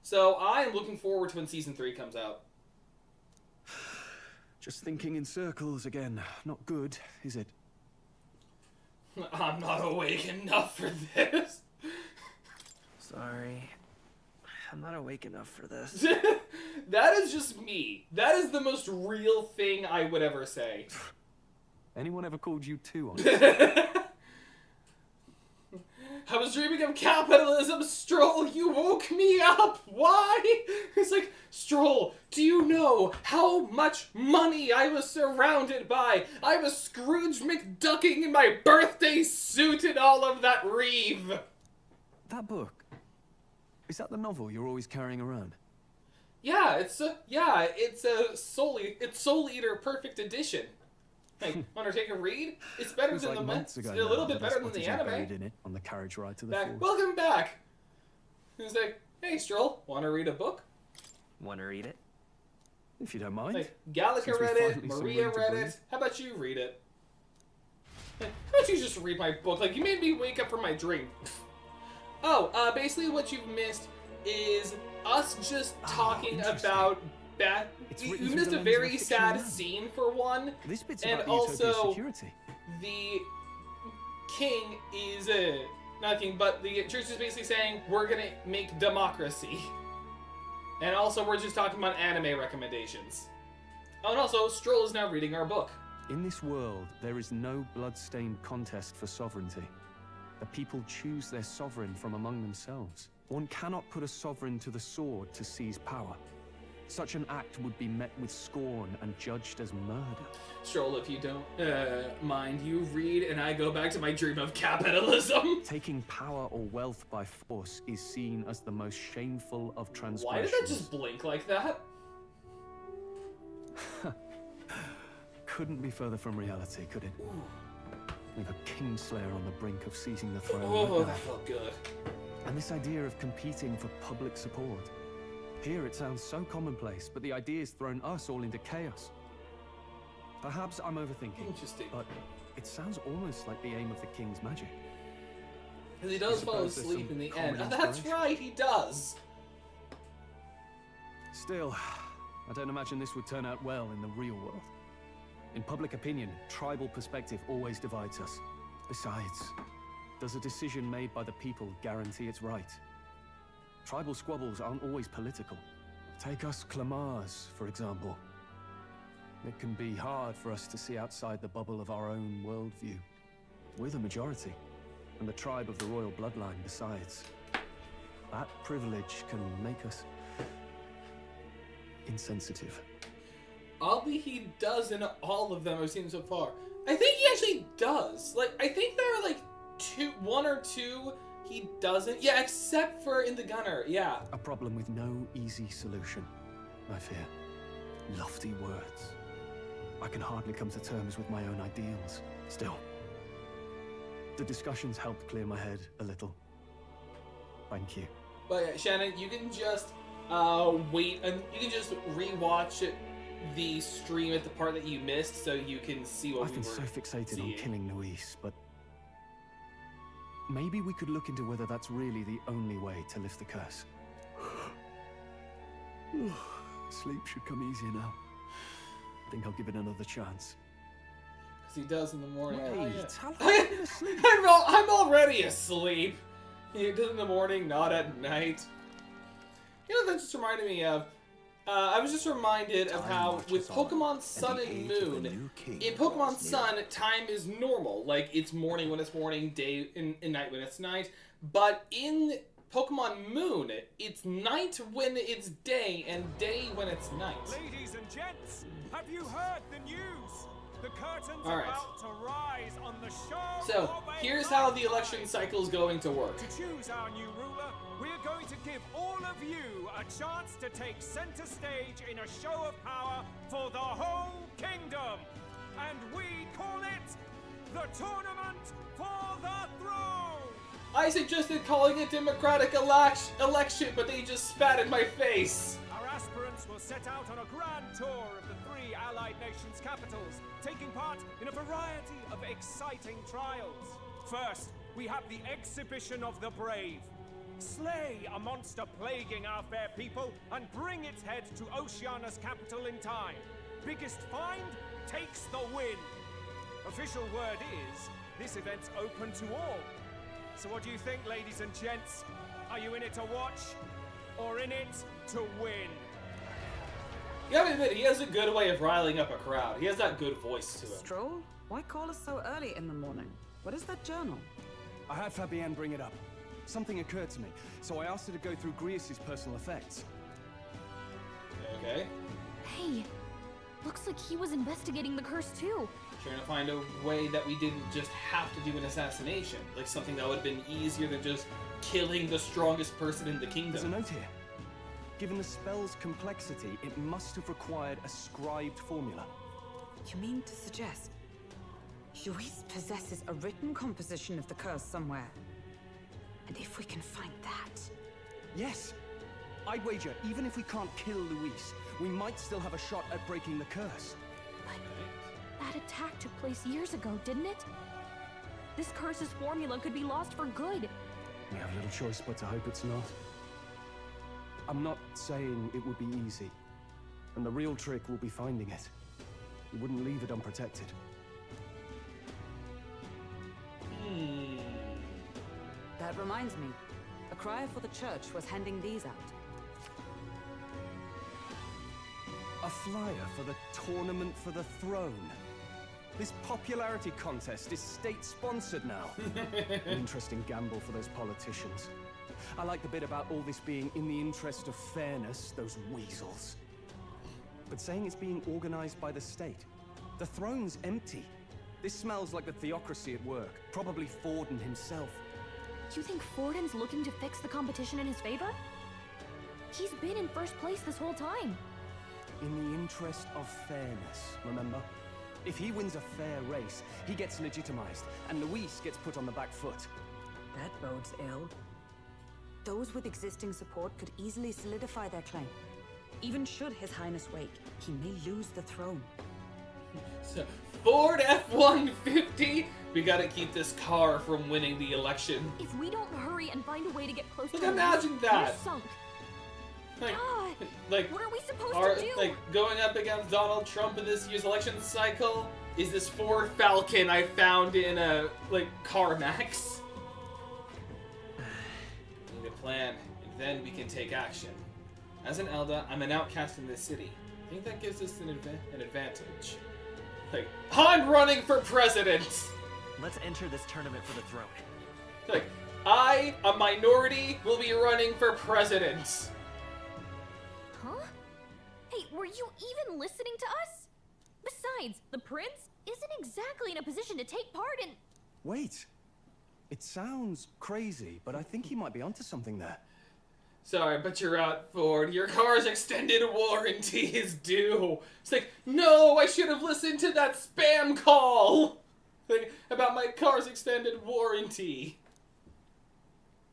So I am looking forward to when season 3 comes out. Just thinking in circles again. Not good, is it? I'm not awake enough for this. Sorry. I'm not awake enough for this. That is just me. That is the most real thing I would ever say. Anyone ever called you too honest? I was dreaming of capitalism, Stroll. You woke me up. Why? It's like, Stroll, do you know how much money I was surrounded by? I was Scrooge McDucking in my birthday suit and all of that reeve. That book? Is that the novel you're always carrying around? Yeah, it's a Soul Eater Perfect Edition. Hey, wanna take a read? It's better than the months ago. A little bit better than the anime. In it on the carriage ride to the Back. forest. Welcome back. He's like, hey, Stroll, wanna read a book? Wanna read it? If you don't mind. Like, Gallica Since we read it, finally some Maria room to read breathe. it. How about you read it? Like, how about you just read my book? Like, you made me wake up from my dream. Oh, basically what you've missed is us just talking about bad. You missed a very sad scene for one, This bit's and about the Utopia's also security. the king is not king, but the church is basically saying we're gonna make democracy, and also we're just talking about anime recommendations. Oh, and also Stroll is now reading our book. In this world, there is no blood-stained contest for sovereignty. The people choose their sovereign from among themselves. One cannot put a sovereign to the sword to seize power. Such an act would be met with scorn and judged as murder. Stroll, if you don't mind, you read and I go back to my dream of capitalism. Taking power or wealth by force is seen as the most shameful of transgressions. Why did that just blink like that? Couldn't be further from reality, could it? With a kingslayer on the brink of seizing the throne. Oh, right now. that felt good. And this idea of competing for public support. Here it sounds so commonplace, but the idea's thrown us all into chaos. Perhaps I'm overthinking. Interesting. But it sounds almost like the aim of the king's magic. Because he does fall suppose there's asleep some in the common end. Oh, that's inspiration. right, he does. Still, I don't imagine this would turn out well in the real world. In public opinion, tribal perspective always divides us. Besides, does a decision made by the people guarantee it's right? Tribal squabbles aren't always political. Take us Clamars, for example. It can be hard for us to see outside the bubble of our own worldview. We're the majority, and the tribe of the royal bloodline besides. That privilege can make us insensitive. Oddly, he does in all of them I've seen so far. I think he actually does. Like, I think there are like one or two he doesn't. Yeah, except for in the Gunner, yeah. A problem with no easy solution, I fear. Lofty words. I can hardly come to terms with my own ideals. Still, the discussions helped clear my head a little. Thank you. But yeah, Shannon, you can just wait and you can just rewatch the stream at the part that you missed, so you can see what I've we been were so fixated seeing. on killing Luis, but maybe we could look into whether that's really the only way to lift the curse. Sleep should come easier now. Think I'll give it another chance. Because he does in the morning. Wait, Oh, yeah. I'm already asleep. He does in the morning, not at night. You know, that just reminded me of... I was just reminded of how with Pokemon Sun and Moon, in Pokemon Sun, time is normal. Like, it's morning when it's morning, day and night when it's night. But in Pokemon Moon, it's night when it's day and day when it's night. Ladies and gents, have you heard the news? The curtain's All right. about to rise on the show. So, of a here's how the election cycle is going to work. To choose our new ruler, we're going to give all of you a chance to take center stage in a show of power for the whole kingdom. And we call it the Tournament for the Throne. I suggested calling it democratic election, but they just spat in my face. Our aspirants will set out on a grand tour of the 3 allied nations' capitals, taking part in a variety of exciting trials. First, we have the exhibition of the brave. Slay a monster plaguing our fair people and bring its head to Oceania's capital in time. Biggest find takes the win. Official word is, this event's open to all. So what do you think, ladies and gents? Are you in it to watch, or in it to win? You gotta admit, he has a good way of riling up a crowd. He has that good voice to him. Stroll? Why call us so early in the morning? What is that journal? I had Fabienne bring it up. Something occurred to me, so I asked her to go through Grius' personal effects. Okay. Hey, looks like he was investigating the curse too. Trying to find a way that we didn't just have to do an assassination. Like something that would have been easier than just killing the strongest person in the kingdom. There's a note here. Given the spell's complexity, it must have required a scribed formula. You mean to suggest Luis possesses a written composition of the curse somewhere? And if we can find that... Yes! I'd wager, even if we can't kill Luis, we might still have a shot at breaking the curse. That attack took place years ago, didn't it? This curse's formula could be lost for good. We have little choice but to hope it's not. I'm not saying it would be easy. And the real trick will be finding it. We wouldn't leave it unprotected. That reminds me. A crier for the church was handing these out. A flyer for the Tournament for the Throne. This popularity contest is state-sponsored now. An interesting gamble for those politicians. I like the bit about all this being in the interest of fairness, those weasels. But saying it's being organized by the state. The throne's empty. This smells like the theocracy at work. Probably Forden himself. You think Forden's looking to fix the competition in his favor? He's been in first place this whole time. In the interest of fairness, remember? If he wins a fair race, he gets legitimized, and Luis gets put on the back foot. That bodes ill. Those with existing support could easily solidify their claim. Even should His Highness wake, he may lose the throne. So, Ford F-150? We gotta keep this car from winning the election. If we don't hurry and find a way to get close Like, to imagine Luis, that. we're sunk. Like, God, like, what are we supposed to do? Like, going up against Donald Trump in this year's election cycle is this Ford Falcon I found in a, like, CarMax. Need a plan, and then we can take action. As an Elda, I'm an outcast in this city. I think that gives us an advantage. Like, I'm running for president! Let's enter this tournament for the throne. Like, I, a minority, will be running for president. Huh? Hey, were you even listening to us? Besides, the prince isn't exactly in a position to take part in... Wait. It sounds crazy, but I think he might be onto something there. Sorry, but you're out, Ford. Your car's extended warranty is due. It's like, no, I should have listened to that spam call like, about my car's extended warranty.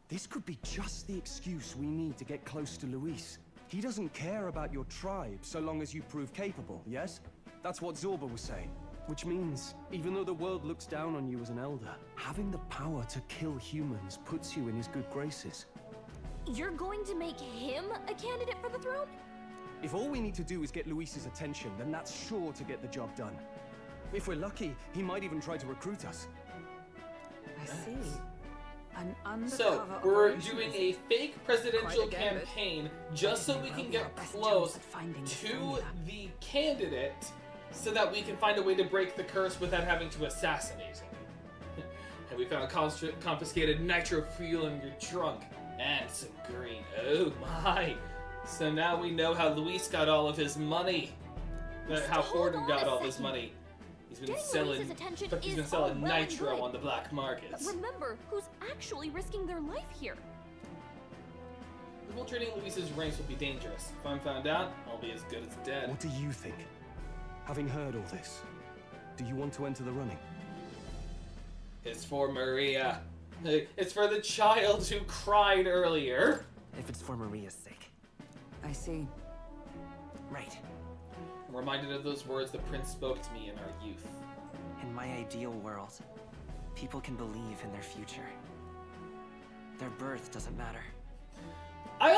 This could be just the excuse we need to get close to Luis. He doesn't care about your tribe so long as you prove capable, yes? That's what Zorba was saying. Which means, even though the world looks down on you as an elder, having the power to kill humans puts you in his good graces. You're going to make him a candidate for the throne? If all we need to do is get Luis's attention, then that's sure to get the job done. If we're lucky, he might even try to recruit us. I see. An undercover So, we're operation doing is a fake presidential quite a gambit. campaign just so we can get close to the candidate so that we can find a way to break the curse without having to assassinate him. And we found confiscated nitro fuel in your trunk. And some green. Oh my. So now we know how Luis got all of his money. How Forden got all his money. He's been selling nitro on the black markets. But remember, who's actually risking their life here? Infiltrating Luis's ranks will be dangerous. If I'm found out, I'll be as good as dead. What do you think? Having heard all this, do you want to enter the running? It's for Maria. It's for the child who cried earlier. If it's for Maria's sake. I see. Right. I'm reminded of those words the prince spoke to me in our youth. In my ideal world, people can believe in their future. Their birth doesn't matter. I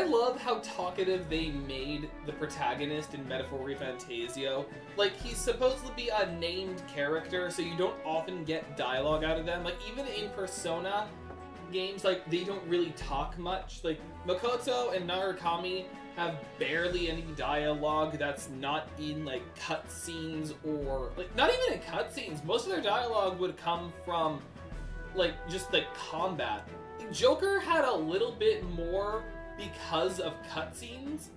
love how talkative they made the protagonist in Metaphor Refantazio. Like, he's supposed to be a named character, so you don't often get dialogue out of them. Like, even in Persona games, like, they don't really talk much. Like, Makoto and Narukami have barely any dialogue that's not in, like, cutscenes or... Like, not even in cutscenes. Most of their dialogue would come from, like, just, like, combat. Joker had a little bit more because of cutscenes,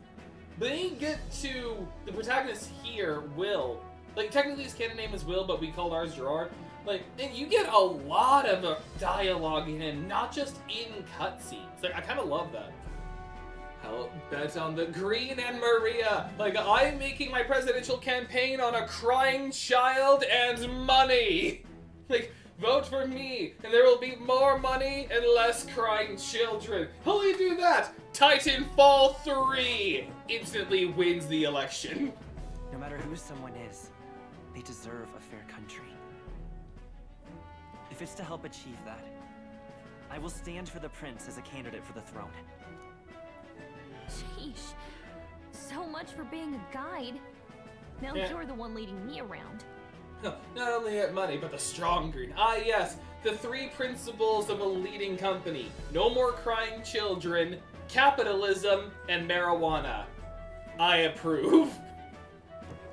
but then you get to the protagonist here, Will. Like, technically his canon name is Will, but we called ours Gerard. Like, and you get a lot of dialogue in him, not just in cutscenes. Like, I kind of love that. I'll bet on the Green and Maria. Like, I'm making my presidential campaign on a crying child and money. Like, vote for me, and there will be more money and less crying children. How do you do that? Titanfall 3 instantly wins the election. No matter who someone is, they deserve a fair country. If it's to help achieve that, I will stand for the prince as a candidate for the throne. Sheesh. So much for being a guide. Now you're the one leading me around. Not only get money, but the strong green. Ah, yes, the 3 principles of a leading company. No more crying children, capitalism, and marijuana. I approve.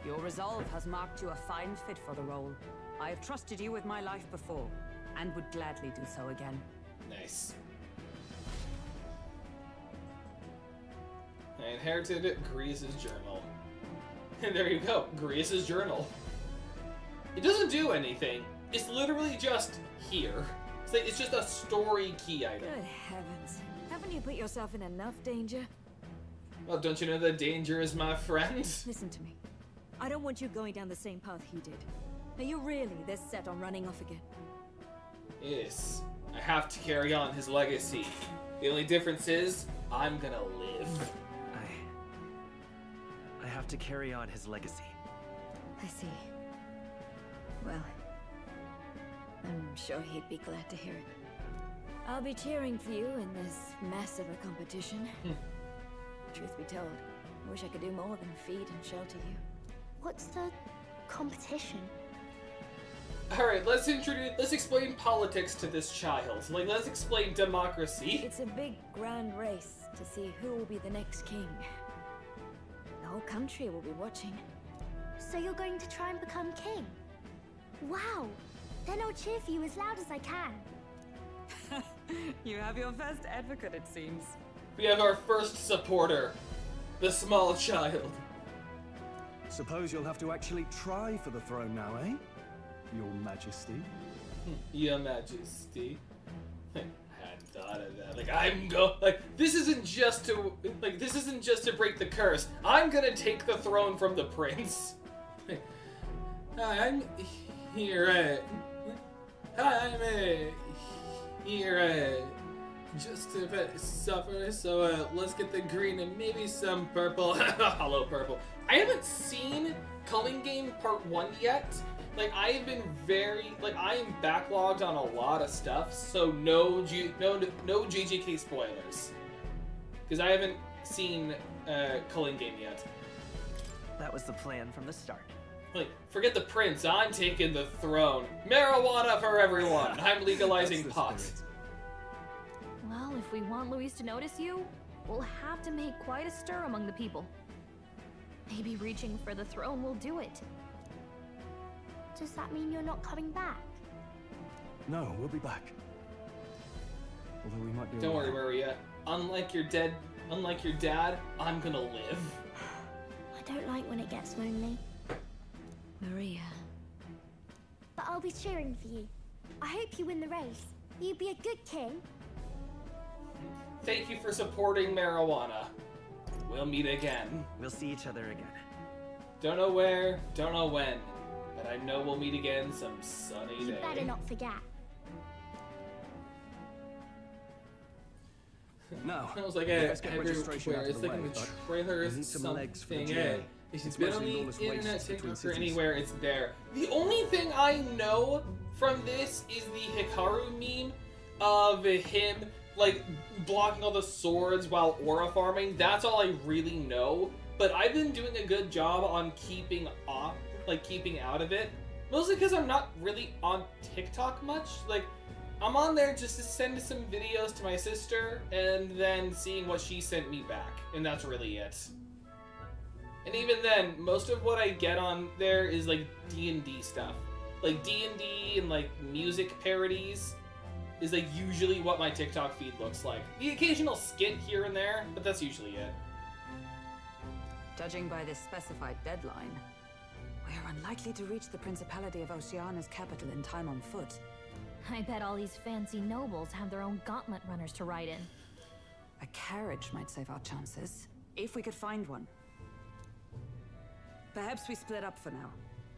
Your resolve has marked you a fine fit for the role. I have trusted you with my life before, and would gladly do so again. Nice. I inherited Grease's journal. And there you go, Grease's journal. It doesn't do anything. It's literally just here. It's just a story key item. Good heavens. Haven't you put yourself in enough danger? Well, don't you know that danger is my friend? Listen to me. I don't want you going down the same path he did. Are you really this set on running off again? Yes. I have to carry on his legacy. The only difference is, I'm gonna live. I have to carry on his legacy. I see. Well, I'm sure he'd be glad to hear it. I'll be cheering for you in this mess of a competition. Truth be told, I wish I could do more than feed and shelter you. What's the competition? Alright, let's explain politics to this child. Like, let's explain democracy. It's a big, grand race to see who will be the next king. The whole country will be watching. So you're going to try and become king? Wow! Then I'll cheer for you as loud as I can. You have your first advocate, it seems. We have our first supporter, the small child. Suppose you'll have to actually try for the throne now, eh? Your Majesty. Your Majesty. I hadn't thought of that. This isn't just to break the curse. I'm gonna take the throne from the prince. I'm here. Here just to suffer. So let's get the green and maybe some purple. Hello, purple. I haven't seen Culling Game Part 1 yet. Like, I've been I am backlogged on a lot of stuff, so no GGK spoilers. Because I haven't seen Culling Game yet. That was the plan from the start. Like, forget the prince, I'm taking the throne. Marijuana for everyone. I'm legalizing pot. Well, if we want Luis to notice you, we'll have to make quite a stir among the people. Maybe reaching for the throne will do it. Does that mean you're not coming back? No, we'll be back. Although we might be. Don't worry, Maria. Unlike your dad, I'm gonna live. I don't like when it gets lonely. Maria. But I'll be cheering for you. I hope you win the race. You'd be a good king. Thank you for supporting marijuana. We'll meet again. We'll see each other again. Don't know where, don't know when, but I know we'll meet again some sunny day. You better not forget. Now, I was like, let's get registration everywhere. out of It's the like in way, the but trailers, we need some legs for the something. journey. If It's it's been on mostly the lawless internet, wastes between TikTok, or cities. anywhere, it's there. The only thing I know from this is the Hikaru meme of him, like, blocking all the swords while aura farming. That's all I really know. But I've been doing a good job on keeping out of it. Mostly because I'm not really on TikTok much. Like, I'm on there just to send some videos to my sister and then seeing what she sent me back. And that's really it. And even then, most of what I get on there is like D&D stuff. Like D&D and like music parodies is like usually what my TikTok feed looks like. The occasional skit here and there, but that's usually it. Judging by this specified deadline, we're unlikely to reach the Principality of Oceana's capital in time on foot. I bet all these fancy nobles have their own gauntlet runners to ride in. A carriage might save our chances, if we could find one. Perhaps we split up for now.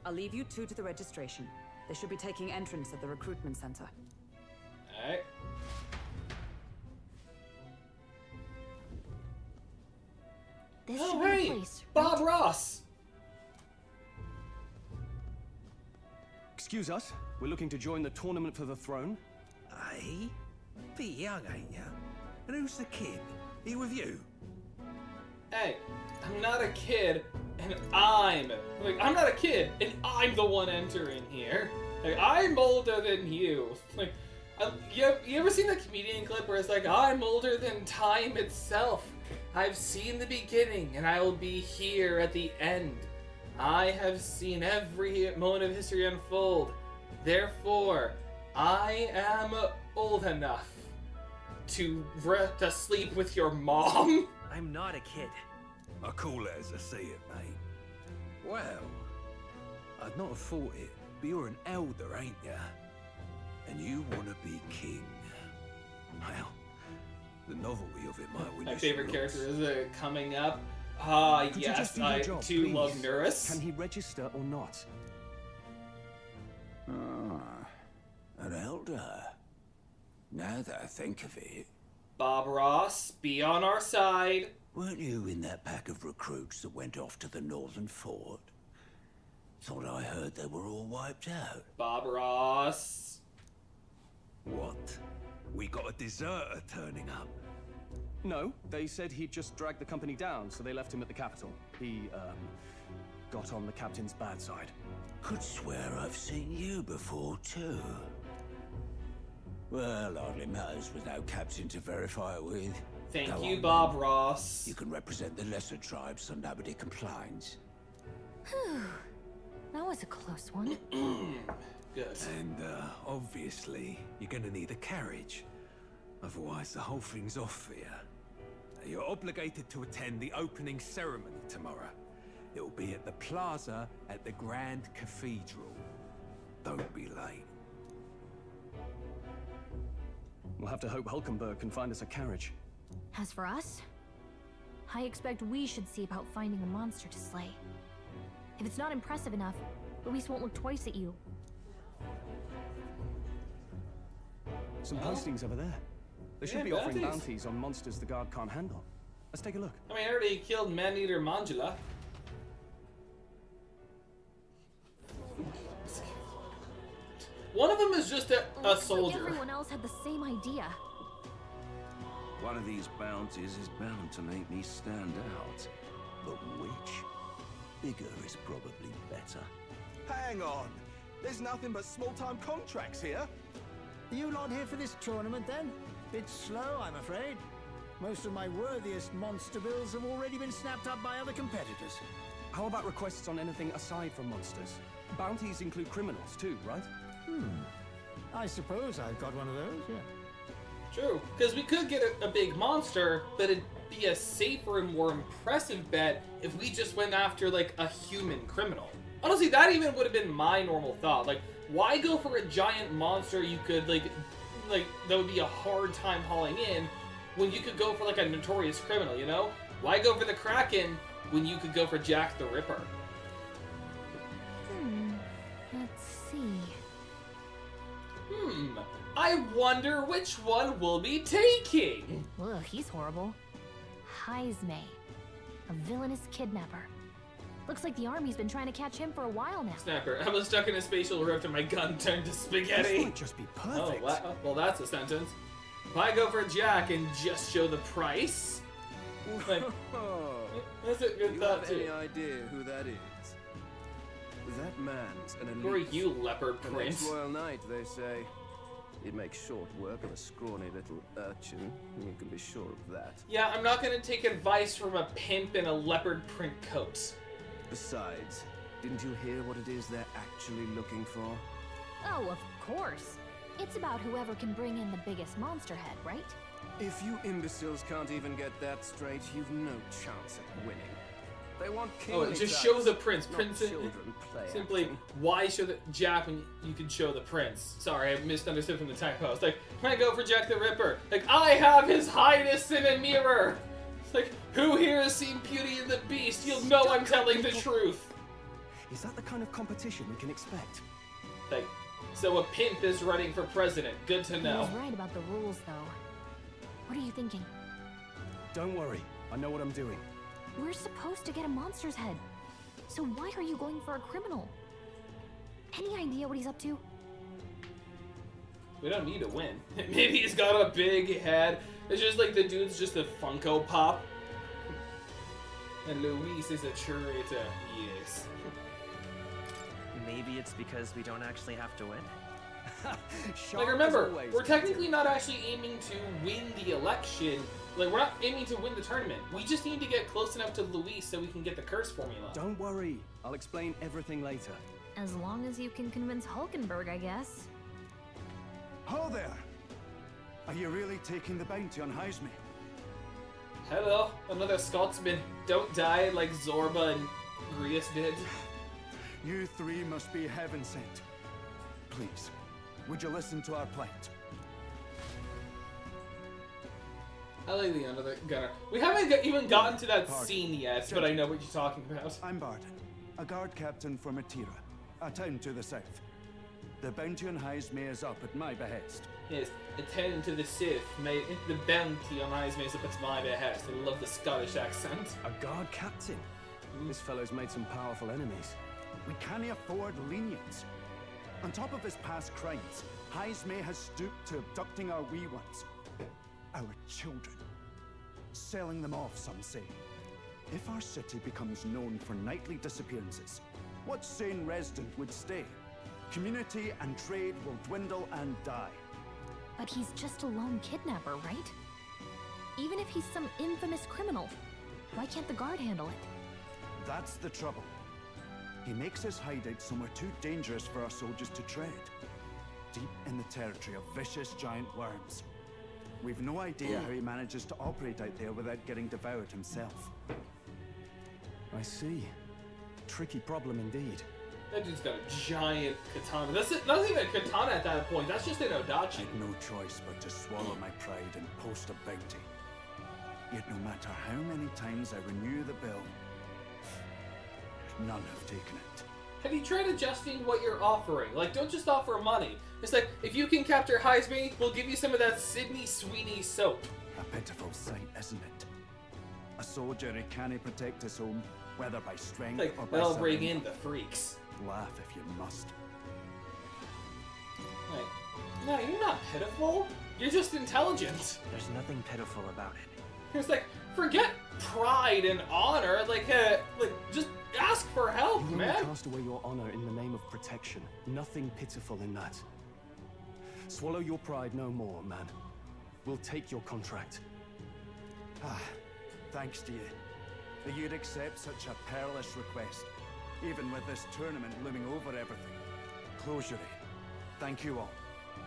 I'll leave you two to the registration. They should be taking entrance at the recruitment center. Alright. This Oh, should be hey! the place. Bob Ross! Excuse us, we're looking to join the tournament for the throne. Eh? Bit young, ain't ya? And who's the kid? He with you? Hey, I'm not a kid, and I'm not a kid, and I'm the one entering here. Like, I'm older than you. Like, you ever seen the comedian clip where it's like, I'm older than time itself. I've seen the beginning, and I will be here at the end. I have seen every moment of history unfold. Therefore, I am old enough to sleep with your mom. I'm not a kid. I call it as I see it, mate. Well, I'd not have thought it, but you're an elder, ain't ya? And you want to be king. Well, the novelty of it might win My you favorite some character looks. is coming up. Could you Yes, just do your I job, too please? love Nurus. Can he register or not? An elder. Now that I think of it, Bob Ross, be on our side. weren't you in that pack of recruits that went off to the northern fort? Thought I heard they were all wiped out. Bob Ross. What? We got a deserter turning up. No, they said he'd just dragged the company down, so they left him at the capital. He, got on the captain's bad side. Could swear I've seen you before, too. Well, hardly matters with no captain to verify it with. Thank Go you, on, Bob then. Ross. You can represent the lesser tribes so nobody complains. Whew. That was a close one. Good. And, obviously, you're gonna need a carriage. Otherwise, the whole thing's off for you. You're obligated to attend the opening ceremony tomorrow. It'll be at the plaza at the Grand Cathedral. Don't be late. We'll have to hope Hulkenberg can find us a carriage. As for us, I expect we should see about finding a monster to slay. If it's not impressive enough, Luis won't look twice at you. Some postings over there. They should Yeah, be offering bounties. bounties on monsters the guard can't handle. Let's take a look. I mean, I already killed Man-Eater Mangela. One of them is just a Looks soldier. like everyone else had the same idea. One of these bounties is bound to make me stand out. But which? Bigger is probably better. Hang on. There's nothing but small-time contracts here. Are you lot here for this tournament then? Bit slow, I'm afraid. Most of my worthiest monster bills have already been snapped up by other competitors. How about requests on anything aside from monsters? Bounties include criminals too, right? I suppose I've got one of those, yeah. True, because we could get a big monster, but it'd be a safer and more impressive bet if we just went after, like, a human criminal. Honestly, that even would have been my normal thought. Like, why go for a giant monster you could, like, that would be a hard time hauling in, when you could go for, like, a notorious criminal, you know? Why go for the Kraken when you could go for Jack the Ripper? Let's see. I wonder which one we'll be taking. Ugh, he's horrible. Heisme, a villainous kidnapper. Looks like the army's been trying to catch him for a while now. Snapper, I was stuck in a spatial rift and my gun turned to spaghetti. This might just be perfect. Oh, well, that's a sentence. If I go for Jack and just show the price, like, that's a good You thought have too. any idea who that is? That man's an elite. Who are you, leopard An prince? ex-royal knight, they say. He'd make short work of a scrawny little urchin. You can be sure of that. Yeah, I'm not gonna take advice from a pimp in a leopard print coat. Besides, didn't you hear what it is they're actually looking for? Oh, of course. It's about whoever can bring in the biggest monster head, right? If you imbeciles can't even get that straight, you've no chance at winning. They want kingly Oh, just types, show the prince. not Prince children play simply, acting. why show the Jack when you can show the prince? Sorry, I misunderstood from the typo. It's like, when I go for Jack the Ripper, like, I have his highness in a mirror. It's like, who here has seen Beauty and the Beast? You'll know I'm telling the truth. Is that the kind of competition we can expect? Like, so a pimp is running for president. Good to He know. was right about the rules, though. What are you thinking? Don't worry, I know what I'm doing. We're supposed to get a monster's head. So why are you going for a criminal? Any idea what he's up to? We don't need to win. Maybe he's got a big head. It's just like the dude's just a Funko Pop. And Luis is a traitor. Yes. Maybe it's because we don't actually have to win. Like, remember, we're technically not actually aiming to win the election. Like, we're not aiming to win the tournament. We just need to get close enough to Luis so we can get the curse formula. Don't worry, I'll explain everything later. As long as you can convince Hulkenberg, I guess. Ho there! Are you really taking the bounty on Heisme? Hello, another Scotsman. Don't die like Zorba and Grius did. You three must be heaven sent. Please, would you listen to our plight? I like the under the gunner. We haven't even gotten to that scene yet, but I know what you're talking about. I'm Barton, a guard captain from Atira, a town to the south. The bounty on Heisme is up at my behest. Yes, attend to the Sith. The bounty on Heisme is up at my behest. I love the Scottish accent. A guard captain? This fellow's made some powerful enemies. We can't afford lenience. On top of his past crimes, Heisme has stooped to abducting our wee ones. Our children. Selling them off, some say. If our city becomes known for nightly disappearances, what sane resident would stay? Community and trade will dwindle and die. But he's just a lone kidnapper, right? Even if he's some infamous criminal, why can't the guard handle it? That's the trouble. He makes his hideout somewhere too dangerous for our soldiers to tread. Deep in the territory of vicious giant worms. We've no idea how he manages to operate out there without getting devoured himself. I see. Tricky problem indeed. That dude's got a giant katana. That's it. Not even a katana at that point. That's just an odachi. I'd no choice but to swallow my pride and post a bounty. Yet no matter how many times I renew the bill, none have taken it. Have you tried adjusting what you're offering? Like, don't just offer money. It's like, if you can capture Heisme, we'll give you some of that Sydney Sweeney soap. A pitiful sight, isn't it? A soldier who can't protect his home, whether by strength Like, or by they'll bring surrender. in the freaks. Laugh if you must. Like, no, you're not pitiful. You're just intelligent. There's nothing pitiful about it. It's like, forget pride and honor. Like, just ask for help, You man. only cast away your honor in the name of protection. Nothing pitiful in that. Swallow your pride no more, man. We'll take your contract. Ah, thanks to you. That you'd accept such a perilous request, even with this tournament looming over everything. Closure. Thank you all,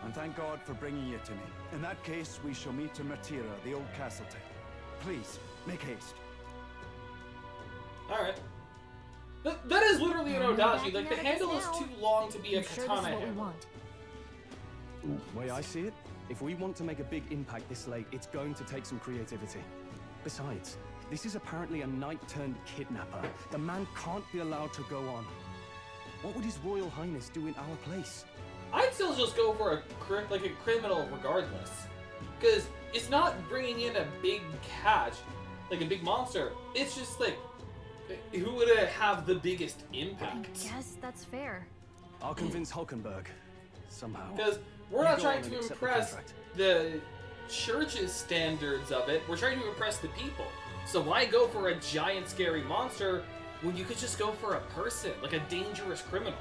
and thank God for bringing you to me. In that case, we shall meet in Matira, the old castle town. Please, make haste. Alright. That is literally an odachi. Like, the handle is too long to be a I'm sure this katana is what we handle. want. Way I see it, if we want to make a big impact this late, it's going to take some creativity. Besides, this is apparently a knight-turned-kidnapper. The man can't be allowed to go on. What would His Royal Highness do in our place? I'd still just go for a criminal regardless, because it's not bringing in a big catch, like a big monster. It's just like who would have the biggest impact. I guess that's fair. I'll convince Hulkenberg somehow. Because we're not trying to impress the church's standards of it. We're trying to impress the people. So why go for a giant scary monster when you could just go for a person, like a dangerous criminal?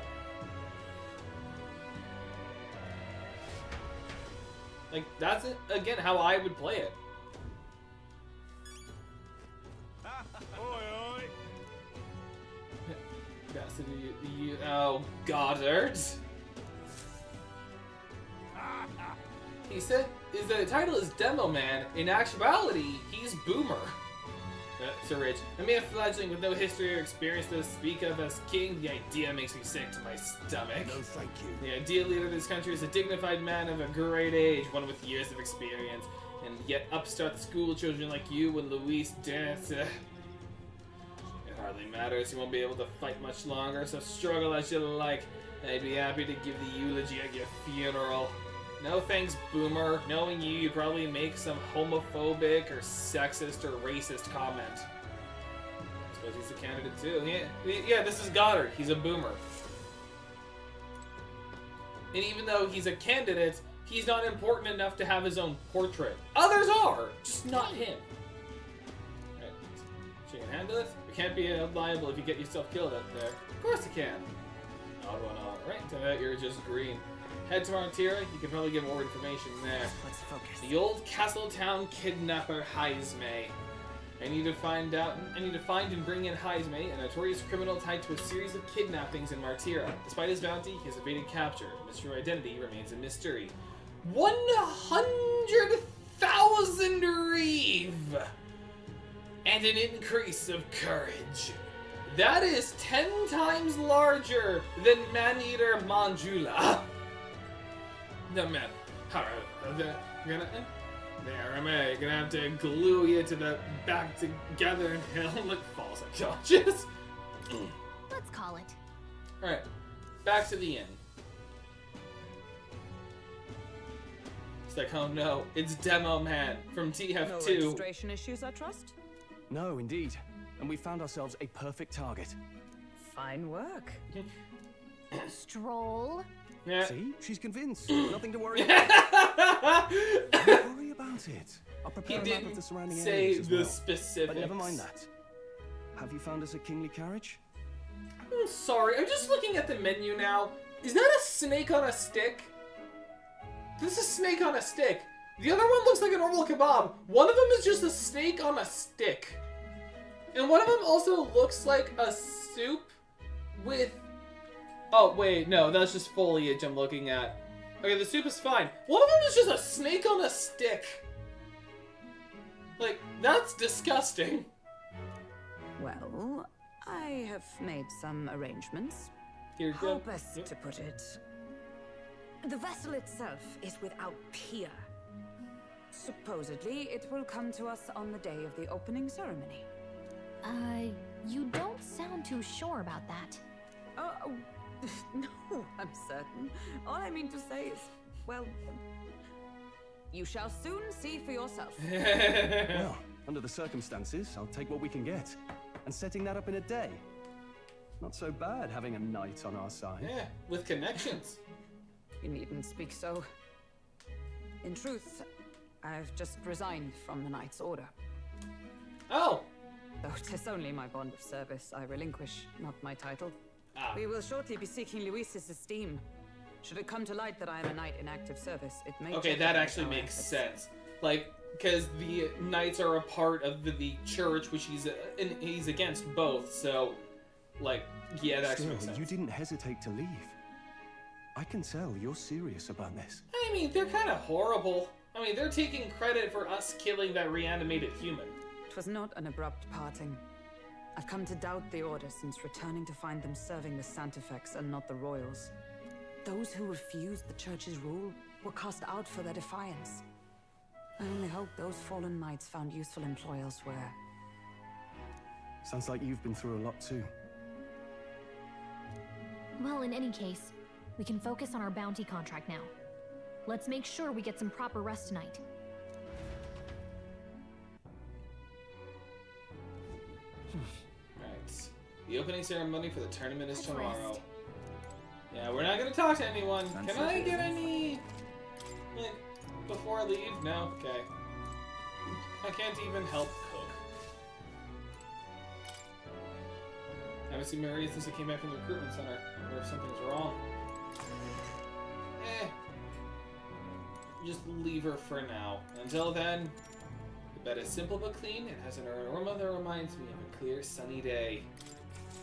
Like, that's it, again, how I would play it. Yes, oh, Goddard. He said the title is Demo Man. In actuality, he's Boomer. Sir Rich, a mere fledgling with no history or experience to speak of as king, the idea makes me sick to my stomach. No, thank you. The ideal leader of this country is a dignified man of a great age, one with years of experience, and yet upstart school children like you and Luis dance. It hardly matters, you won't be able to fight much longer, so struggle as you like. I'd be happy to give the eulogy at your funeral. No thanks, Boomer. Knowing you, you'd probably make some homophobic or sexist or racist comment. I suppose he's a candidate too. Yeah, this is Goddard. He's a Boomer. And even though he's a candidate, he's not important enough to have his own portrait. Others are, just not him. Right. She can handle it? You can't be liable if you get yourself killed out there. Of course you can. Odd one, all right. To that, you're just green. Head to Martira, you can probably get more information there. Let's focus. The old Castletown kidnapper Heisme. I need to find and bring in Heisme, a notorious criminal tied to a series of kidnappings in Martira. Despite his bounty, he has evaded capture. His true identity remains a mystery. 100,000 reeve! And an increase of courage. That is 10 times larger than Man-Eater Manjula. No, man. There, am I gonna have to glue you to the back together and helmet falls unconscious? Let's call it. Alright, back to the inn. It's like, oh no, it's Demo Man from TF2. No registration issues, I trust? No, indeed. And we found ourselves a perfect target. Fine work. Stroll. Yeah. See? She's convinced. Nothing to worry about. Don't worry about it. I'll prepare a map of the surrounding areas as well. Specifics. But never mind that. Have you found us a kingly carriage? I'm sorry, I'm just looking at the menu now. Is that a snake on a stick? This is a snake on a stick. The other one looks like a normal kebab. One of them is just a snake on a stick. And one of them also looks like a soup with... Oh, wait, no, that's just foliage I'm looking at. Okay, the soup is fine. One of them is just a snake on a stick. Like, that's disgusting. Well, I have made some arrangements. How best to put it? The vessel itself is without peer. Supposedly, it will come to us on the day of the opening ceremony. You don't sound too sure about that. No, I'm certain. All I mean to say is, well, you shall soon see for yourself. Well, under the circumstances, I'll take what we can get. And setting that up in a day. Not so bad having a knight on our side. Yeah, with connections. You needn't speak so. In truth, I've just resigned from the Knight's Order. Oh! Though 'tis only my bond of service I relinquish, not my title. Ah. We will shortly be seeking Luis's esteem. Should it come to light that I am a knight in active service, it may... Okay, that actually makes sense. Like, because the knights are a part of the church, which he's against both, so, like, yeah, that actually makes sense. You didn't hesitate to leave. I can tell you're serious about this. I mean, they're kind of horrible. I mean, they're taking credit for us killing that reanimated human. It was not an abrupt parting. I've come to doubt the Order since returning to find them serving the Santifex and not the Royals. Those who refused the Church's rule were cast out for their defiance. I only hope those fallen knights found useful employ elsewhere. Sounds like you've been through a lot too. Well, in any case, We can focus on our bounty contract now. Let's make sure we get some proper rest tonight. Right. The opening ceremony for the tournament is tomorrow. Yeah, we're not gonna talk to anyone. Can I get any... like, before I leave? No? Okay. I can't even help cook. I haven't seen Maria since I came back from the recruitment center. I wonder if something's wrong. Just leave her for now. Until then, the bed is simple but clean. It has an aroma that reminds me of a clear, sunny day.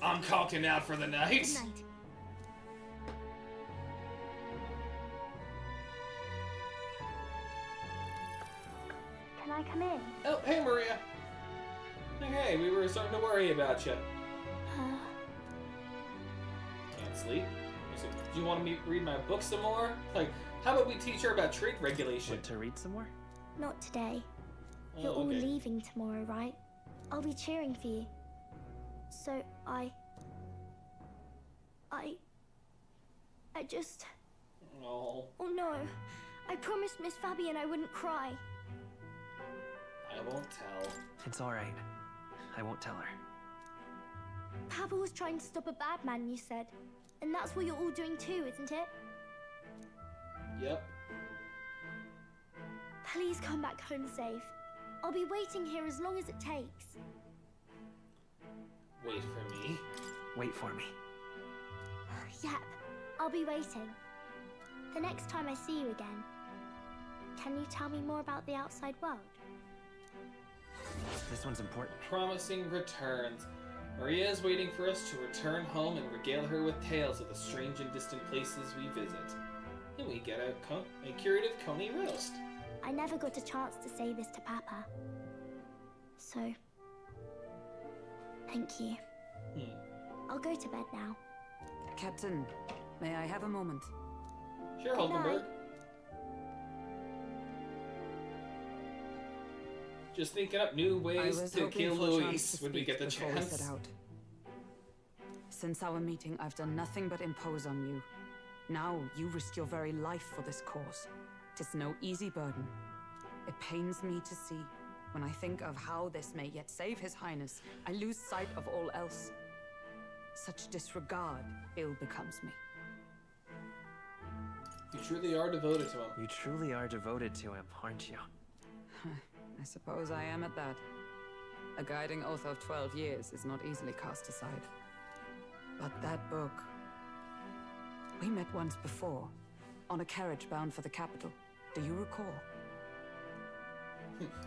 I'm conking out for the night. Good night. Can I come in? Oh, hey, Maria. Hey, we were starting to worry about you. Can't sleep? Do you want me to read my book some more? Like, how about we teach her about trade regulation? Want to read some more? Not today. Oh, You're all okay. leaving tomorrow, right? I'll be cheering for you. So I just... Oh. Oh no. I promised Miss Fabian I wouldn't cry. I won't tell. It's alright. I won't tell her. Papa was trying to stop a bad man, you said. And that's what you're all doing too, isn't it? Yep. Please come back home safe. I'll be waiting here as long as it takes. Wait for me. Wait for me. Yep, I'll be waiting. The next time I see you again, can you tell me more about the outside world? This one's important. Promising returns. Maria is waiting for us to return home and regale her with tales of the strange and distant places we visit. And we get a curative coney roast. I never got a chance to say this to Papa. So, thank you. I'll go to bed now. Captain, may I have a moment? Sure, Hulkenberg. Just thinking up new ways to kill Luis when we get the chance. Since our meeting, I've done nothing but impose on you. Now you risk your very life for this cause. 'Tis no easy burden. It pains me to see. When I think of how this may yet save His Highness, I lose sight of all else. Such disregard ill becomes me. You truly are devoted to him. You truly are devoted to him, aren't you? I suppose I am at that. A guiding oath of 12 years is not easily cast aside. But that book... We met once before, on a carriage bound for the capital. Do you recall?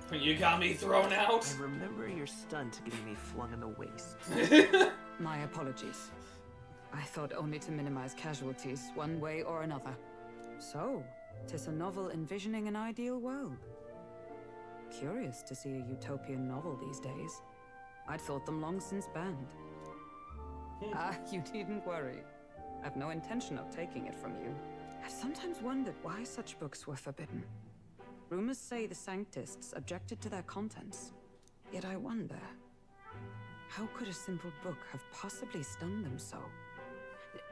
When you got me thrown out? I remember your stunt getting me flung in the waist. My apologies. I thought only to minimize casualties, one way or another. So, 'tis a novel envisioning an ideal world. Curious to see a utopian novel these days. I'd thought them long since banned. You needn't worry. I've no intention of taking it from you. I've sometimes wondered why such books were forbidden. Rumors say the Sanctists objected to their contents. Yet I wonder, how could a simple book have possibly stung them so?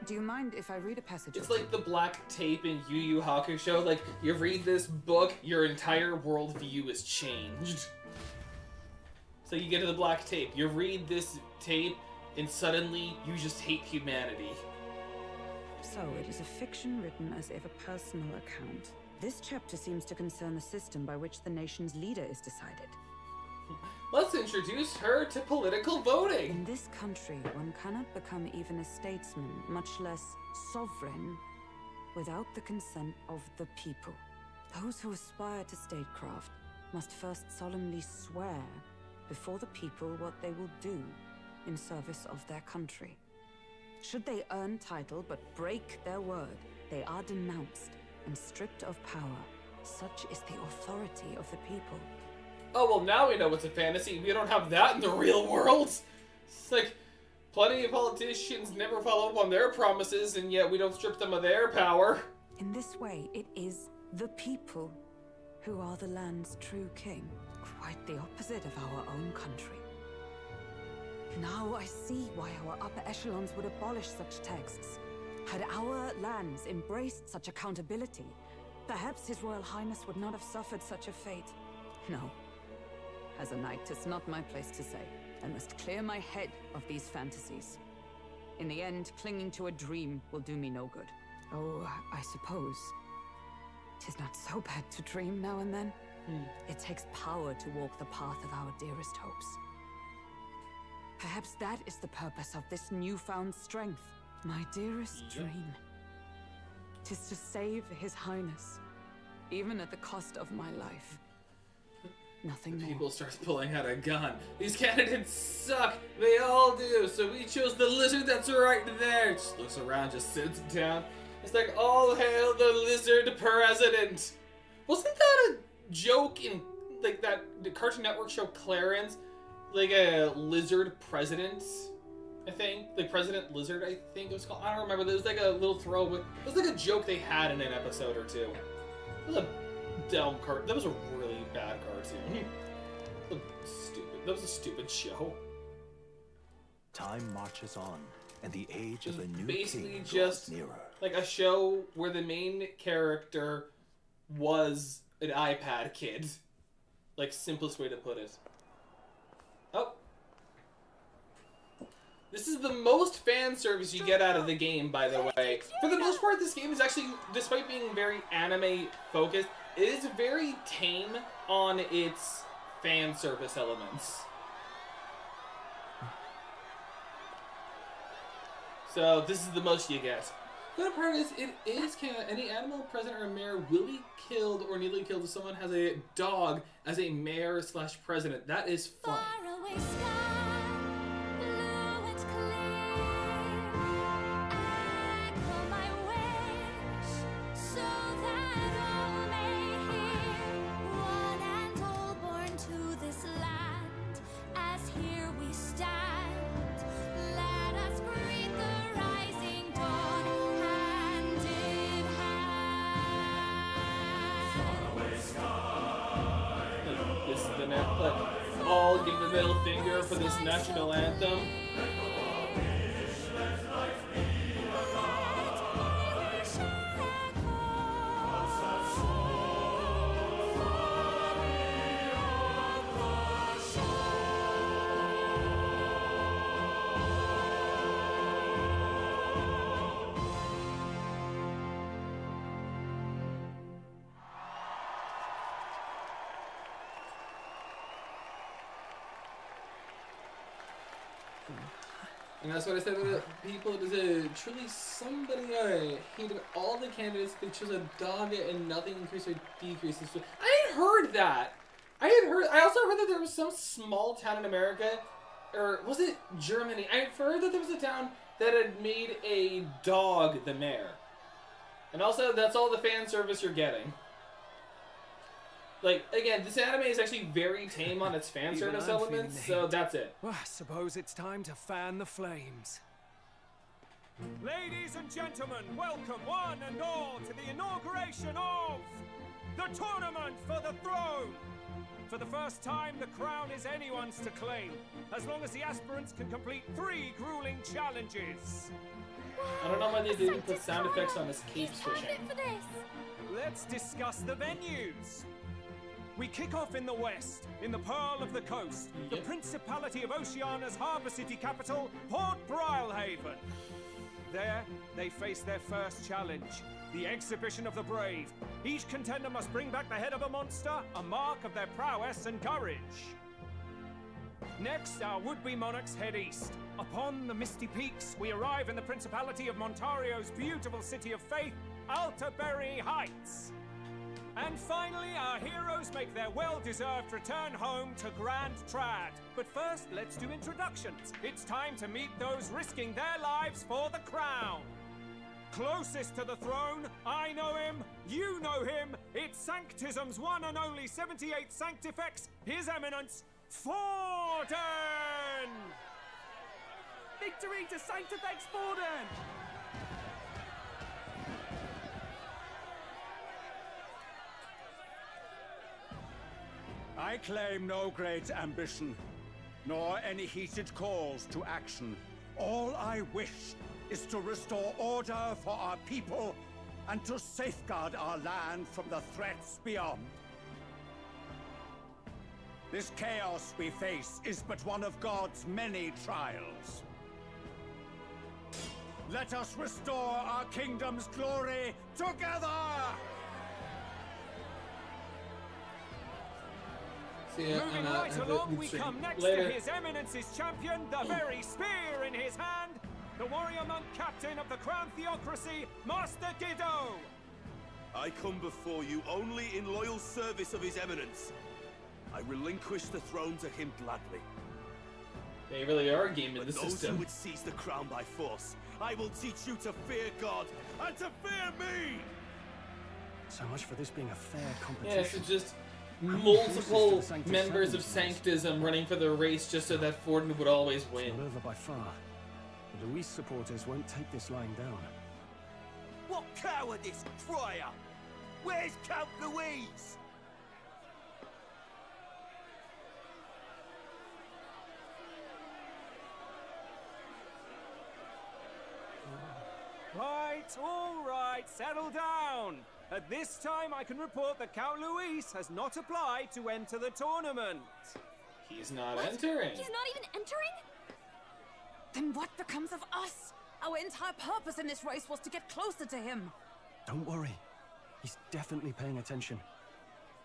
Do you mind if I read a passage? It's like the black tape in Yu Yu Hakusho. Like, you read this book, your entire worldview is changed. So you get to the black tape, you read this tape, and suddenly you just hate humanity. So it is a fiction written as if a personal account. This chapter seems to concern the system by which the nation's leader is decided. Let's introduce her to political voting. In this country, one cannot become even a statesman, much less sovereign, without the consent of the people. Those who aspire to statecraft must first solemnly swear before the people what they will do in service of their country. Should they earn title but break their word, they are denounced and stripped of power. Such is the authority of the people. Oh, well, now we know it's a fantasy. We don't have that in the real world. It's like, plenty of politicians never follow up on their promises, and yet we don't strip them of their power. In this way, it is the people who are the land's true king. Quite the opposite of our own country. Now I see why our upper echelons would abolish such texts. Had our lands embraced such accountability, perhaps His Royal Highness would not have suffered such a fate. No. As a knight, it's not my place to say. I must clear my head of these fantasies. In the end, clinging to a dream will do me no good. Oh, I suppose 'tis not so bad to dream now and then. It takes power to walk the path of our dearest hopes. Perhaps that is the purpose of this newfound strength. My dearest dream. 'Tis to save His Highness, even at the cost of my life. Nothing more. People start pulling out a gun. These candidates suck. They all do. So we chose the lizard that's right there. Just looks around, just sits down. It's like, all hail the lizard president. Wasn't that a joke in like that the Cartoon Network show Clarence? Like a lizard president, I think. Like President Lizard, I think it was called. I don't remember. There was like a little throwaway. It was like a joke they had in an episode or two. It was a dumb cartoon. That was a really bad cartoon. Stupid. That was a stupid show. Time marches on, and the age of a new Basically king just draws nearer. like a show where the main character was an iPad kid. Like, simplest way to put it. Oh. This is the most fan service you get out of the game, by the way. For the most part, this game is actually, despite being very anime focused, it is very tame on its fan service elements. So this is the most you get. The other part is, it is canon. Any animal, president, or mayor will be killed or nearly killed if someone has a dog as a mayor/president. That is fun. All give the middle finger for this national anthem. And that's what I said to the people. It is a truly somebody I hated all the candidates. They chose a dog and nothing increased or decreased. I had heard that. I also heard that there was some small town in America, or was it Germany? I heard that there was a town that had made a dog the mayor. And also, that's all the fan service you're getting. Like, again, this anime is actually very tame on its fan service elements, so that's it. Well, I suppose it's time to fan the flames. Ladies and gentlemen, welcome one and all to the inauguration of the Tournament for the Throne! For the first time, the crown is anyone's to claim, as long as the aspirants can complete 3 grueling challenges. I don't know why they didn't put sound effects on his cape swishing. Let's discuss the venues. We kick off in the west, in the Pearl of the Coast, the Principality of Oceania's harbour city capital, Port Brilehaven. There, they face their first challenge, the Exhibition of the Brave. Each contender must bring back the head of a monster, a mark of their prowess and courage. Next, our would-be monarchs head east. Upon the misty peaks, we arrive in the Principality of Montario's beautiful city of faith, Altaberry Heights. And finally, our heroes make their well-deserved return home to Grand Trad. But first, let's do introductions. It's time to meet those risking their lives for the crown. Closest to the throne, I know him, you know him. It's Sanctism's one and only 78 Sanctifex, His Eminence, Forden! Victory to Sanctifex Forden! I claim no great ambition, nor any heated calls to action. All I wish is to restore order for our people and to safeguard our land from the threats beyond. This chaos we face is but one of God's many trials. Let us restore our kingdom's glory together! Moving right along, we come next to His Eminence's champion, the very spear in his hand, the warrior monk captain of the Crown Theocracy, Master Guido! I come before you only in loyal service of His Eminence. I relinquish the throne to him gladly. They really are a game in the Those system. who would seize the crown by force, I will teach you to fear God and to fear me! So much for this being a fair competition. Yeah, it's just multiple members of Sanctism running for the race just so that Forden would always win. It's not over by far. The Luis supporters won't take this lying down. What cowardice, Friar! Where's Count Louise? All right, settle down. At this time, I can report that Count Luis has not applied to enter the tournament. He's not entering. He's not even entering? Then what becomes of us? Our entire purpose in this race was to get closer to him. Don't worry. He's definitely paying attention.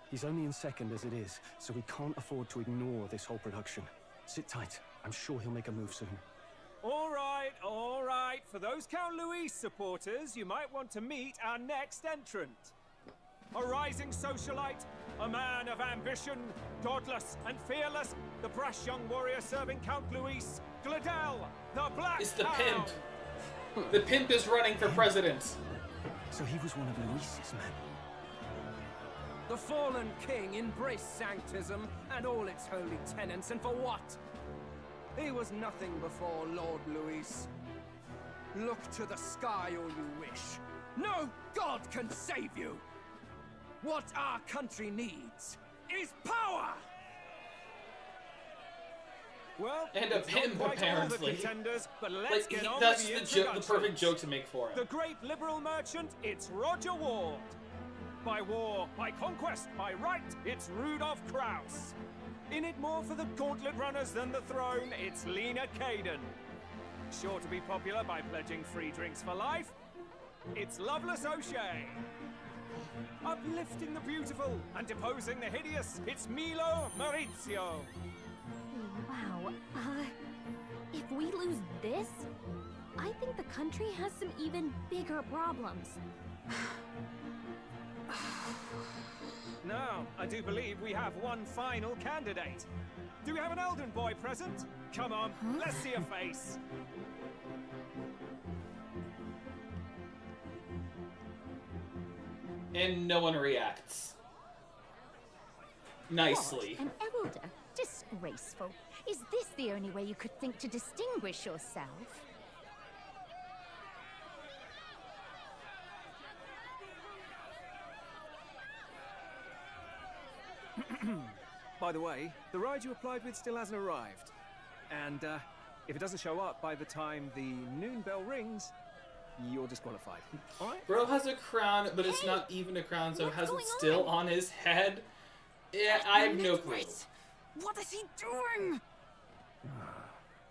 He's only in second as it is, so we can't afford to ignore this whole production. Sit tight. I'm sure he'll make a move soon. All right, all right. For those Count Luis supporters, you might want to meet our next entrant. A rising socialite, a man of ambition, godless and fearless, the brash young warrior serving Count Luis, Gladel, the Black It's the Hound. pimp. The pimp is running for president. So he was one of Luis's men. The fallen king embraced sanctism and all its holy tenets, and for what? He was nothing before Lord Luis. Look to the sky all you wish. No god can save you! What our country needs is power! Well, And a it's not pimp, quite all the apparently. contenders, but let's Like, get on that's with the perfect introductions. joke to make for him. The great liberal merchant, it's Roger Ward. By war, by conquest, by right, it's Rudolph Krauss. In it more for the gauntlet runners than the throne, it's Lena Caden. Sure to be popular by pledging free drinks for life, it's Loveless O'Shea. Uplifting the beautiful and deposing the hideous, it's Milo Maurizio. Wow. If we lose this, I think the country has some even bigger problems. Now, I do believe we have one final candidate. Do we have an Elden boy present? Come on, let's see a face. And no one reacts. Nicely. What? An elder? Disgraceful. Is this the only way you could think to distinguish yourself? By the way, the ride you applied with still hasn't arrived. And if it doesn't show up by the time the noon bell rings, you're disqualified. All right? Bro has a crown, but it's not even a crown, so it has it still on his head. Yeah, I have no clue. What is he doing?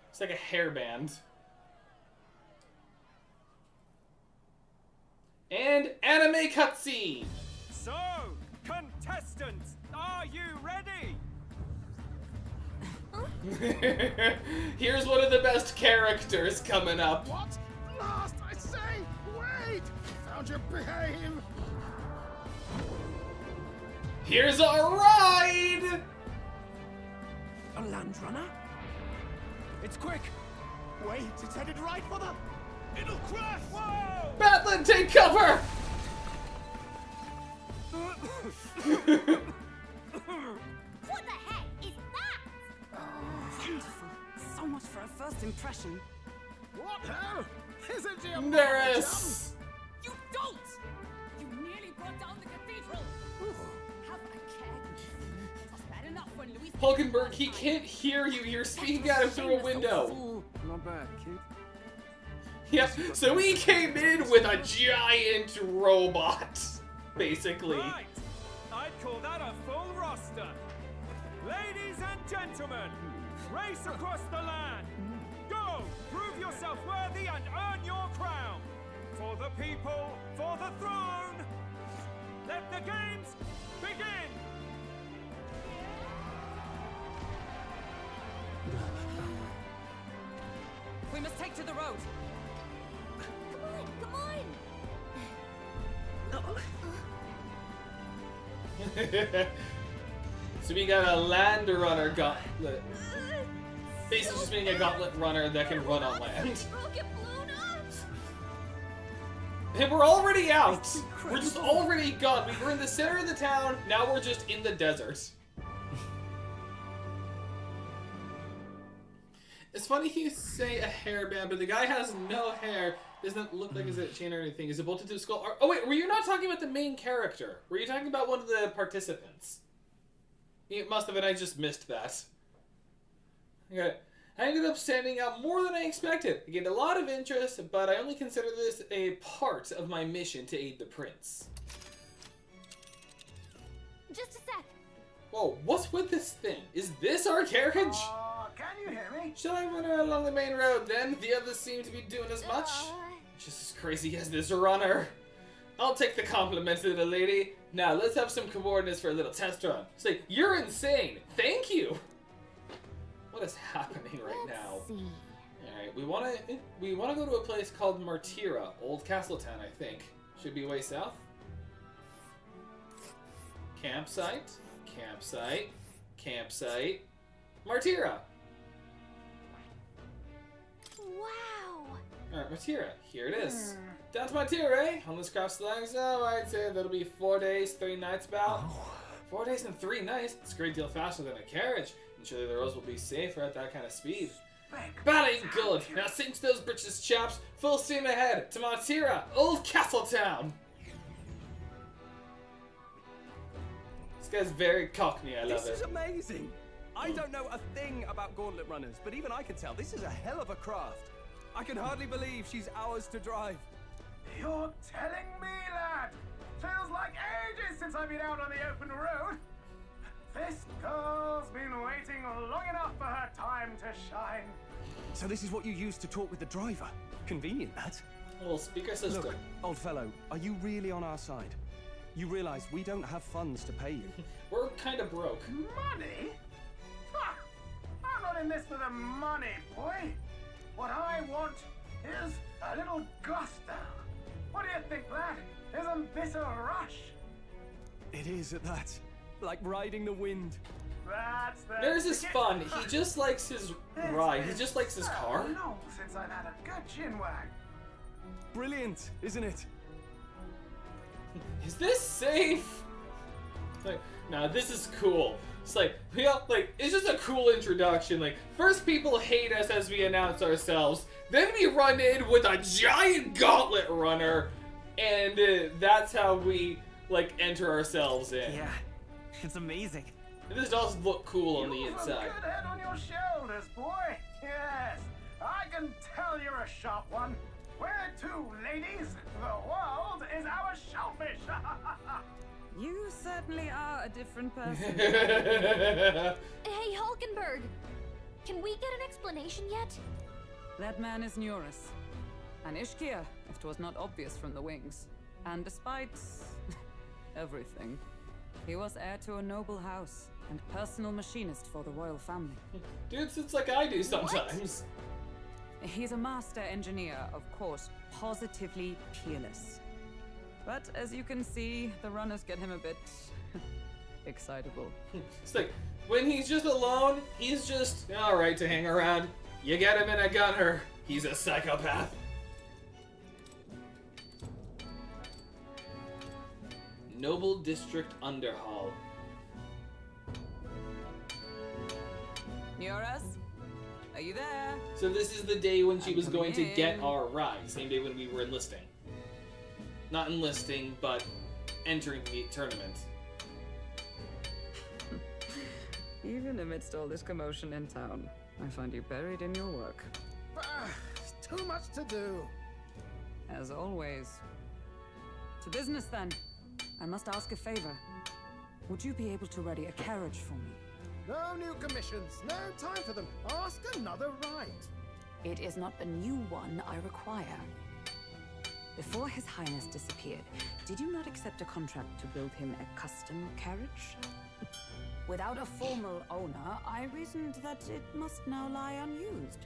It's like a hairband. And anime cutscene! So, contestants, are you ready? Here's one of the best characters coming up. What? Last, I say! Wait! Found your behave! Here's our ride! A land runner? It's quick! Wait, it's headed right for the... It'll crash! Whoa! Batlin, take cover! What the heck is that? Wonderful. So much for a first impression. What hell? Isn't he a Neris! You don't! You nearly brought down the cathedral! Have a care. It was bad enough when Luis... Hulkenberg, he can't hear you. You're speaking at him through a window. Not bad, kid. Yeah, so we came in with a giant robot, basically. Right. I'd call that a full roster. Ladies and gentlemen, race across the land. Go, prove yourself worthy and earn your crown. For the people, for the throne. Let the games begin. We must take to the road. Come on! So we got a land runner gauntlet. Basically just being a gauntlet runner that can run on land. And we're already out! We're just already gone. We were in the center of the town, now we're just in the desert. It's funny you say a hairband, but the guy has no hair. Doesn't look like he's a chain or anything. Is it bolted to his skull? Oh wait, were you not talking about the main character? Were you talking about one of the participants? It must have been, I just missed that. Okay. I ended up standing out more than I expected. I gained a lot of interest, but I only consider this a part of my mission to aid the prince. Just a sec. Whoa, what's with this thing? Is this our carriage? Can you hear me? Shall I run her along the main road then? The others seem to be doing as much. Just as crazy as this runner. I'll take the compliment, little lady. Now, let's have some coordinates for a little test run. Say, you're insane. Thank you. What is happening right now? Alright, we wanna go to a place called Martira, Old Castletown, I think. Should be way south. Campsite, campsite, campsite. Martira! Wow! Alright, Martira, here it is. Down to Martira, eh? On this craft slags, oh, I'd say that'll be 4 days, 3 nights about. 4 days and 3 nights? It's a great deal faster than a carriage. And surely the roads will be safer at that kind of speed. That ain't good! Now cinch those britches, chaps! Full steam ahead to Martira, Old Castletown! This guy's very cockney, I love it. This is amazing! I don't know a thing about gauntlet runners, but even I can tell this is a hell of a craft. I can hardly believe she's ours to drive. You're telling me, lad? Feels like ages since I've been out on the open road. This girl's been waiting long enough for her time to shine. So this is what you used to talk with the driver? Convenient, that. A little speaker system. Look, old fellow, are you really on our side? You realize we don't have funds to pay you. We're kind of broke. Money? Ha! I'm not in this for the money, boy. What I want is a little gusto. What do you think, lad? Isn't this a rush? It is at that. Like riding the wind. That's the There's his ticket. fun. He just likes his ride. He just likes his So car. long since I've had a good chin wag. Brilliant, isn't it? Is this safe? Like, nah, this is cool. It's like, we all, like, it's just a cool introduction. Like, first people hate us as we announce ourselves. Then we run in with a giant gauntlet runner. And that's how we, like, enter ourselves in. Yeah, it's amazing. And this does look cool on the You've a inside. good head on your shoulders, boy. Yes, I can tell you're a sharp one. Where to, ladies? The world is our shellfish. You certainly are a different person. Hey, Hulkenberg! Can we get an explanation yet? That man is Neurus. An Ishkia, if 'twas not obvious from the wings. And despite everything, he was heir to a noble house and personal machinist for the royal family. Dude, it's like I do sometimes. He's a master engineer, of course, positively peerless. But as you can see, the runners get him a bit excitable. It's like, when he's just alone, he's just alright to hang around. You get him in a gunner, he's a psychopath. Noble District Underhall. Neurus, are you there? So this is the day when she I'm was going to coming get in. our ride. Same day when we were enlisting. Not enlisting, but entering the tournament. Even amidst all this commotion in town, I find you buried in your work. too much to do. As always. To business, then. I must ask a favor. Would you be able to ready a carriage for me? No new commissions. No time for them. Ask another right. It is not a new one I require. Before His Highness disappeared, did you not accept a contract to build him a custom carriage? Without a formal owner, I reasoned that it must now lie unused.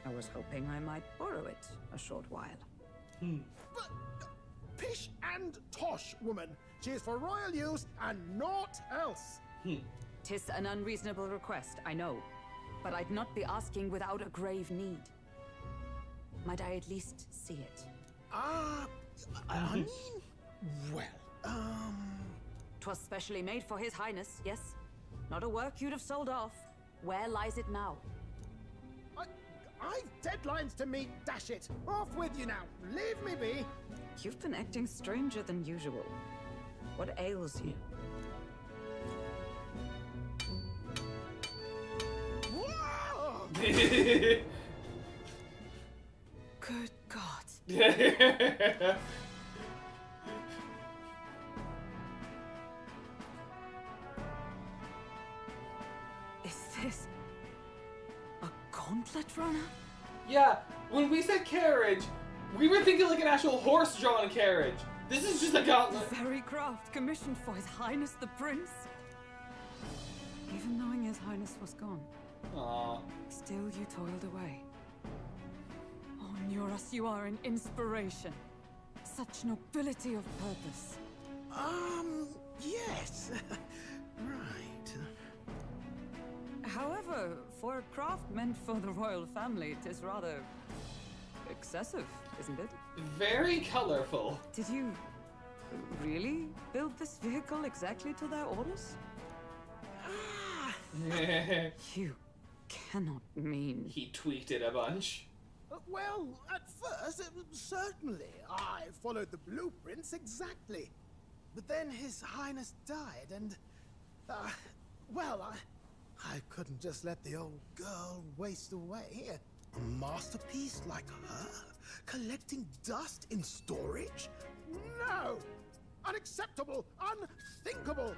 I was hoping I might borrow it a short while. But, pish and tosh, woman. She is for royal use and naught else. 'Tis an unreasonable request, I know. But I'd not be asking without a grave need. Might I at least see it? I mean, well, 'Twas specially made for His Highness, yes? Not a work you'd have sold off. Where lies it now? I've deadlines to meet, dash it. Off with you now. Leave me be. You've been acting stranger than usual. What ails you? Whoa! Good God. Is this a gauntlet runner? Yeah, when we said carriage, we were thinking like an actual horse-drawn carriage. This is just a gauntlet. The very craft commissioned for His Highness the Prince. Even knowing His Highness was gone. Aww. Still you toiled away. Oh, Nuras, you are an inspiration. Such nobility of purpose. Yes. Right. However, for a craft meant for the royal family, it is rather excessive, isn't it? Very colorful. Did you really build this vehicle exactly to their orders? You cannot mean... He tweaked it a bunch. Well, at first, certainly. I followed the blueprints exactly. But then His Highness died, and... well, I couldn't just let the old girl waste away. A masterpiece like her? Collecting dust in storage? No! Unacceptable! Unthinkable!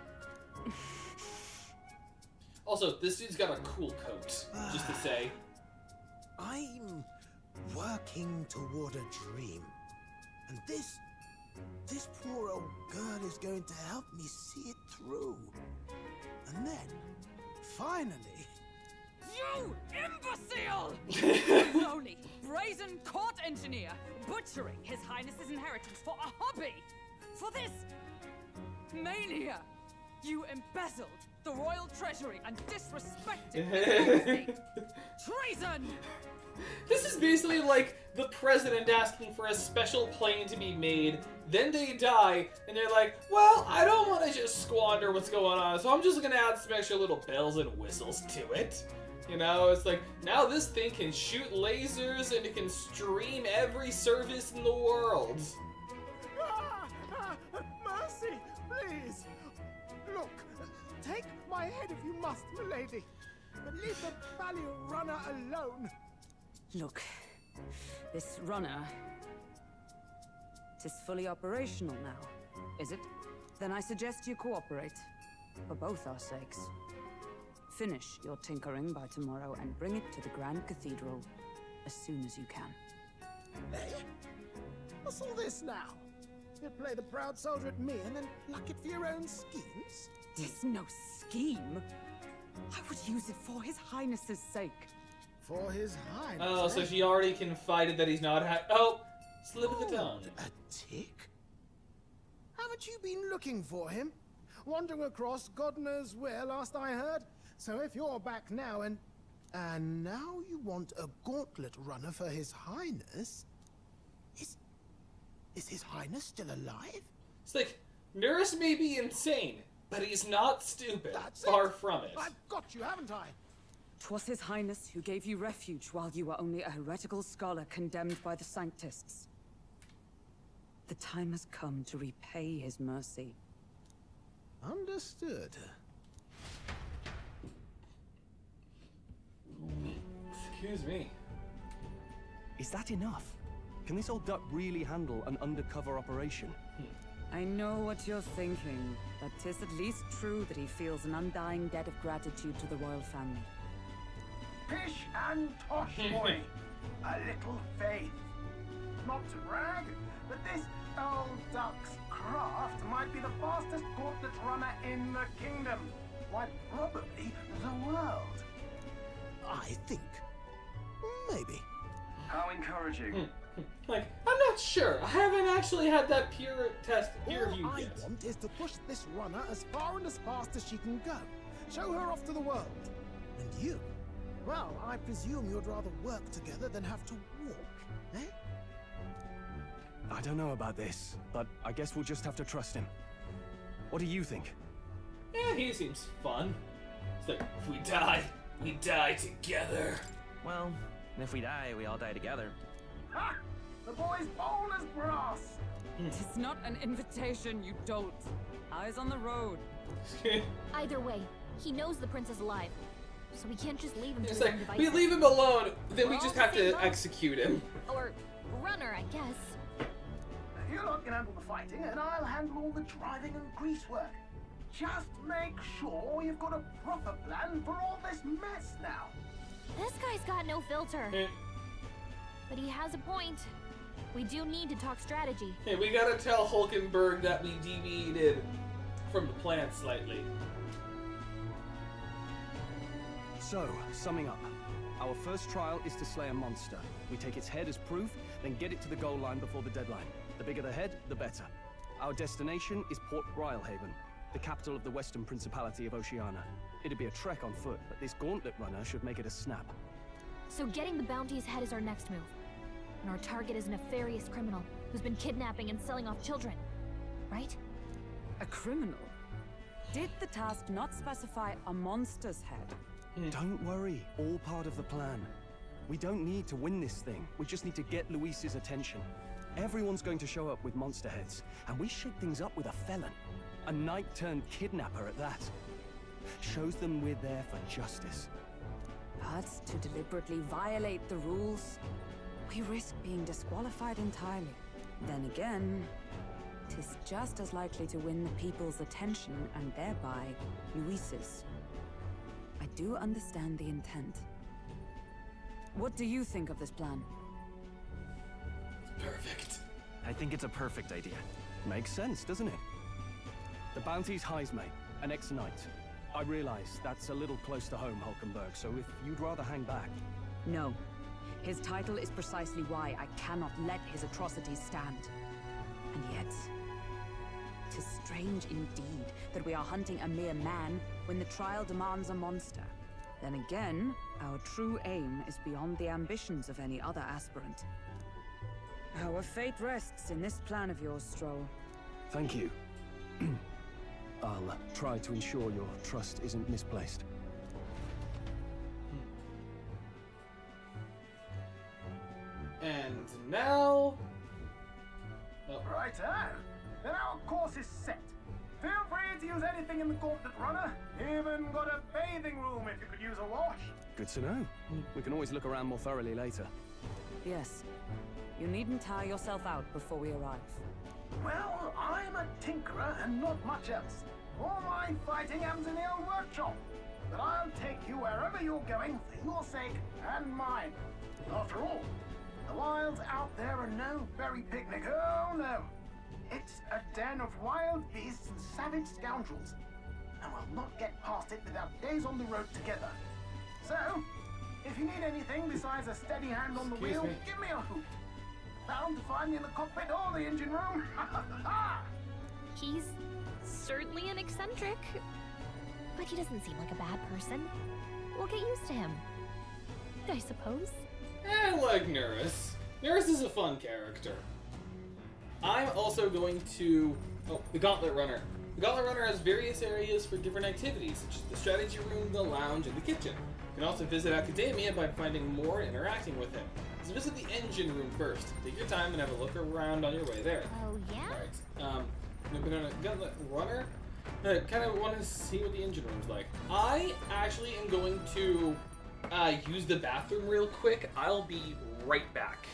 Also, this dude's got a cool coat, just to say. I'm working toward a dream. And this poor old girl is going to help me see it through. And then, finally... You imbecile! Lowly, brazen court engineer, butchering His Highness's inheritance for a hobby! For this mania! You embezzled the royal treasury and disrespected His Majesty! Treason! This is basically like the president asking for a special plane to be made, then they die, and they're like, well, I don't want to just squander what's going on, so I'm just gonna add some extra little bells and whistles to it. You know, it's like, now this thing can shoot lasers and it can stream every service in the world. Mercy, please! Look, take my head if you must, milady, but leave the value runner alone. Look, this runner... 'tis fully operational now, is it? Then I suggest you cooperate, for both our sakes. Finish your tinkering by tomorrow and bring it to the Grand Cathedral as soon as you can. Hey, what's all this now? You play the proud soldier at me and then luck it for your own schemes? 'Tis no scheme. I would use it for His Highness's sake. For His Highness? Oh, so she already confided that he's not oh, slip of the tongue. A tick? Haven't you been looking for him? Wandering across God knows where last I heard? So if you're back now and now you want a gauntlet runner for His Highness? Is His Highness still alive? It's like, Nurse may be insane, but he's not stupid. Far from it. I've got you, haven't I? 'Twas His Highness who gave you refuge while you were only a heretical scholar condemned by the Sanctists. The time has come to repay His mercy. Understood. Excuse me. Is that enough? Can this old duck really handle an undercover operation? I know what you're thinking, but 'tis at least true that he feels an undying debt of gratitude to the royal family. Pish and tosh, boy. A little faith. Not to brag, but this old duck's craft might be the fastest gauntlet runner in the kingdom. Why, probably the world. I think. Maybe. How encouraging. Like, I'm not sure. I haven't actually had that peer review All I yet. want is to push this runner as far and as fast as she can go. Show her off to the world. And you? Well, I presume you'd rather work together than have to walk, eh? I don't know about this, but I guess we'll just have to trust him. What do you think? Yeah, he seems fun. It's like, if we die, we die together. Well, if we die, we all die together. Ha! The boy's bold as brass. It's not an invitation, you dolt. Eyes on the road. Either way, he knows the prince is alive, so we can't just leave him to It's his like, own we devices. leave him alone, then we We're just all have the same to boat. execute him. Or runner, I guess. You lot can handle the fighting, and I'll handle all the driving and grease work. Just make sure you've got a proper plan for all this mess now. This guy's got no filter. But he has a point. We do need to talk strategy. Hey, we gotta tell Hulkenberg that we deviated from the plan slightly. So, summing up. Our first trial is to slay a monster. We take its head as proof, then get it to the goal line before the deadline. The bigger the head, the better. Our destination is Port Rylhaven, the capital of the Western Principality of Oceania. It'd be a trek on foot, but this gauntlet runner should make it a snap. So getting the bounty's head is our next move. And our target is a nefarious criminal who's been kidnapping and selling off children. Right? A criminal? Did the task not specify a monster's head? Don't worry, all part of the plan. We don't need to win this thing. We just need to get Luis's attention. Everyone's going to show up with monster heads, and we shake things up with a felon. A knight-turned-kidnapper at that. Shows them we're there for justice. But to deliberately violate the rules, we risk being disqualified entirely. Then again, 'tis just as likely to win the people's attention and thereby Luis's. I do understand the intent. What do you think of this plan? Perfect. I think it's a perfect idea. Makes sense, doesn't it? The bounty's Heismay, an ex-knight. I realize that's a little close to home, Hulkenberg, so if you'd rather hang back... No. His title is precisely why I cannot let his atrocities stand. And yet, 'tis strange indeed that we are hunting a mere man when the trial demands a monster. Then again, our true aim is beyond the ambitions of any other aspirant. Our fate rests in this plan of yours, Stroll. Thank you. I'll try to ensure your trust isn't misplaced. And now... Oh. Righto. Then our course is set. Feel free to use anything in the gauntlet runner. Even got a bathing room if you could use a wash. Good to know. We can always look around more thoroughly later. Yes. You needn't tire yourself out before we arrive. Well, I'm a tinkerer and not much else. All my fighting am's in the old workshop. But I'll take you wherever you're going for your sake and mine. After all, the wilds out there are no berry picnic. Oh no. It's a den of wild beasts and savage scoundrels. And we'll not get past it without days on the road together. So, if you need anything besides a steady hand on the Excuse wheel, me. give me a hoot. Bound to find me in the cockpit or the engine room. He's certainly an eccentric, but he doesn't seem like a bad person. We'll get used to him, I suppose. I like Nerus. Nerus is a fun character. I'm also going to... Oh, the Gauntlet Runner. The Gauntlet Runner has various areas for different activities, such as the strategy room, the lounge, and the kitchen. You can also visit Academia by finding more and interacting with him. So visit the engine room first. Take your time and have a look around on your way there. Oh, yeah? Alright, I've been on a Gauntlet Runner. I kind of want to see what the engine room's like. I actually am going to use the bathroom real quick. I'll be right back.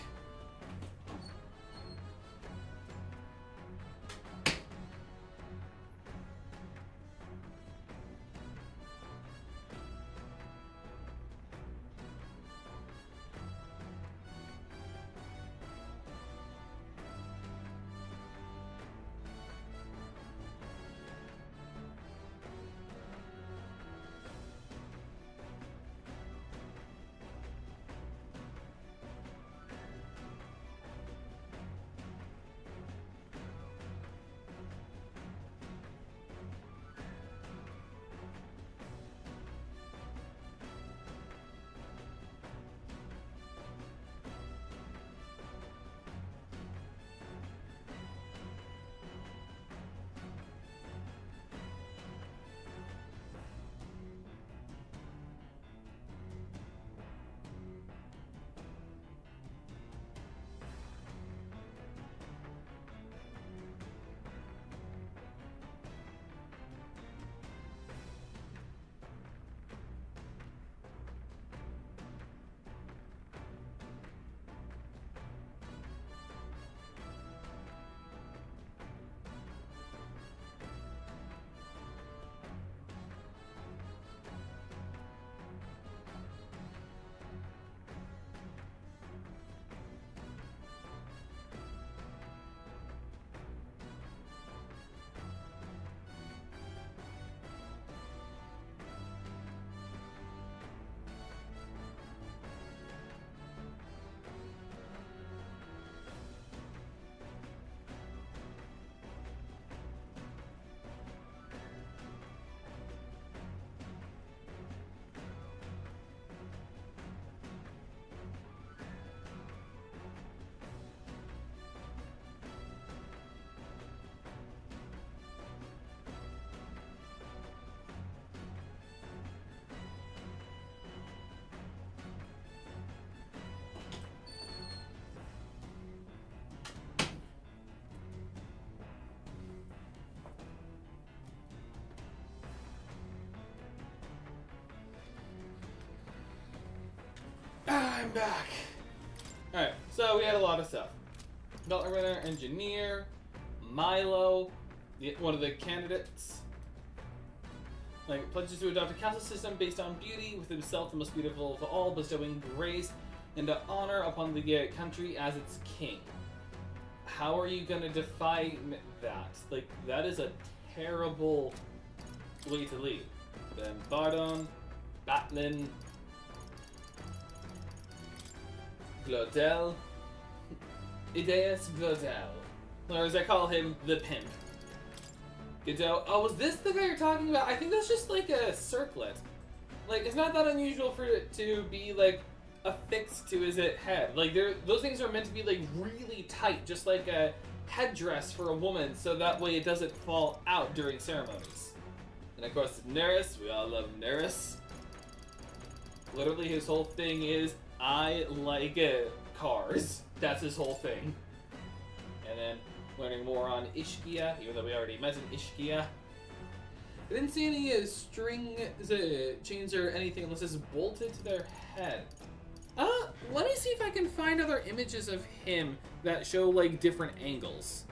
I'm back. Alright, so we had a lot of stuff. Development runner, engineer, Milo, one of the candidates. Like, pledges to adopt a caste system based on beauty, with himself the most beautiful of all, bestowing grace and honor upon the country as its king. How are you gonna define that? Like, that is a terrible way to lead. Then Bardon, Batlin, Glodel, Ideas Glodel, or as I call him, the pimp. Godot. Oh, was this the guy you're talking about? I think that's just like a circlet. Like, it's not that unusual for it to be like affixed to his head. Like, those things are meant to be like really tight, just like a headdress for a woman, so that way it doesn't fall out during ceremonies. And of course, Neris. We all love Neris. Literally, his whole thing is, I like cars. That's his whole thing. And then learning more on Ishkia, even though we already met in Ishkia. I didn't see any string chains or anything unless it's bolted to their head. Let me see if I can find other images of him that show like different angles.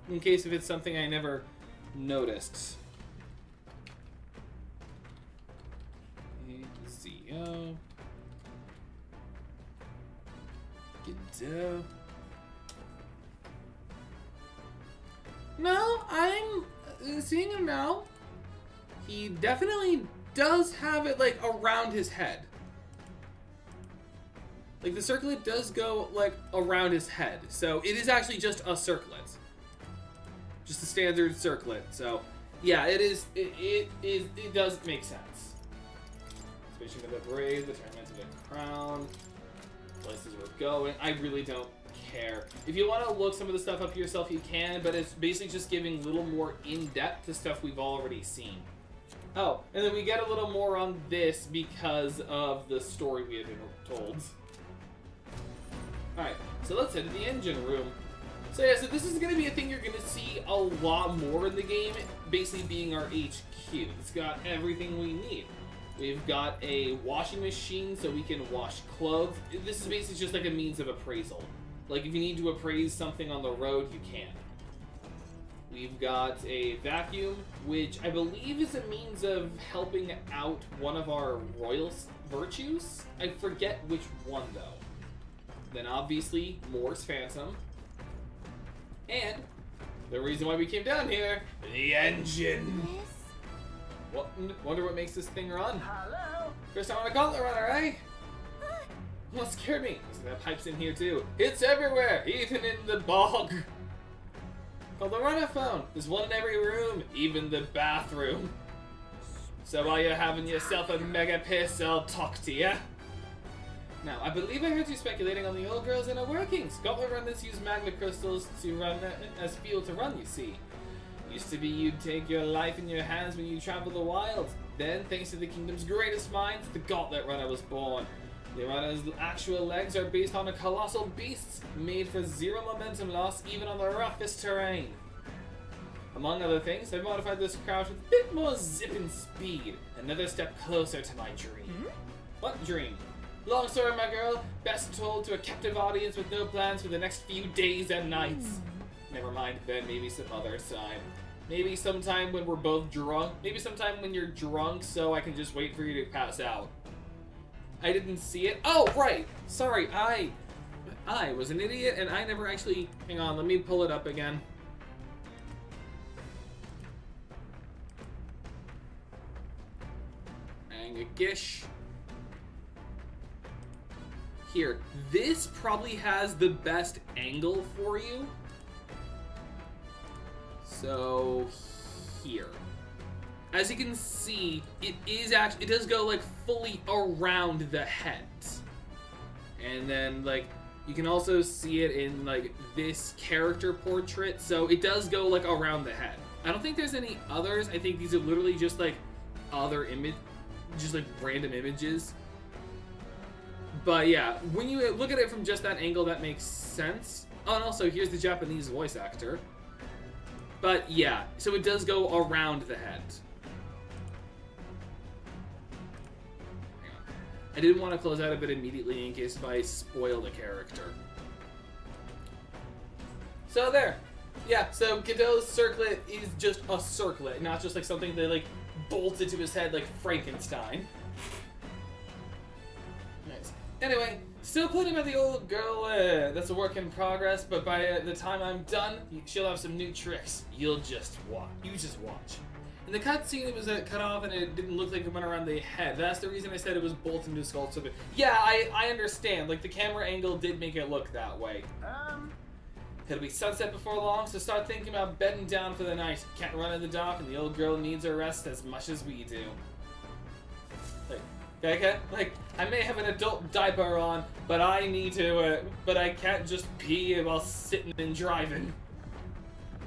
In case if it's something I never noticed. Zio. Godot. No, I'm seeing him now. He definitely does have it like around his head. Like the circlet does go like around his head. So it is actually just a circlet. Just a standard circlet. So yeah, it is it does make sense. Switching to the braid, the tournament to the crown. Places we're going. I really don't care. If you want to look some of the stuff up yourself, you can, but it's basically just giving a little more in-depth to stuff we've already seen. Oh, and then we get a little more on this because of the story we had been told. Alright, so let's head to the engine room. So yeah, so this is going to be a thing you're going to see a lot more in the game, basically being our HQ. It's got everything we need. We've got a washing machine so we can wash clothes. This is basically just like a means of appraisal. Like if you need to appraise something on the road, you can. We've got a vacuum, which I believe is a means of helping out one of our royal virtues. I forget which one though. Then obviously, Moore's Phantom. And the reason why we came down here, the engine. What? Wonder what makes this thing run. Hello? First time on a gauntlet runner, eh? What scared me? So that pipe's in here too. It's everywhere, even in the bog. Called the runaphone. There's one in every room, even the bathroom. So while you're having yourself a mega piss, I'll talk to ya. Now, I believe I heard you speculating on the old girl's inner workings. Gauntlet runners use magma crystals to run as fuel to run, you see. Used to be you'd take your life in your hands when you travel the wilds. Then, thanks to the kingdom's greatest minds, the Gauntlet Runner was born. The runner's actual legs are based on a colossal beasts made for zero momentum loss even on the roughest terrain. Among other things, they've modified this craft with a bit more zip and speed. Another step closer to my dream. What dream? Long story, my girl. Best told to a captive audience with no plans for the next few days and nights. Never mind, then maybe some other time. Maybe sometime when we're both drunk. Maybe sometime when you're drunk so I can just wait for you to pass out. I didn't see it. Oh, right. Sorry, I was an idiot and I never actually... Hang on, let me pull it up again. Gish. Here, this probably has the best angle for you. So, here. As you can see, it does go like fully around the head. And then like, you can also see it in like this character portrait. So it does go like around the head. I don't think there's any others. I think these are literally just like other just like random images. But yeah, when you look at it from just that angle, that makes sense. Oh, and also here's the Japanese voice actor. But yeah, so it does go around the head. Hang on. I didn't want to close out of it immediately in case if I spoiled a character. So there. Yeah, so Godot's circlet is just a circlet, not just like something that like bolted to his head like Frankenstein. Nice. Anyway, still planning about the old girl. That's a work in progress, but by the time I'm done, she'll have some new tricks. You just watch. In the cutscene, it was cut off and it didn't look like it went around the head. That's the reason I said it was bolted to the skull. So yeah, I understand. Like the camera angle did make it look that way. It'll be sunset before long, so start thinking about bedding down for the night. Can't run in the dock, and the old girl needs her rest as much as we do. Like, I may have an adult diaper on, but I need to, but I can't just pee while sitting and driving.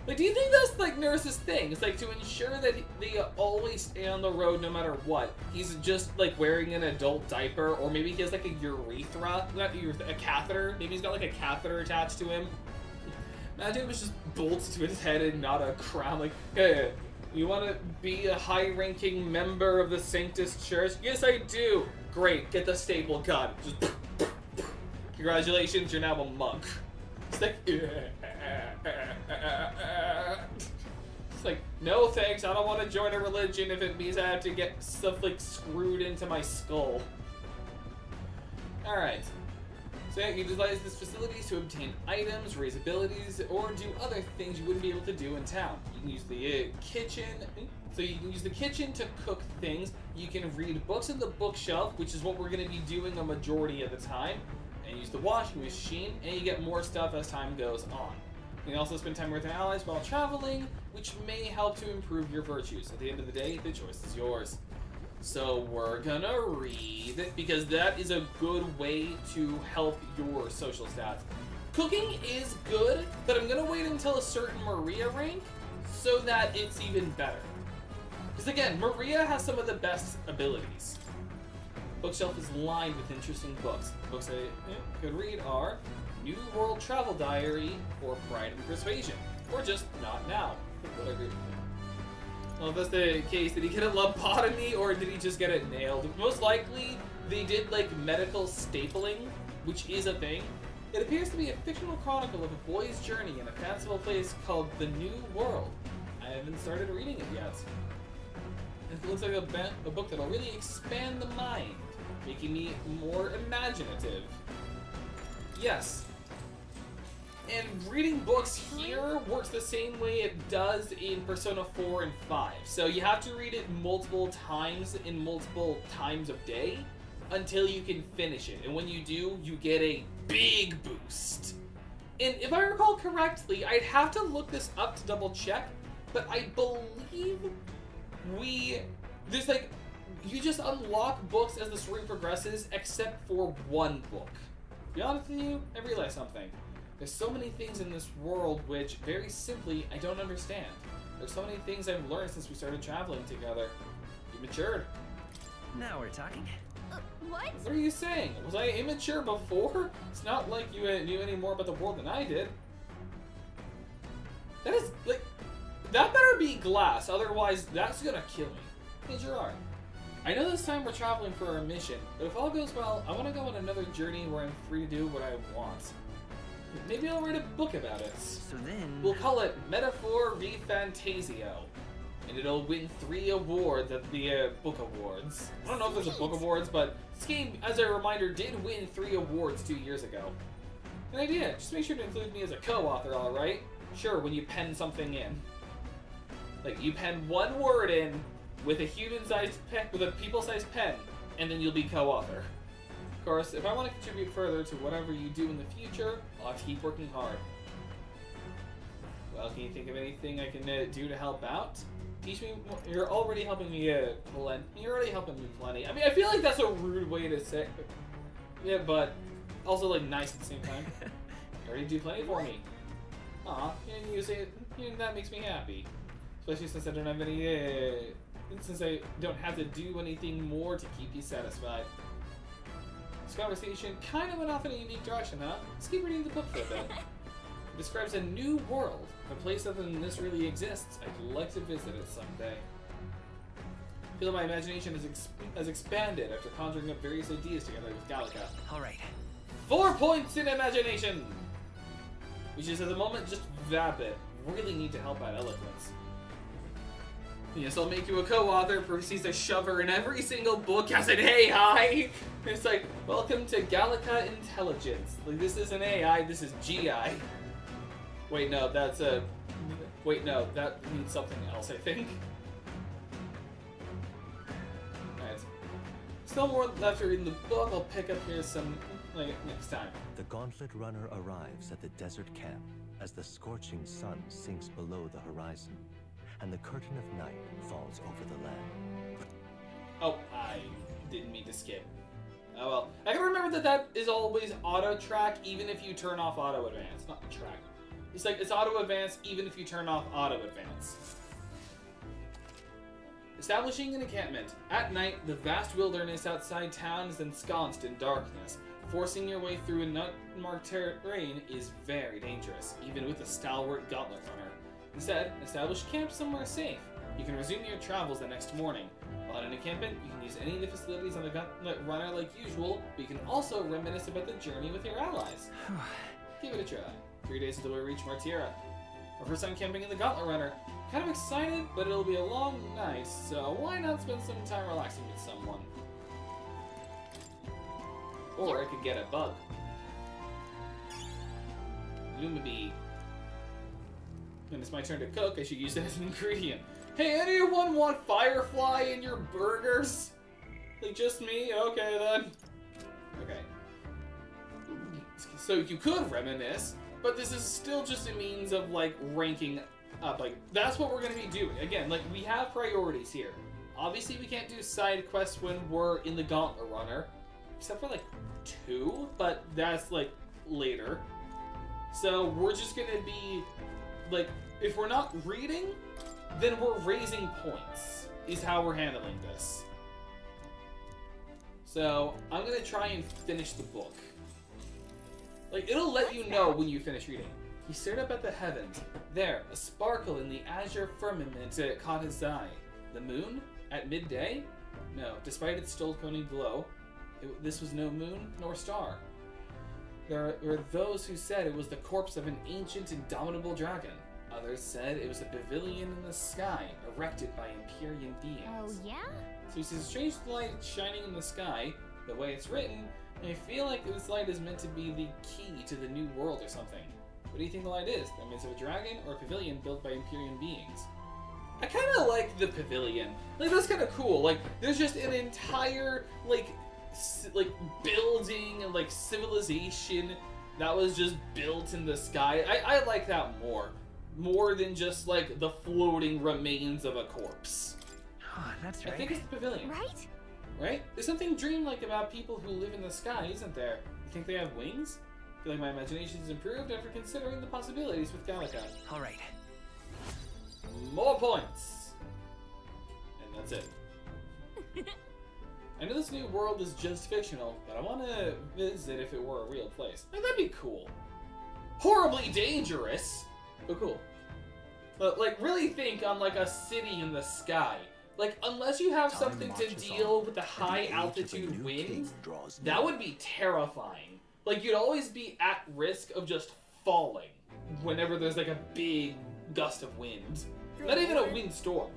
Like, do you think that's, like, Nurse's thing? It's, like, to ensure that they always stay on the road no matter what. He's just, like, wearing an adult diaper, or maybe he has, like, a urethra, not a catheter. Maybe he's got, like, a catheter attached to him. Imagine it was just bolted to his head and not a crown. Like, hey, you want to be a high-ranking member of the Sanctus Church? Yes, I do. Great, get the staple gun. Just congratulations, you're now a monk. It's like, it's like, no thanks, I don't want to join a religion if it means I have to get stuff like screwed into my skull. Alright. So yeah, you utilize this facility to obtain items, raise abilities, or do other things you wouldn't be able to do in town. You can use the kitchen. So you can use the kitchen to cook things. You can read books in the bookshelf, which is what we're going to be doing a majority of the time. And use the washing machine, and you get more stuff as time goes on. You can also spend time with your allies while traveling, which may help to improve your virtues. At the end of the day, the choice is yours. So we're gonna read, because that is a good way to help your social stats. Cooking is good, but I'm gonna wait until a certain Maria rank so that it's even better. Because again, Maria has some of the best abilities. Bookshelf is lined with interesting books. Books I could read are New World Travel Diary or Pride and Persuasion, or just Not Now. What I agree with. Well, if that's the case, did he get a lobotomy or did he just get it nailed? Most likely, they did like medical stapling, which is a thing. It appears to be a fictional chronicle of a boy's journey in a fanciful place called the New World. I haven't started reading it yet. It looks like a book that'll really expand the mind, making me more imaginative. Yes. And reading books here works the same way it does in Persona 4 and 5. So you have to read it multiple times in multiple times of day until you can finish it. And when you do, you get a big boost. And if I recall correctly, I'd have to look this up to double check, but I believe there's like, you just unlock books as the story progresses, except for one book. To be honest with you, I realized something. There's so many things in this world which, very simply, I don't understand. There's so many things I've learned since we started traveling together. You matured. Now we're talking. What? What are you saying? Was I immature before? It's not like you knew any more about the world than I did. That is, like, that better be glass, otherwise that's gonna kill me. Hey, Gerard. I know this time we're traveling for our mission, but if all goes well, I want to go on another journey where I'm free to do what I want. Maybe I'll write a book about it. So then... We'll call it Metaphor Refantazio. And it'll win 3 awards at the book awards. I don't know if there's a book awards, but this game, as a reminder, did win 3 awards 2 years ago. An idea. Just make sure to include me as a co-author, alright? Sure, when you pen something in. Like, you pen one word in with a human-sized pen, with a people-sized pen, and then you'll be co-author. Of course, if I want to contribute further to whatever you do in the future, I'll have to keep working hard. Well, can you think of anything I can do to help out? Teach me. You're already helping me plenty. You're already helping me plenty. I mean, I feel like that's a rude way to say. Yeah, but also like nice at the same time. You already do plenty for me. Aw, and you say that makes me happy. Especially since I don't have any. Since I don't have to do anything more to keep you satisfied. This conversation kind of went off in a unique direction, huh? Let's keep reading the book for a bit. It describes a new world, a place other than this really exists. I'd like to visit it someday. I feel my imagination has expanded after conjuring up various ideas together with Gallica. Alright. 4 points in imagination! Which is at the moment just vapid. Really need to help out eloquence. Yes, I'll make you a co-author. Proceeds to shove her in every single book as an AI. It's like, welcome to Gallica Intelligence. Like, this isn't AI, this is GI. Wait, no, that's a... Wait, no, that means something else, I think. Alright. Still more left to read in the book. I'll pick up here some, like, next time. The Gauntlet Runner arrives at the desert camp as the scorching sun sinks below the horizon, and the curtain of night falls over the land. Oh, I didn't mean to skip. Oh well. I can remember that is always auto track even if you turn off auto advance. Not track. It's like it's auto advance even if you turn off auto advance. Establishing an encampment. At night, the vast wilderness outside town is ensconced in darkness. Forcing your way through an unmarked terrain is very dangerous, even with a stalwart gauntlet runner. Instead, establish camp somewhere safe. You can resume your travels the next morning. While at an encampment, you can use any of the facilities on the Gauntlet Runner like usual, but you can also reminisce about the journey with your allies. Give it a try. 3 days until we reach Martira. Our first time camping in the Gauntlet Runner. Kind of excited, but it'll be a long night, so why not spend some time relaxing with someone? Or I could get a bug. Lumabee. When it's my turn to cook, I should use it as an ingredient. Hey, anyone want Firefly in your burgers? Like, just me? Okay, then. Okay. So you could reminisce, but this is still just a means of, like, ranking up. Like, that's what we're going to be doing. Again, like, we have priorities here. Obviously, we can't do side quests when we're in the Gauntlet Runner. Except for, like, 2, but that's, like, later. So we're just going to be, like, if we're not reading, then we're raising points, is how we're handling this. So, I'm going to try and finish the book. Like, it'll let you know when you finish reading. He stared up at the heavens. There, a sparkle in the azure firmament caught his eye. The moon? At midday? No, despite its stone-coating glow, this was no moon nor star. There were those who said it was the corpse of an ancient, indomitable dragon. Others said it was a pavilion in the sky, erected by Empyrean beings. Oh, yeah? So he sees a strange light shining in the sky. The way it's written, I feel like this light is meant to be the key to the new world or something. What do you think the light is? The image of a dragon or a pavilion built by Empyrean beings? I kind of like the pavilion. Like, that's kind of cool. Like, there's just an entire, like building and, like, civilization that was just built in the sky. I like that more than just, like, the floating remains of a corpse. Oh, that's right. I think it's the pavilion. Right? Right? There's something dreamlike about people who live in the sky, isn't there? You think they have wings? I feel like my imagination has improved after considering the possibilities with Gallica. All right. More points! And that's it. I know this new world is just fictional, but I want to visit if it were a real place. Like, that'd be cool. Horribly dangerous, but cool. But, like, really think on, like, a city in the sky. Like, unless you have something to deal with the high altitude winds, that would be terrifying. Like, you'd always be at risk of just falling whenever there's, like, a big gust of wind. Not even a windstorm.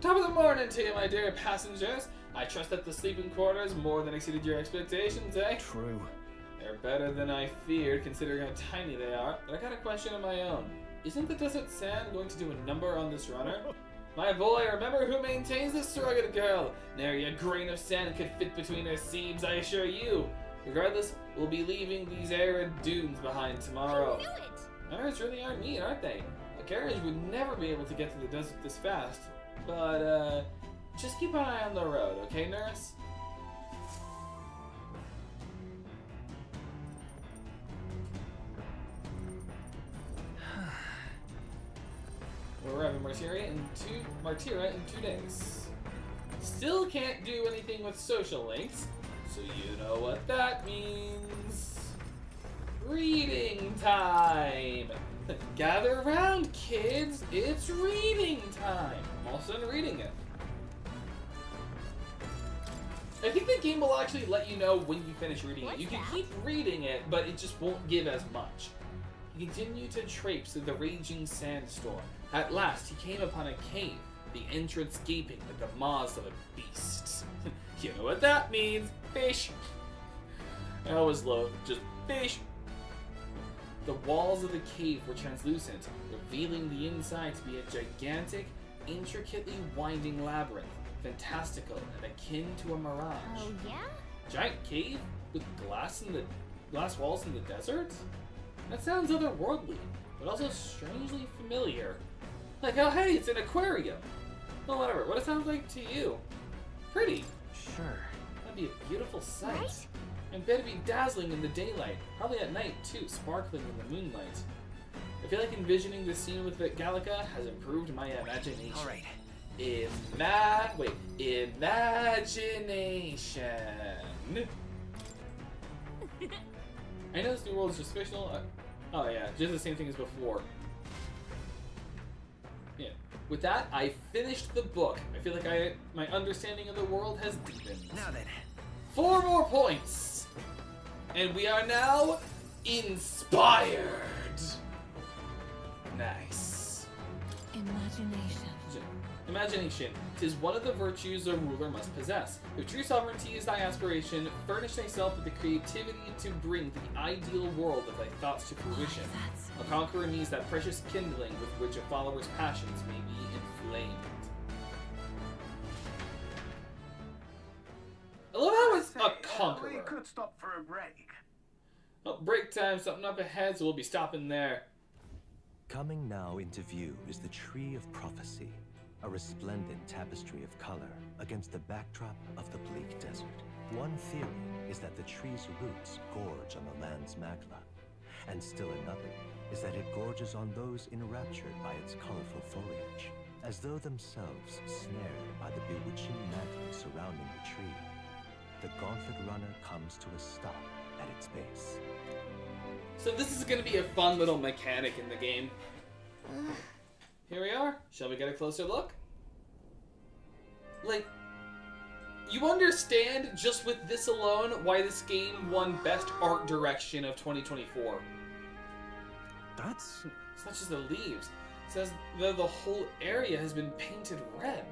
Top of the morning to you, my dear passengers. I trust that the sleeping quarters more than exceeded your expectations, eh? True. They're better than I feared, considering how tiny they are. But I got a question of my own. Isn't the desert sand going to do a number on this runner? My boy, remember who maintains this rugged girl. Nary a grain of sand could fit between her seams, I assure you. Regardless, we'll be leaving these arid dunes behind tomorrow. I knew it! Runners really are neat, aren't they? A carriage would never be able to get to the desert this fast. But, just keep an eye on the road, okay, nurse? We're arriving Martyria in 2 days. Still can't do anything with social links, so you know what that means. Reading time! Gather around, kids! It's reading time! I'm also done reading it. I think the game will actually let you know when you finish reading it. You can keep reading it, but it just won't give as much. He continued to traipse through the raging sandstorm. At last, he came upon a cave, the entrance gaping like the maws of a beast. You know what that means? Fish! I always love just fish! The walls of the cave were translucent, revealing the inside to be a gigantic, intricately winding labyrinth, fantastical and akin to a mirage. Oh, yeah? Giant cave with glass walls in the desert? That sounds otherworldly, but also strangely familiar. Like, oh hey, it's an aquarium! Well, whatever, what it sounds like to you? Pretty. Sure. That'd be a beautiful sight. Right? And bet it'd be dazzling in the daylight, probably at night too, sparkling in the moonlight. I feel like envisioning this scene with Gallica has improved my imagination. All right. Imagination. I know this new world is just fictional. Oh yeah, just the same thing as before. Yeah. With that, I finished the book. I feel like my understanding of the world has deepened. Now then. 4 more points! And we are now inspired! Nice. Imagination. 'Tis one of the virtues a ruler must possess. If true sovereignty is thy aspiration, furnish thyself with the creativity to bring the ideal world of thy thoughts to fruition. A conqueror needs that precious kindling with which a follower's passions may be inflamed. I love how it's a conqueror. We could stop for a break. Oh, break time, something up ahead, so we'll be stopping there. Coming now into view is the Tree of Prophecy, a resplendent tapestry of color against the backdrop of the bleak desert. One theory is that the tree's roots gorge on the land's magma, and still another is that it gorges on those enraptured by its colorful foliage, as though themselves snared by the bewitching magic surrounding the tree. The gauntlet runner comes to a stop at its base. So this is going to be a fun little mechanic in the game. Here we are. Shall we get a closer look? Like, you understand just with this alone why this game won Best Art Direction of 2024. That's... It's not just the leaves. It says that the whole area has been painted red.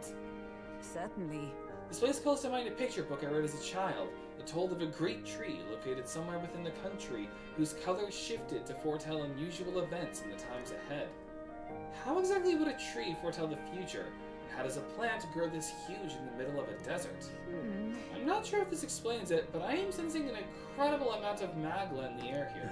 Certainly. This place calls to mind a picture book I read as a child. It told of a great tree located somewhere within the country whose colors shifted to foretell unusual events in the times ahead. How exactly would a tree foretell the future? And how does a plant grow this huge in the middle of a desert? I'm not sure if this explains it, but I am sensing an incredible amount of magla in the air here.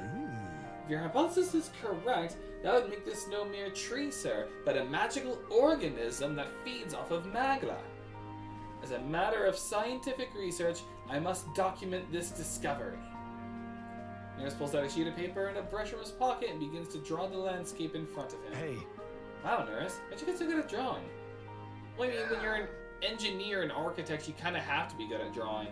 If your hypothesis is correct, that would make this no mere tree, sir, but a magical organism that feeds off of magla. As a matter of scientific research, I must document this discovery. Nurse pulls out a sheet of paper and a brush from his pocket and begins to draw the landscape in front of him. Hey. Wow, Nurse, how'd you get so good at drawing? Well, I mean, when you're an engineer and architect, you kind of have to be good at drawing.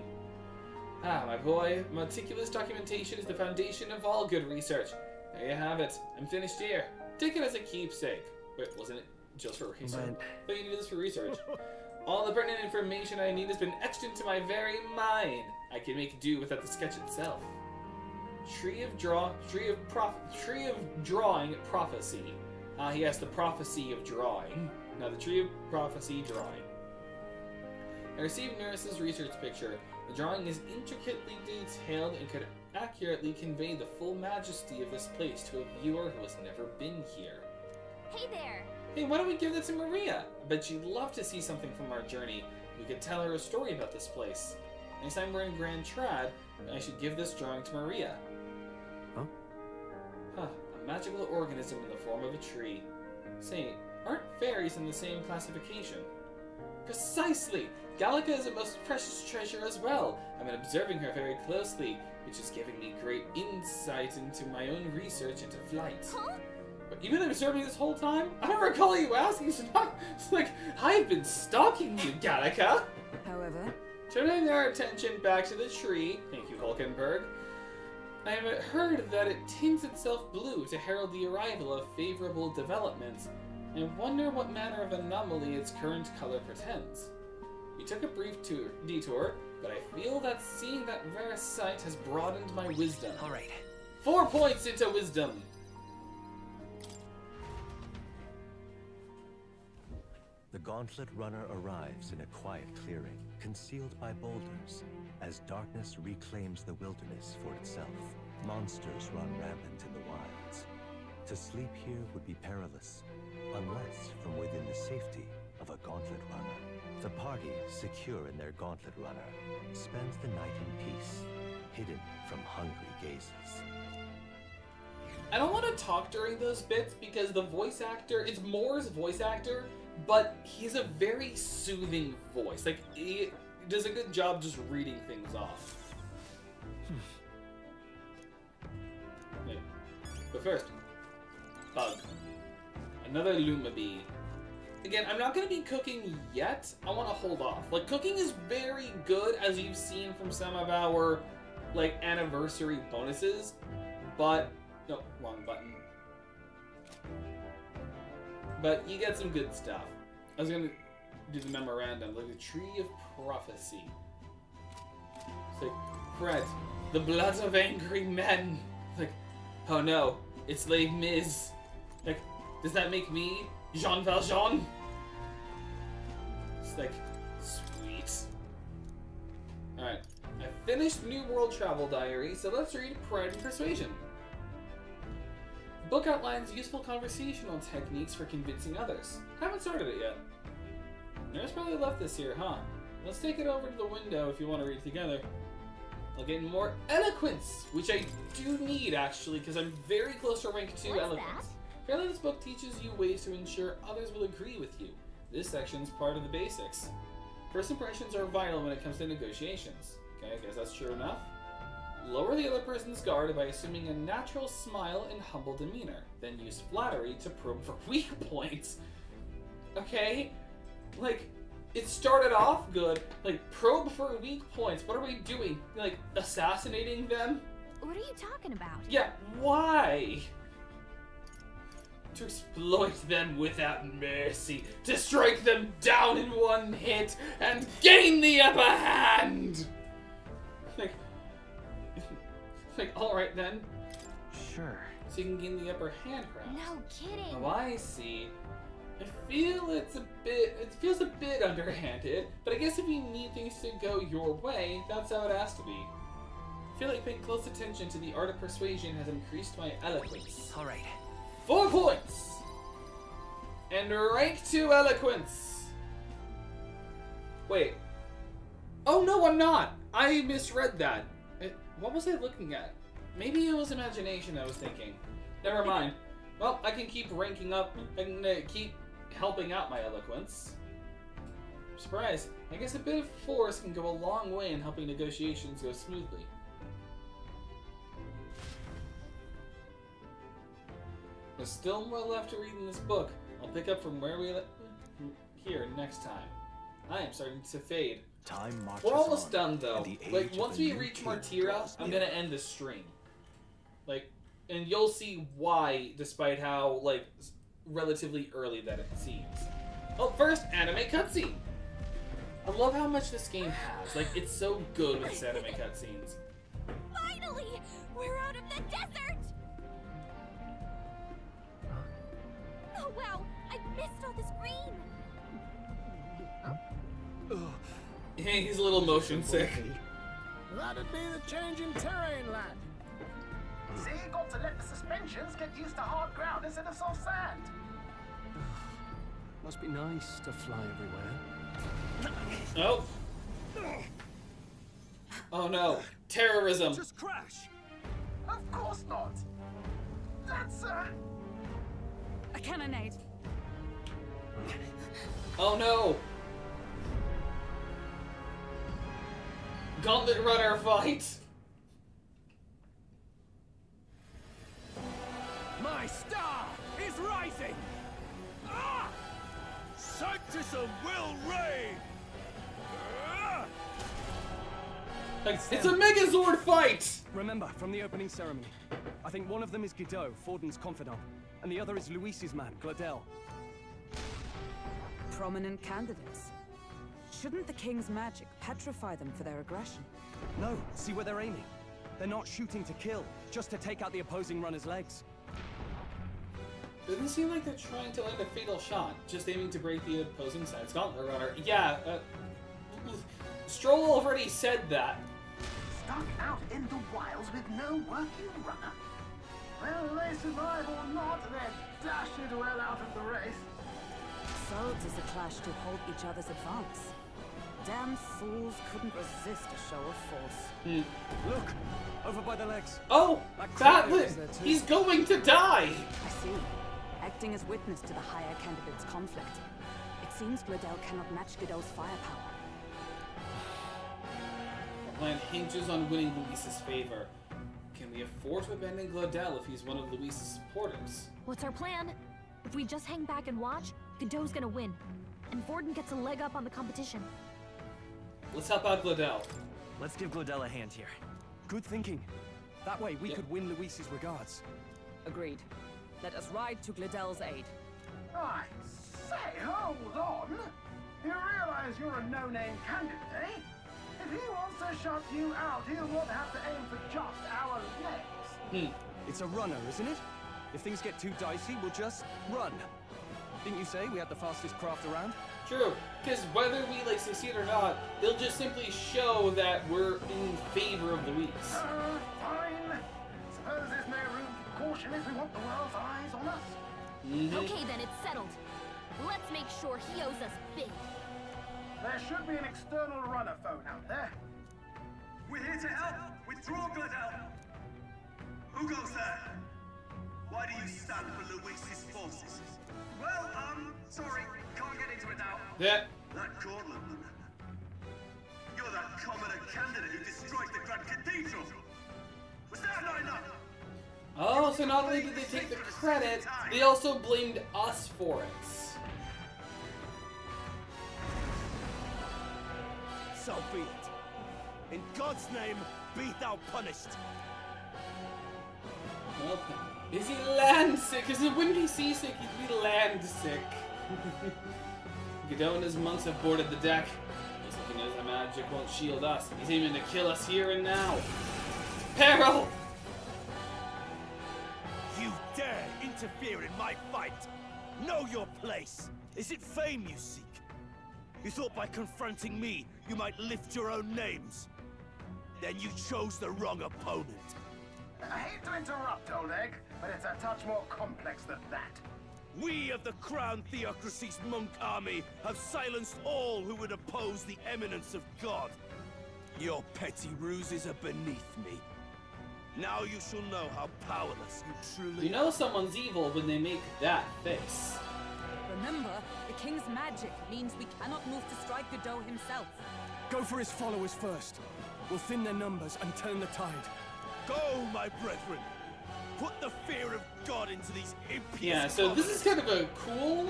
Ah, my boy, meticulous documentation is the foundation of all good research. There you have it. I'm finished here. Take it as a keepsake. Wait, wasn't it just for research? But you needed this for research. All the pertinent information I need has been etched into my very mind. I can make do without the sketch itself. Tree of drawing prophecy. Ah, yes, the prophecy of drawing. Now, the tree of prophecy drawing. I received Nurse's research picture. The drawing is intricately detailed and could accurately convey the full majesty of this place to a viewer who has never been here. Hey there! Hey, why don't we give that to Maria? I bet she'd love to see something from our journey. We could tell her a story about this place. Next time we're in Grand Trad, I should give this drawing to Maria. Huh? Huh, a magical organism in the form of a tree. Say, aren't fairies in the same classification? Precisely! Gallica is a most precious treasure as well. I've been observing her very closely, which is giving me great insight into my own research into flight. Huh? But you've been observing this whole time? I don't recall you asking. It's like, I've been stalking you, Gallica! However, turning our attention back to the tree, thank you, Hulkenberg, I have heard that it tints itself blue to herald the arrival of favorable developments. I wonder what manner of anomaly its current color portends. We took a brief detour, but I feel that seeing that rare sight has broadened my wisdom. Alright. 4 points into wisdom! The Gauntlet Runner arrives in a quiet clearing, concealed by boulders, as darkness reclaims the wilderness for itself. Monsters run rampant in the wilds. To sleep here would be perilous, unless from within the safety of a Gauntlet Runner. The party, secure in their Gauntlet Runner, spends the night in peace, hidden from hungry gazes. I don't want to talk during those bits because the voice actor, it's Moore's voice actor, but he's a very soothing voice. Like, he does a good job just reading things off. Yeah. But first, bug. Another Lumabee. Again, I'm not going to be cooking yet. I want to hold off. Like, cooking is very good, as you've seen from some of our, like, anniversary bonuses. But, no, wrong button. But you get some good stuff. I was going to do the memorandum, like the Tree of Prophecy. It's like, Fred, the blood of angry men. Like, oh no, it's Les Mis. Like, does that make me Jean Valjean? It's like, sweet. Alright, I finished New World Travel Diary, so let's read Pride and Persuasion. The book outlines useful conversational techniques for convincing others. Haven't started it yet. Nurse probably left this here, huh? Let's take it over to the window if you want to read together. I'll get more eloquence, which I do need actually, because I'm very close to rank 2 eloquence. Apparently this book teaches you ways to ensure others will agree with you. This section's part of the basics. First impressions are vital when it comes to negotiations. Okay, I guess that's true enough. Lower the other person's guard by assuming a natural smile and humble demeanor. Then use flattery to probe for weak points. Okay? Like, it started off good. Like, probe for weak points. What are we doing? Like, assassinating them? What are you talking about? Yeah, why? To exploit them without mercy, to strike them down in one hit, and gain the upper hand! Like, alright then. Sure. So you can gain the upper hand, perhaps. No kidding. Oh, I see. I feel it feels a bit underhanded, but I guess if you need things to go your way, that's how it has to be. I feel like paying close attention to the art of persuasion has increased my eloquence. All right. 4 points! And rank 2 eloquence! Wait. Oh no, I'm not! I misread that. What was I looking at? Maybe it was imagination I was thinking. Never mind. Well, I can keep ranking up. I can keep helping out my eloquence. Surprise. I guess a bit of force can go a long way in helping negotiations go smoothly. There's still more left to read in this book. I'll pick up from where we here next time. I am starting to fade. Time marches We're almost on, done though. and the age Like of once the we new reach king Martira, draws I'm near. gonna end the stream. Like, and you'll see why, despite how like relatively early that it seems. Oh, first anime cutscene. I love how much this game has. Like, it's so good with its anime cutscenes. Finally! We're out of the desert! Oh wow, I missed all this green! Yeah, he's a little motion sick. That'd be the change in terrain, lad. See, you got to let the suspensions get used to hard ground instead of soft sand. Must be nice to fly everywhere. Oh. Oh no. Terrorism. Just crash. Of course not. That's a cannonade. Oh no. Gauntlet runner fight. My star is rising! Ah! Sanctism will reign! It's a Megazord fight! Remember, from the opening ceremony, I think one of them is Guido, Forden's confidant, and the other is Luis's man, Gladel. Prominent candidates. Shouldn't the king's magic petrify them for their aggression? No, see where they're aiming. They're not shooting to kill, just to take out the opposing runner's legs. Doesn't seem like they're trying to land a fatal shot, just aiming to break the opposing side's gauntlet runner. Yeah, Stroll already said that. Stuck out in the wilds with no working runner. Well, they survive or not, they're dashed well out of the race. So does the clash to hold each other's advance. Damn fools couldn't resist a show of force. Look! Over by the legs. Oh! That he's going to die! I see. Acting as witness to the higher candidate's conflict. It seems Gladel cannot match Guido's firepower. Our plan hinges on winning Luis's favor. Can we afford to abandon Gladel if he's one of Luis's supporters? What's our plan? If we just hang back and watch, Godot's gonna win. And Forden gets a leg up on the competition. Let's help out Gladel. Let's give Gladel a hand here. Good thinking. That way we could win Luis's regards. Agreed. Let us ride to Gladel's aid. I say, hold on. You realize you're a no-name candidate, eh? If he wants to shut you out, he'll not have to aim for just our legs. It's a runner, isn't it? If things get too dicey, we'll just run. Didn't you say we had the fastest craft around? True, because whether we succeed or not, they'll just simply show that we're in favor of Luis. Fine. Suppose there's no room for caution if we want the world's eyes on us. Okay then, it's settled. Let's make sure he owes us big. There should be an external runner phone out there. We're here to help! Withdraw, Gladel! Who goes there? Why do you stand for Luis's forces? Well, sorry, can't get into it now. Yeah. That gauntlet runner. You're that commoner candidate who destroyed the Grand Cathedral! Was that not enough? Oh, so not only did they take the credit, they also blamed us for it. So be it. In God's name, be thou punished. Is he land sick? Because it wouldn't be seasick, he'd be land sick. Godot and his monks have boarded the deck. He's looking as the magic won't shield us. He's aiming to kill us here and now. Peril! You dare interfere in my fight! Know your place! Is it fame you seek? You thought by confronting me, you might lift your own names? Then you chose the wrong opponent. I hate to interrupt, Old Egg, but it's a touch more complex than that. We of the Crown Theocracy's monk army have silenced all who would oppose the eminence of God. Your petty ruses are beneath me. Now you shall know how powerless you truly You know someone's evil when they make that face. Remember, the king's magic means we cannot move to strike Godot himself. Go for his followers first. We'll thin their numbers and turn the tide. Go, my brethren! Put the fear of God into these impious Yeah, so this is kind of a cool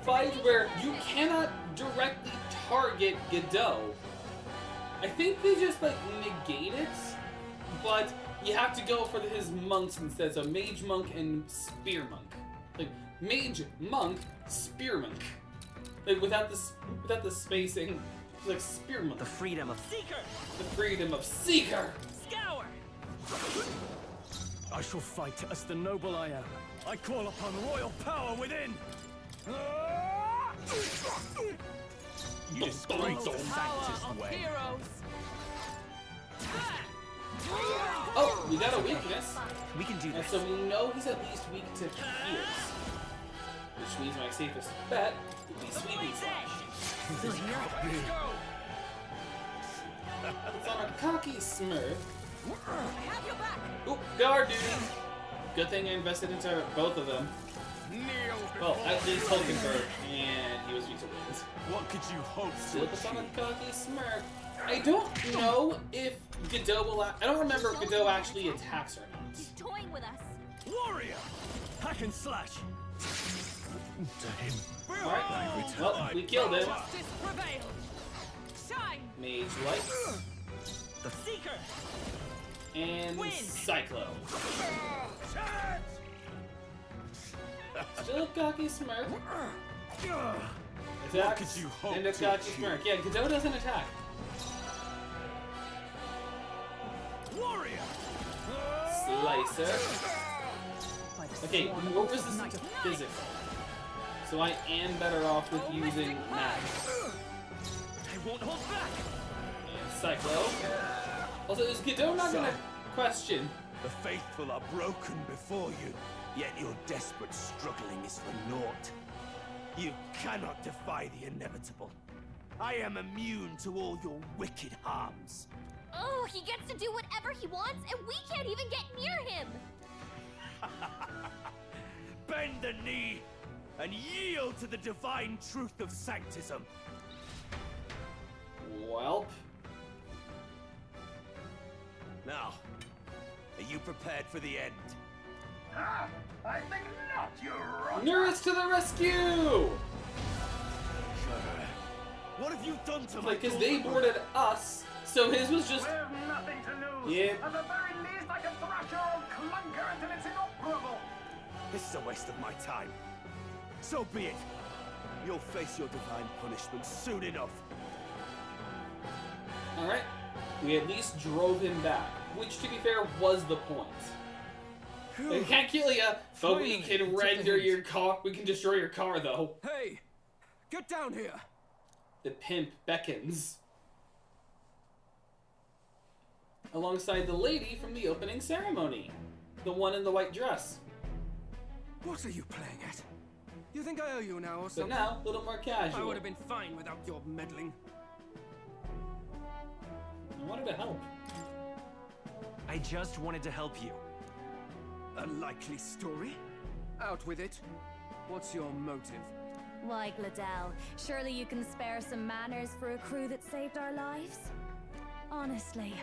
fight where you cannot directly target Godot. I think they just like negate it, but you have to go for his monks instead. So mage monk and spear monk. Like mage monk, spear monk. Like without the spacing, like spear monk. The freedom of Seeker! The freedom of Seeker! Scour! I shall fight as the noble I am. I call upon royal power within! You disgrace the Sanctus of way. heroes! Oh, we got a weakness. We can do And this. so we know he's at least weak to fears. Which means my safest bet would be Sweeping Slash. Let's go! It's on a cocky Smurf. I have your back. Oop, guard duty. Good thing I invested into both of them. Well, at least Hulkenberg, and he was weak to winds. What could you hope Still puts on a cocky Smurf. I don't know if Godot will. I don't remember if Godot actually attacks or not. He's toying with us. Warrior! Hack and slash! To him. Alright, well, we killed him. Justice prevailed! Shine! Mage Light. The Seeker! And Win. Cyclo. Still a cocky Smurf. Attacks could you hope and a to cocky achieve? Smurf. Yeah, Godot doesn't attack. Warrior! Slicer. Okay, more resistant to physical. So I am better off with using mag. I won't hold back! And Cyclo. Also, is Godot not gonna question? The faithful are broken before you, yet your desperate struggling is for naught. You cannot defy the inevitable. I am immune to all your wicked harms. Oh, he gets to do whatever he wants, and we can't even get near him. Bend the knee and yield to the divine truth of sanctism. Welp. Now, are you prepared for the end? Ah, I think not, you rotter. Nurse to the rescue! What have you done to my Like, because they boarded us, so his was just. We've nothing to lose. Yep. At the very least, I can thrash your old clunker until it's inoperable. This is a waste of my time. So be it. You'll face your divine punishment soon enough. Alright. We at least drove him back, which, to be fair, was the point. We can't kill you, but we can render your car. We can destroy your car, though. Hey! Get down here! The pimp beckons. Alongside the lady from the opening ceremony. The one in the white dress. What are you playing at? You think I owe you now or But something? now, a little more casual. I would have been fine without your meddling. I wanted to help. I just wanted to help you. A likely story? Out with it. What's your motive? Why, Gladell, surely you can spare some manners for a crew that saved our lives? Honestly,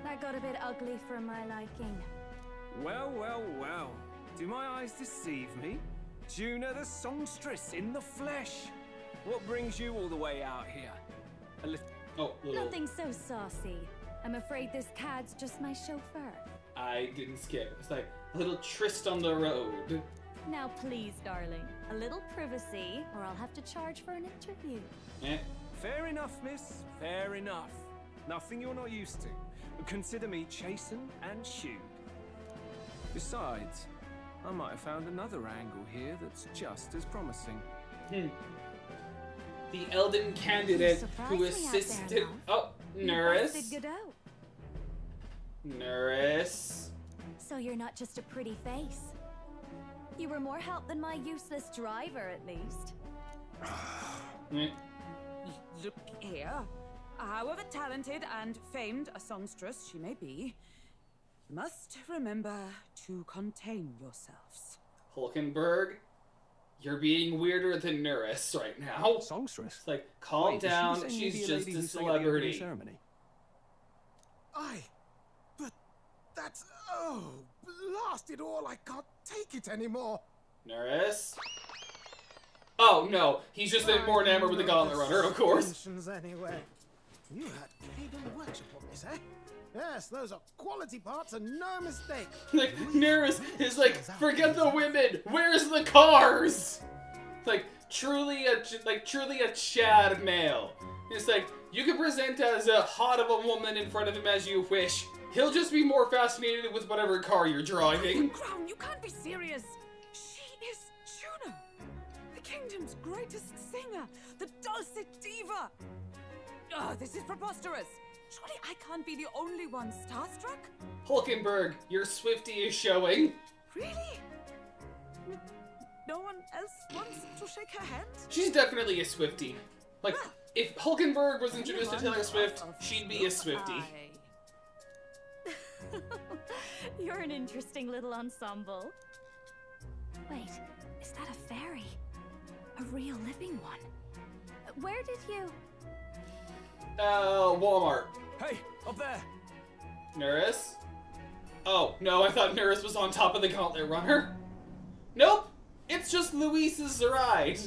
that got a bit ugly for my liking. Well, well, well. Do my eyes deceive me? Juna the songstress in the flesh. What brings you all the way out here? Oh, little. Nothing so saucy. I'm afraid this cad's just my chauffeur. I didn't skip. It's like a little tryst on the road. Now please, darling, a little privacy, or I'll have to charge for an interview. Eh. Fair enough, miss. Fair enough. Nothing you're not used to. Consider me chastened and shooed. Besides, I might have found another angle here that's just as promising. The Elden candidate who assisted. Oh, Nurse. Nurse. So you're not just a pretty face. You were more help than my useless driver, at least. Look here. However talented and famed a songstress she may be, you must remember to contain yourselves. Hulkenberg, you're being weirder than Nurse right now. Songstress? It's like, calm down, she's just a celebrity. But that's... Oh, blast it all, I can't take it anymore. Nurse? Oh, no, he's just more enamored with the Gauntlet Runner, of course. Anyway. You had Cable Workshop on this, eh? Yes, those are quality parts and no mistake. Like, Nurse is like, forget the women, where's the cars? Like, truly a Chad male. It's like, you can present as a hot of a woman in front of him as you wish. He'll just be more fascinated with whatever car you're driving. Crown, you can't be serious. She is Juno, the kingdom's greatest singer, the dulcet diva. Oh, this is preposterous. Surely I can't be the only one starstruck? Hulkenberg, your Swiftie is showing. Really? No one else wants to shake her hand? She's definitely a Swiftie. Like, if Hulkenberg was introduced to Taylor Swift, she'd be a Swiftie. You're an interesting little ensemble. Wait, is that a fairy? A real living one? Where did you... Walmart. Hey, up there! Nurse? Oh, no, I thought Nurse was on top of the Gauntlet Runner. Nope! It's just Luis's ride.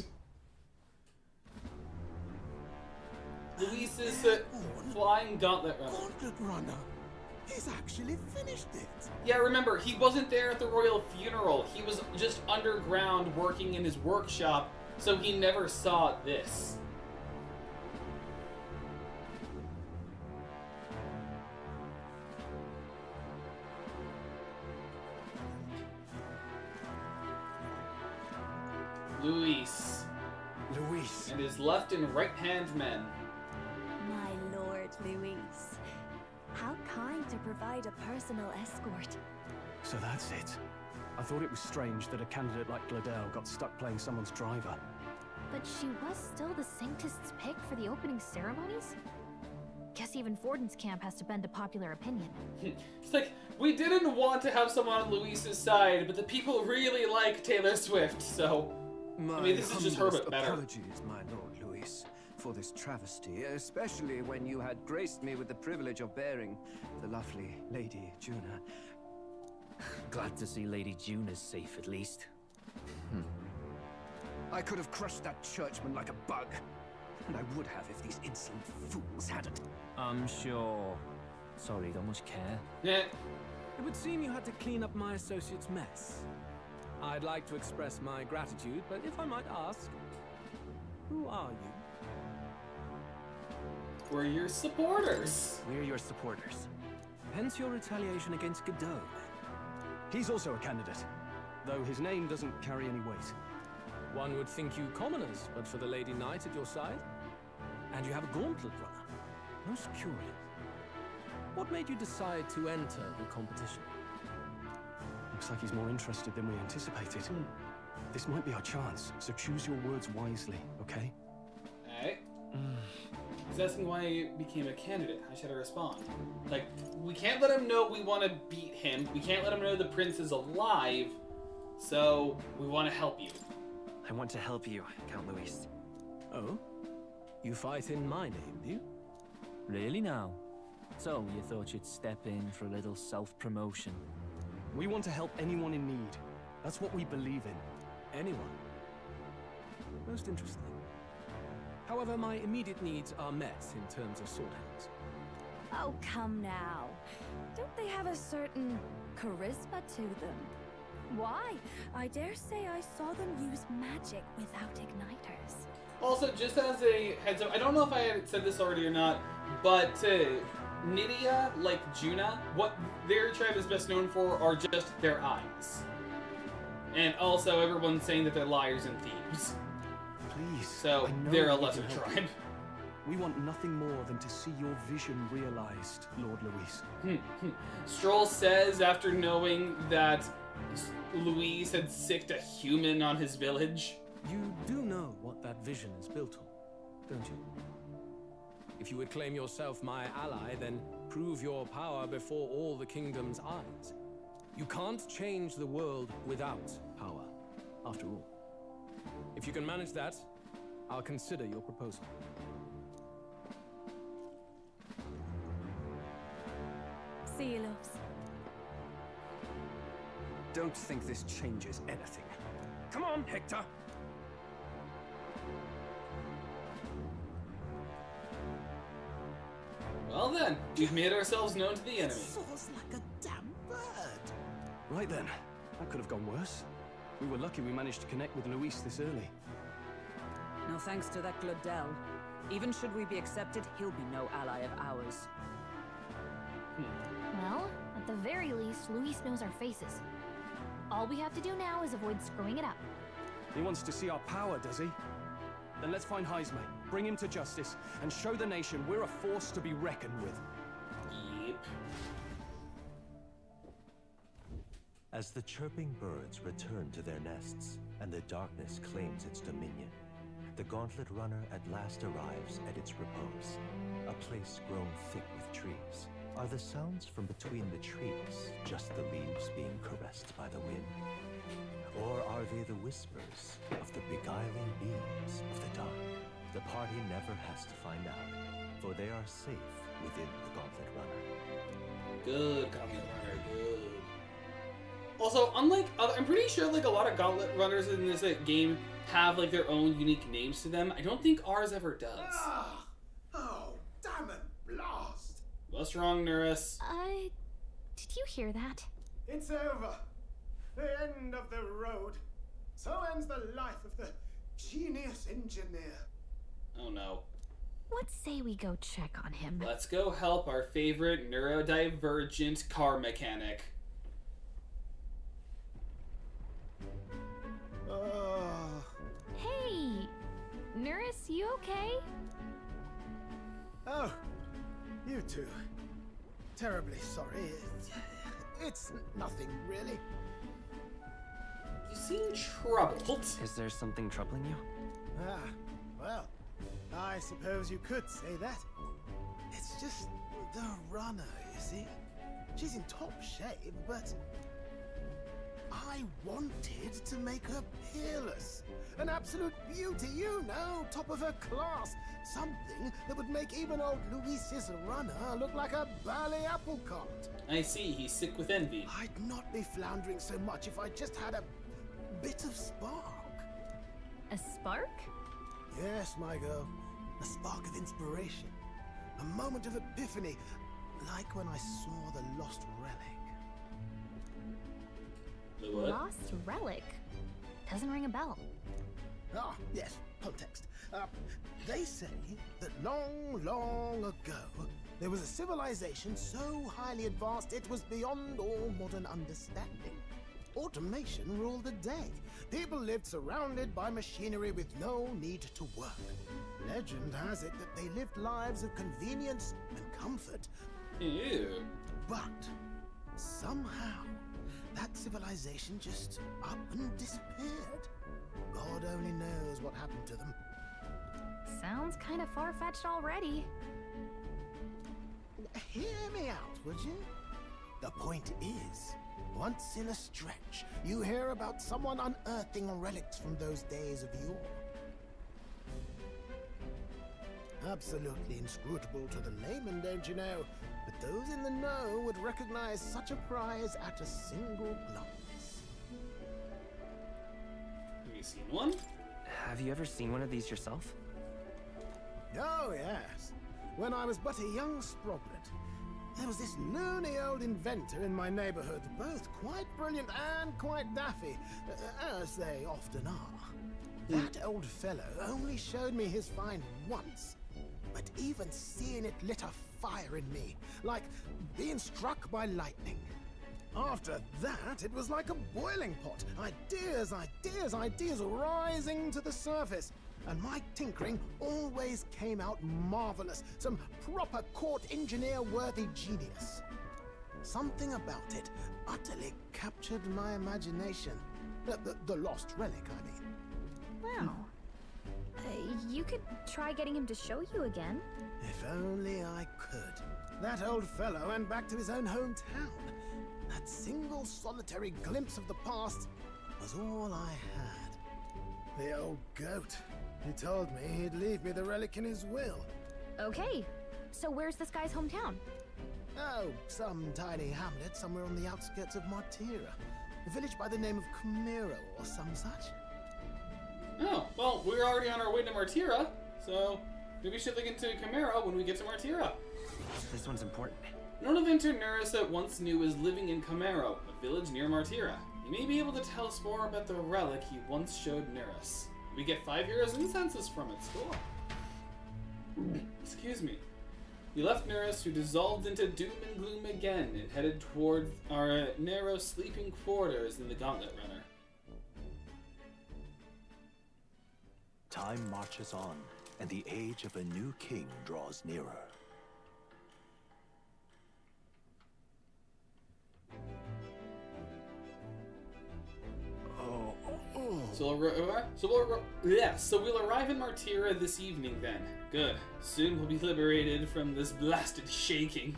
Luis's flying Gauntlet Runner. Gauntlet Runner? He's actually finished it. Yeah, remember, he wasn't there at the royal funeral. He was just underground working in his workshop, so he never saw this. Luis. And his left and right hand men. My lord, Luis. How kind to provide a personal escort. So that's it. I thought it was strange that a candidate like Gladel got stuck playing someone's driver. But she was still the Sanctist's pick for the opening ceremonies? Guess even Forden's camp has to bend to popular opinion. It's like, we didn't want to have someone on Luis's side, but the people really like Taylor Swift, so... I mean, this is just her, but better. Apologies, my Lord Louis, for this travesty, especially when you had graced me with the privilege of bearing the lovely Lady Juna. Glad to see Lady Juna's safe, at least. I could have crushed that churchman like a bug. And I would have if these insolent fools hadn't. I'm sure. Sorry, don't much care. Yeah. It would seem you had to clean up my associate's mess. I'd like to express my gratitude, but if I might ask, who are you? We're your supporters. We're your supporters. Hence your retaliation against Godot. He's also a candidate, though his name doesn't carry any weight. One would think you commoners, but for the Lady Knight at your side. And you have a gauntlet runner. Most curious. What made you decide to enter the competition? Looks like he's more interested than we anticipated. This might be our chance, so choose your words wisely, okay? Alright. He's asking why he became a candidate. How should I respond? Like, we can't let him know we want to beat him. We can't let him know the prince is alive. So, we want to help you. I want to help you, Count Luis. Oh? You fight in my name, do you? Really now? So, you thought you'd step in for a little self-promotion? We want to help anyone in need. That's what we believe in. Anyone? Most interesting. However, my immediate needs are met in terms of sword hands. Oh, come now. Don't they have a certain charisma to them. Why? I dare say I saw them use magic without igniters. Also, just as a heads up, I don't know if I had said this already or not, but Nydia, like Juna, what their tribe is best known for are just their eyes. And also, everyone's saying that they're liars and thieves. Please. So, I know they're a we lesser can help tribe. you. We want nothing more than to see your vision realized, Lord Luis. Stroll says after knowing that Luis had sicked a human on his village. You do know what that vision is built on, don't you? If you would claim yourself my ally, then prove your power before all the kingdom's eyes. You can't change the world without power, after all. If you can manage that, I'll consider your proposal. See you, loves. Don't think this changes anything. Come on, Hector! Well then, we've made ourselves known to the enemy. Soars like a damn bird. Right then. That could have gone worse. We were lucky we managed to connect with Luis this early. No thanks to that Glodell. Even should we be accepted, he'll be no ally of ours. Well, at the very least, Luis knows our faces. All we have to do now is avoid screwing it up. He wants to see our power, does he? Then let's find Heisme, bring him to justice, and show the nation we're a force to be reckoned with. Yep. As the chirping birds return to their nests, and the darkness claims its dominion, the Gauntlet Runner at last arrives at its repose, a place grown thick with trees. Are the sounds from between the trees just the leaves being caressed by the wind? Or are they the whispers of the beguiling beams of the dark? The party never has to find out, for they are safe within the Gauntlet Runner. Good Gauntlet Runner, good. Also, unlike I'm pretty sure like a lot of Gauntlet Runners in this game have like their own unique names to them. I don't think ours ever does. Oh, damn it, blast! What's wrong, Nurus? Did you hear that? It's over. The end of the road. So ends the life of the genius engineer. Oh no. What say we go check on him? Let's go help our favorite neurodivergent car mechanic. Hey! Nurse, you okay? Oh, you two. Terribly sorry. It's nothing, really. You seem troubled. Is there something troubling you? Ah, well, I suppose you could say that. It's just the runner, you see. She's in top shape, but I wanted to make her peerless. An absolute beauty, you know, top of her class. Something that would make even old Luis's runner look like a bally apple cart. I see, he's sick with envy. I'd not be floundering so much if I just had a bit of spark. A spark? Yes, my girl. A spark of inspiration. A moment of epiphany, like when I saw the lost relic. The what? Lost relic? Doesn't ring a bell. Ah, yes, context. They say that long, long ago, there was a civilization so highly advanced it was beyond all modern understanding. Automation ruled the day. People lived surrounded by machinery with no need to work. Legend has it that they lived lives of convenience and comfort. Ew. But somehow, that civilization just up and disappeared. God only knows what happened to them. Sounds kind of far-fetched already. Hear me out, would you? The point is, once in a stretch, you hear about someone unearthing relics from those days of yore. Absolutely inscrutable to the layman, don't you know? But those in the know would recognize such a prize at a single glance. Have you seen one? Have you ever seen one of these yourself? Oh, yes. When I was but a young sproglet. There was this loony old inventor in my neighborhood, both quite brilliant and quite daffy, as they often are. That old fellow only showed me his find once, but even seeing it lit a fire in me, like being struck by lightning. After that, it was like a boiling pot. Ideas, ideas, ideas rising to the surface. And my tinkering always came out marvelous. Some proper court engineer-worthy genius. Something about it utterly captured my imagination. The lost relic, I mean. Wow. You could try getting him to show you again. If only I could. That old fellow went back to his own hometown. That single solitary glimpse of the past was all I had. The old goat. He told me he'd leave me the relic in his will. Okay, so where's this guy's hometown? Oh, some tiny hamlet somewhere on the outskirts of Martira. A village by the name of Camiro or some such. Oh, well, we're already on our way to Martira, so maybe we should look into Camaro when we get to Martira. This one's important. An old inventor Nerissa once knew was living in Camaro, a village near Martira. He may be able to tell us more about the relic he once showed Nerissa. We get 5 euros in census from it. Cool. Excuse me. We left Nerissa, who dissolved into doom and gloom again, and headed toward our narrow sleeping quarters in the Gauntlet Runner. Time marches on, and the age of a new king draws nearer. So we'll arrive in Martira this evening then. Good. Soon we'll be liberated from this blasted shaking.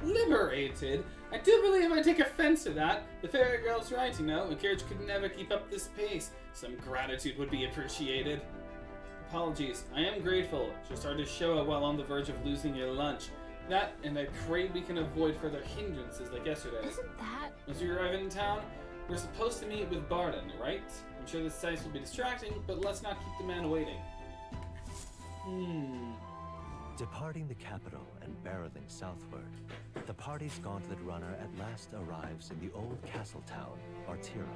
Liberated? I do believe I take offense to that. The fairy girl's right, you know. A carriage could never keep up this pace. Some gratitude would be appreciated. Apologies. I am grateful. Just started to show it while on the verge of losing your lunch. That, and I pray we can avoid further hindrances like yesterday. Isn't that... As we arrive in town, we're supposed to meet with Barden, right? I'm sure the sights will be distracting, but let's not keep the man waiting. Departing the capital and barreling southward, the party's gauntlet runner at last arrives in the old castle town, Martira,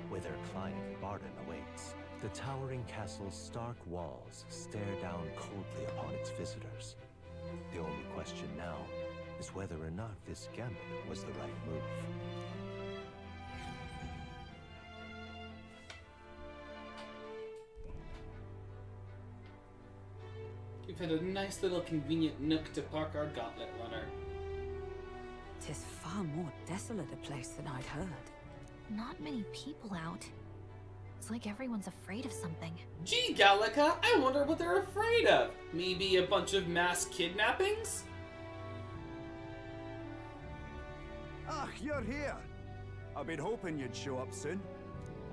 where their client Barden awaits. The towering castle's stark walls stare down coldly upon its visitors. The only question now is whether or not this gambit was the right move. We've had a nice little convenient nook to park our Gauntlet Runner. 'Tis far more desolate a place than I'd heard. Not many people out. It's like everyone's afraid of something. Gee, Gallica, I wonder what they're afraid of. Maybe a bunch of mass kidnappings? Ah, you're here. I've been hoping you'd show up soon.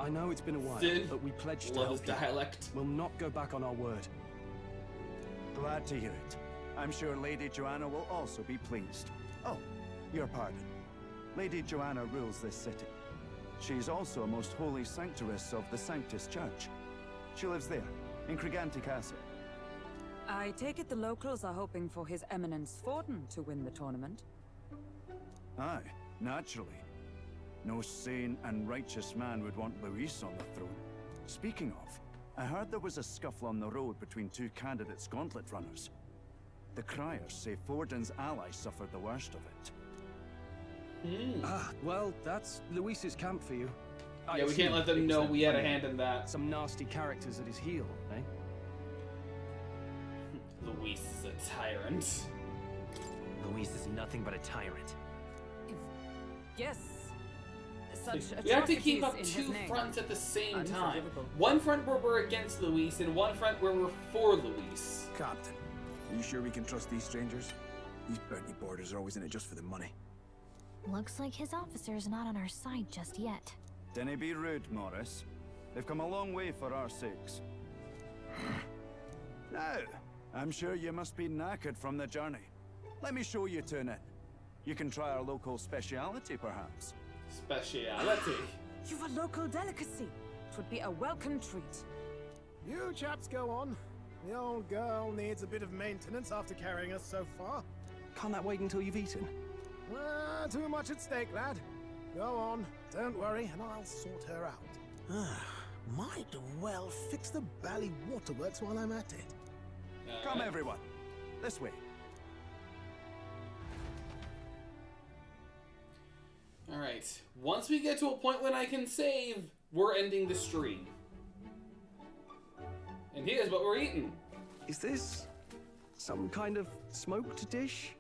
I know it's been a while, Sin. but we pledged to Love help his you. dialect. We'll not go back on our word. Glad to hear it. I'm sure Lady Joanna will also be pleased. Oh, your pardon. Lady Joanna rules this city. She's also a most holy sanctuaress of the Sanctus Church. She lives there, in Criganti Castle. I take it the locals are hoping for His Eminence Forden to win the tournament? Aye, naturally. No sane and righteous man would want Luis on the throne. Speaking of, I heard there was a scuffle on the road between two candidates gauntlet runners. The criers say Forden's allies suffered the worst of it. Ah, well, that's Luis's camp for you. Yeah, we can't let them know we had a hand in that. Some nasty characters at his heel, eh? Luis is a tyrant. Luis is nothing but a tyrant. Yes. Such We have to keep up atrocities in his two name. fronts at the same time. Unforgivable. One front where we're against Luis, and one front where we're for Luis. Captain, are you sure we can trust these strangers? These bounty boarders are always in it just for the money. Looks like his officer's not on our side just yet. Dinna be rude, Morris. They've come a long way for our sakes. Now, I'm sure you must be knackered from the journey. Let me show you to an inn. You can try our local speciality, perhaps. Speciality? You've a local delicacy. It would be a welcome treat. You chaps go on. The old girl needs a bit of maintenance after carrying us so far. Can't that wait until you've eaten? Too much at stake, lad. Go on, don't worry, and I'll sort her out. Might well fix the Bally waterworks while I'm at it. Come, everyone. This way. Alright, once we get to a point when I can save, we're ending the stream. And here's what we're eating. Is this some kind of smoked dish?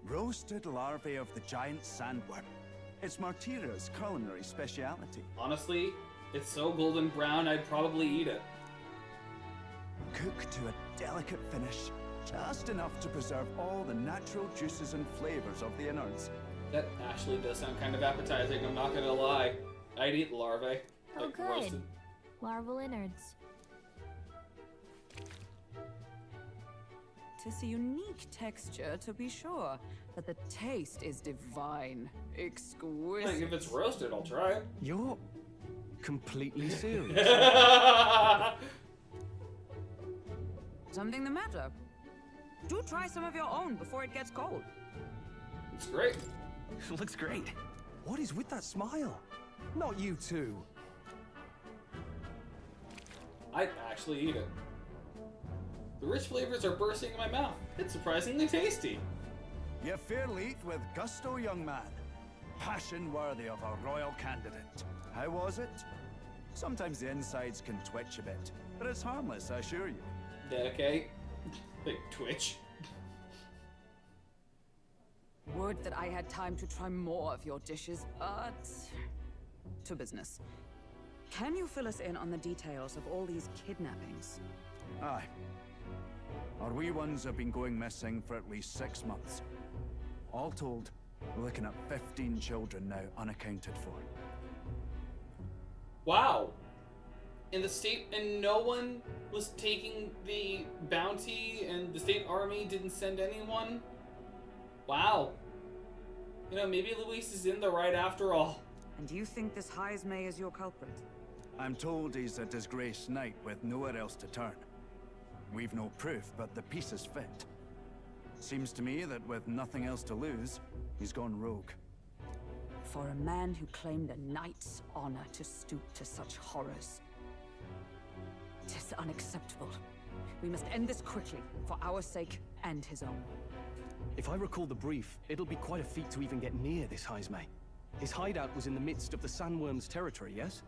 Roasted larvae of the giant sandworm. It's Martira's culinary speciality. Honestly, it's so golden brown, I'd probably eat it. Cooked to a delicate finish, just enough to preserve all the natural juices and flavors of the innards. That actually does sound kind of appetizing, I'm not gonna lie. I'd eat larvae. Oh, Like good. roasted. Larval innards. Tis a unique texture, to be sure, but the taste is divine. Exquisite. Like, if it's roasted, I'll try it. You're completely serious. Something the matter? Do try some of your own before it gets cold. It's great. Looks great. What is with that smile? Not you two. I'd actually eat it. The rich flavors are bursting in my mouth. It's surprisingly tasty. You fairly eat with gusto, young man. Passion worthy of a royal candidate. How was it? Sometimes the insides can twitch a bit, but it's harmless, I assure you. That okay? Big twitch. Would that I had time to try more of your dishes, but... to business. Can you fill us in on the details of all these kidnappings? Aye. Our wee ones have been going missing for at least 6 months. All told, we're looking at 15 children now unaccounted for. Wow. And the state, and no one was taking the bounty, and the state army didn't send anyone? Wow. You know, maybe Luis is in the right after all. And you think this Heismay is your culprit? I'm told he's a disgraced knight with nowhere else to turn. We've no proof, but the pieces fit. Seems to me that with nothing else to lose, he's gone rogue. For a man who claimed a knight's honor to stoop to such horrors. 'Tis unacceptable. We must end this quickly, for our sake and his own. If I recall the brief, it'll be quite a feat to even get near this Heismay. His hideout was in the midst of the Sandworm's territory, yes?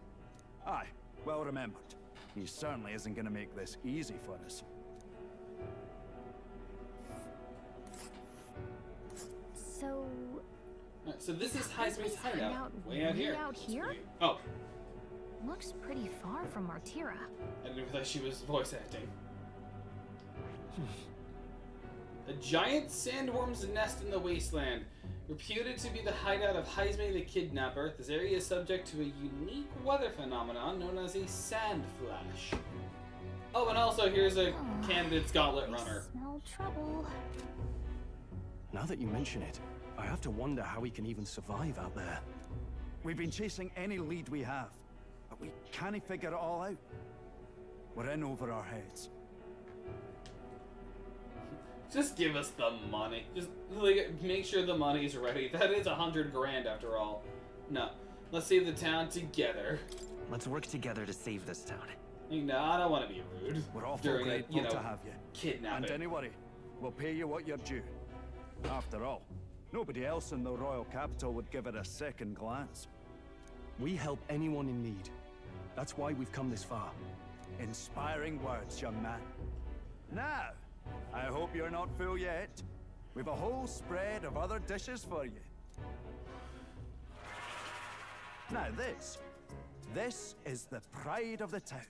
Aye, well remembered. He certainly isn't going to make this easy for us. So... Right, so this is Heismay's hideout. Way out Way here. out here? Oh, Looks pretty far from Martira. I didn't realize she was voice acting. A giant sandworm's nest in the wasteland. Reputed to be the hideout of Heismay the Kidnapper, this area is subject to a unique weather phenomenon known as a sand flash. Oh, and also here's a candidate's gauntlet runner. Smell trouble. Now that you mention it, I have to wonder how he can even survive out there. We've been chasing any lead we have, but we can't figure it all out. We're in over our heads. Just give us the money. Just like, make sure the money's ready. That is 100 grand after all. No, let's save the town together. Let's work together to save this town. No, I don't want to be rude. We're awful during grateful a, you know, to have you. kidnapping. And don't worry, we'll pay you what you're due. After all, nobody else in the royal capital would give it a second glance. We help anyone in need. That's why we've come this far. Inspiring words, young man. Now, I hope you're not full yet. We've a whole spread of other dishes for you. Now this is the pride of the town.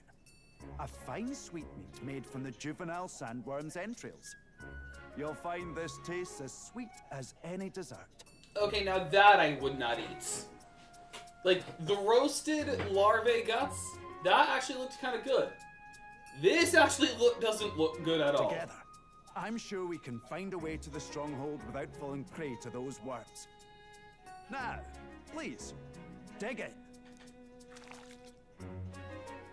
A fine sweetmeat made from the juvenile sandworm's entrails. You'll find this tastes as sweet as any dessert. Okay, now that I would not eat. Like, the roasted larvae guts, that actually looks kind of good. This actually doesn't look good at all. Together, I'm sure we can find a way to the stronghold without falling prey to those worms. Now, please, dig in.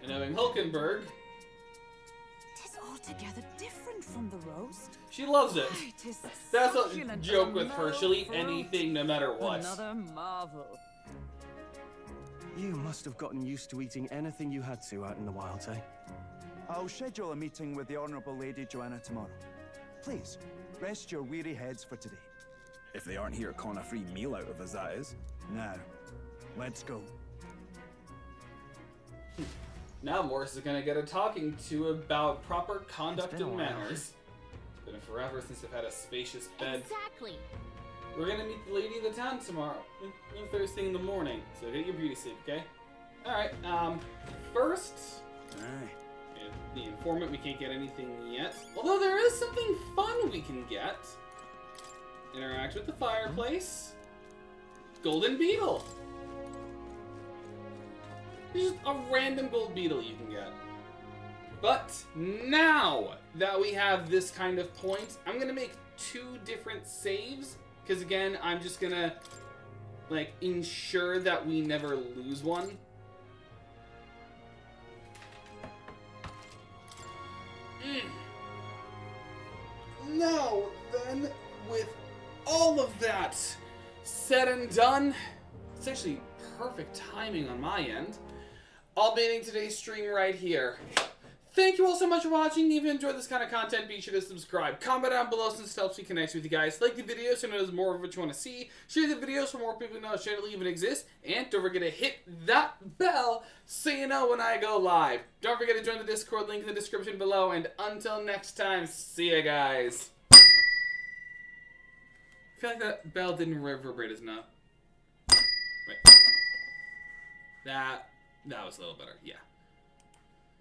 And knowing Hulkenberg, Tis all altogether different from the roast. She loves it. It is That's a succulent joke and with her. She'll eat mellow anything no matter what. Another marvel. You must have gotten used to eating anything you had to out in the wilds, eh? I'll schedule a meeting with the Honourable Lady Joanna tomorrow. Please, rest your weary heads for today. If they aren't here calling a free meal out of us, that is. Now, let's go. Now Morris is gonna get a talking to about proper conduct been a and while. manners. It's been forever since I've had a spacious bed. Exactly. We're gonna meet the lady of the town tomorrow, first thing in the morning. So get your beauty sleep, okay? All right. First, the informant. We can't get anything yet. Although there is something fun we can get. Interact with the fireplace. Golden beetle. There's just a random gold beetle you can get. But now that we have this kind of point, I'm gonna make 2 different saves. Because again, I'm just gonna like ensure that we never lose one. Now then, with all of that said and done, it's actually perfect timing on my end. I'll be ending today's stream right here. Thank you all so much for watching. If you enjoyed this kind of content, be sure to subscribe. Comment down below since it helps me connect with you guys. Like the video so there's more of what you want to see. Share the videos so more people know Shadow even exists. And don't forget to hit that bell so you know when I go live. Don't forget to join the Discord, link in the description below. And until next time, see ya guys. I feel like that bell didn't reverberate as enough. Wait. That was a little better, yeah.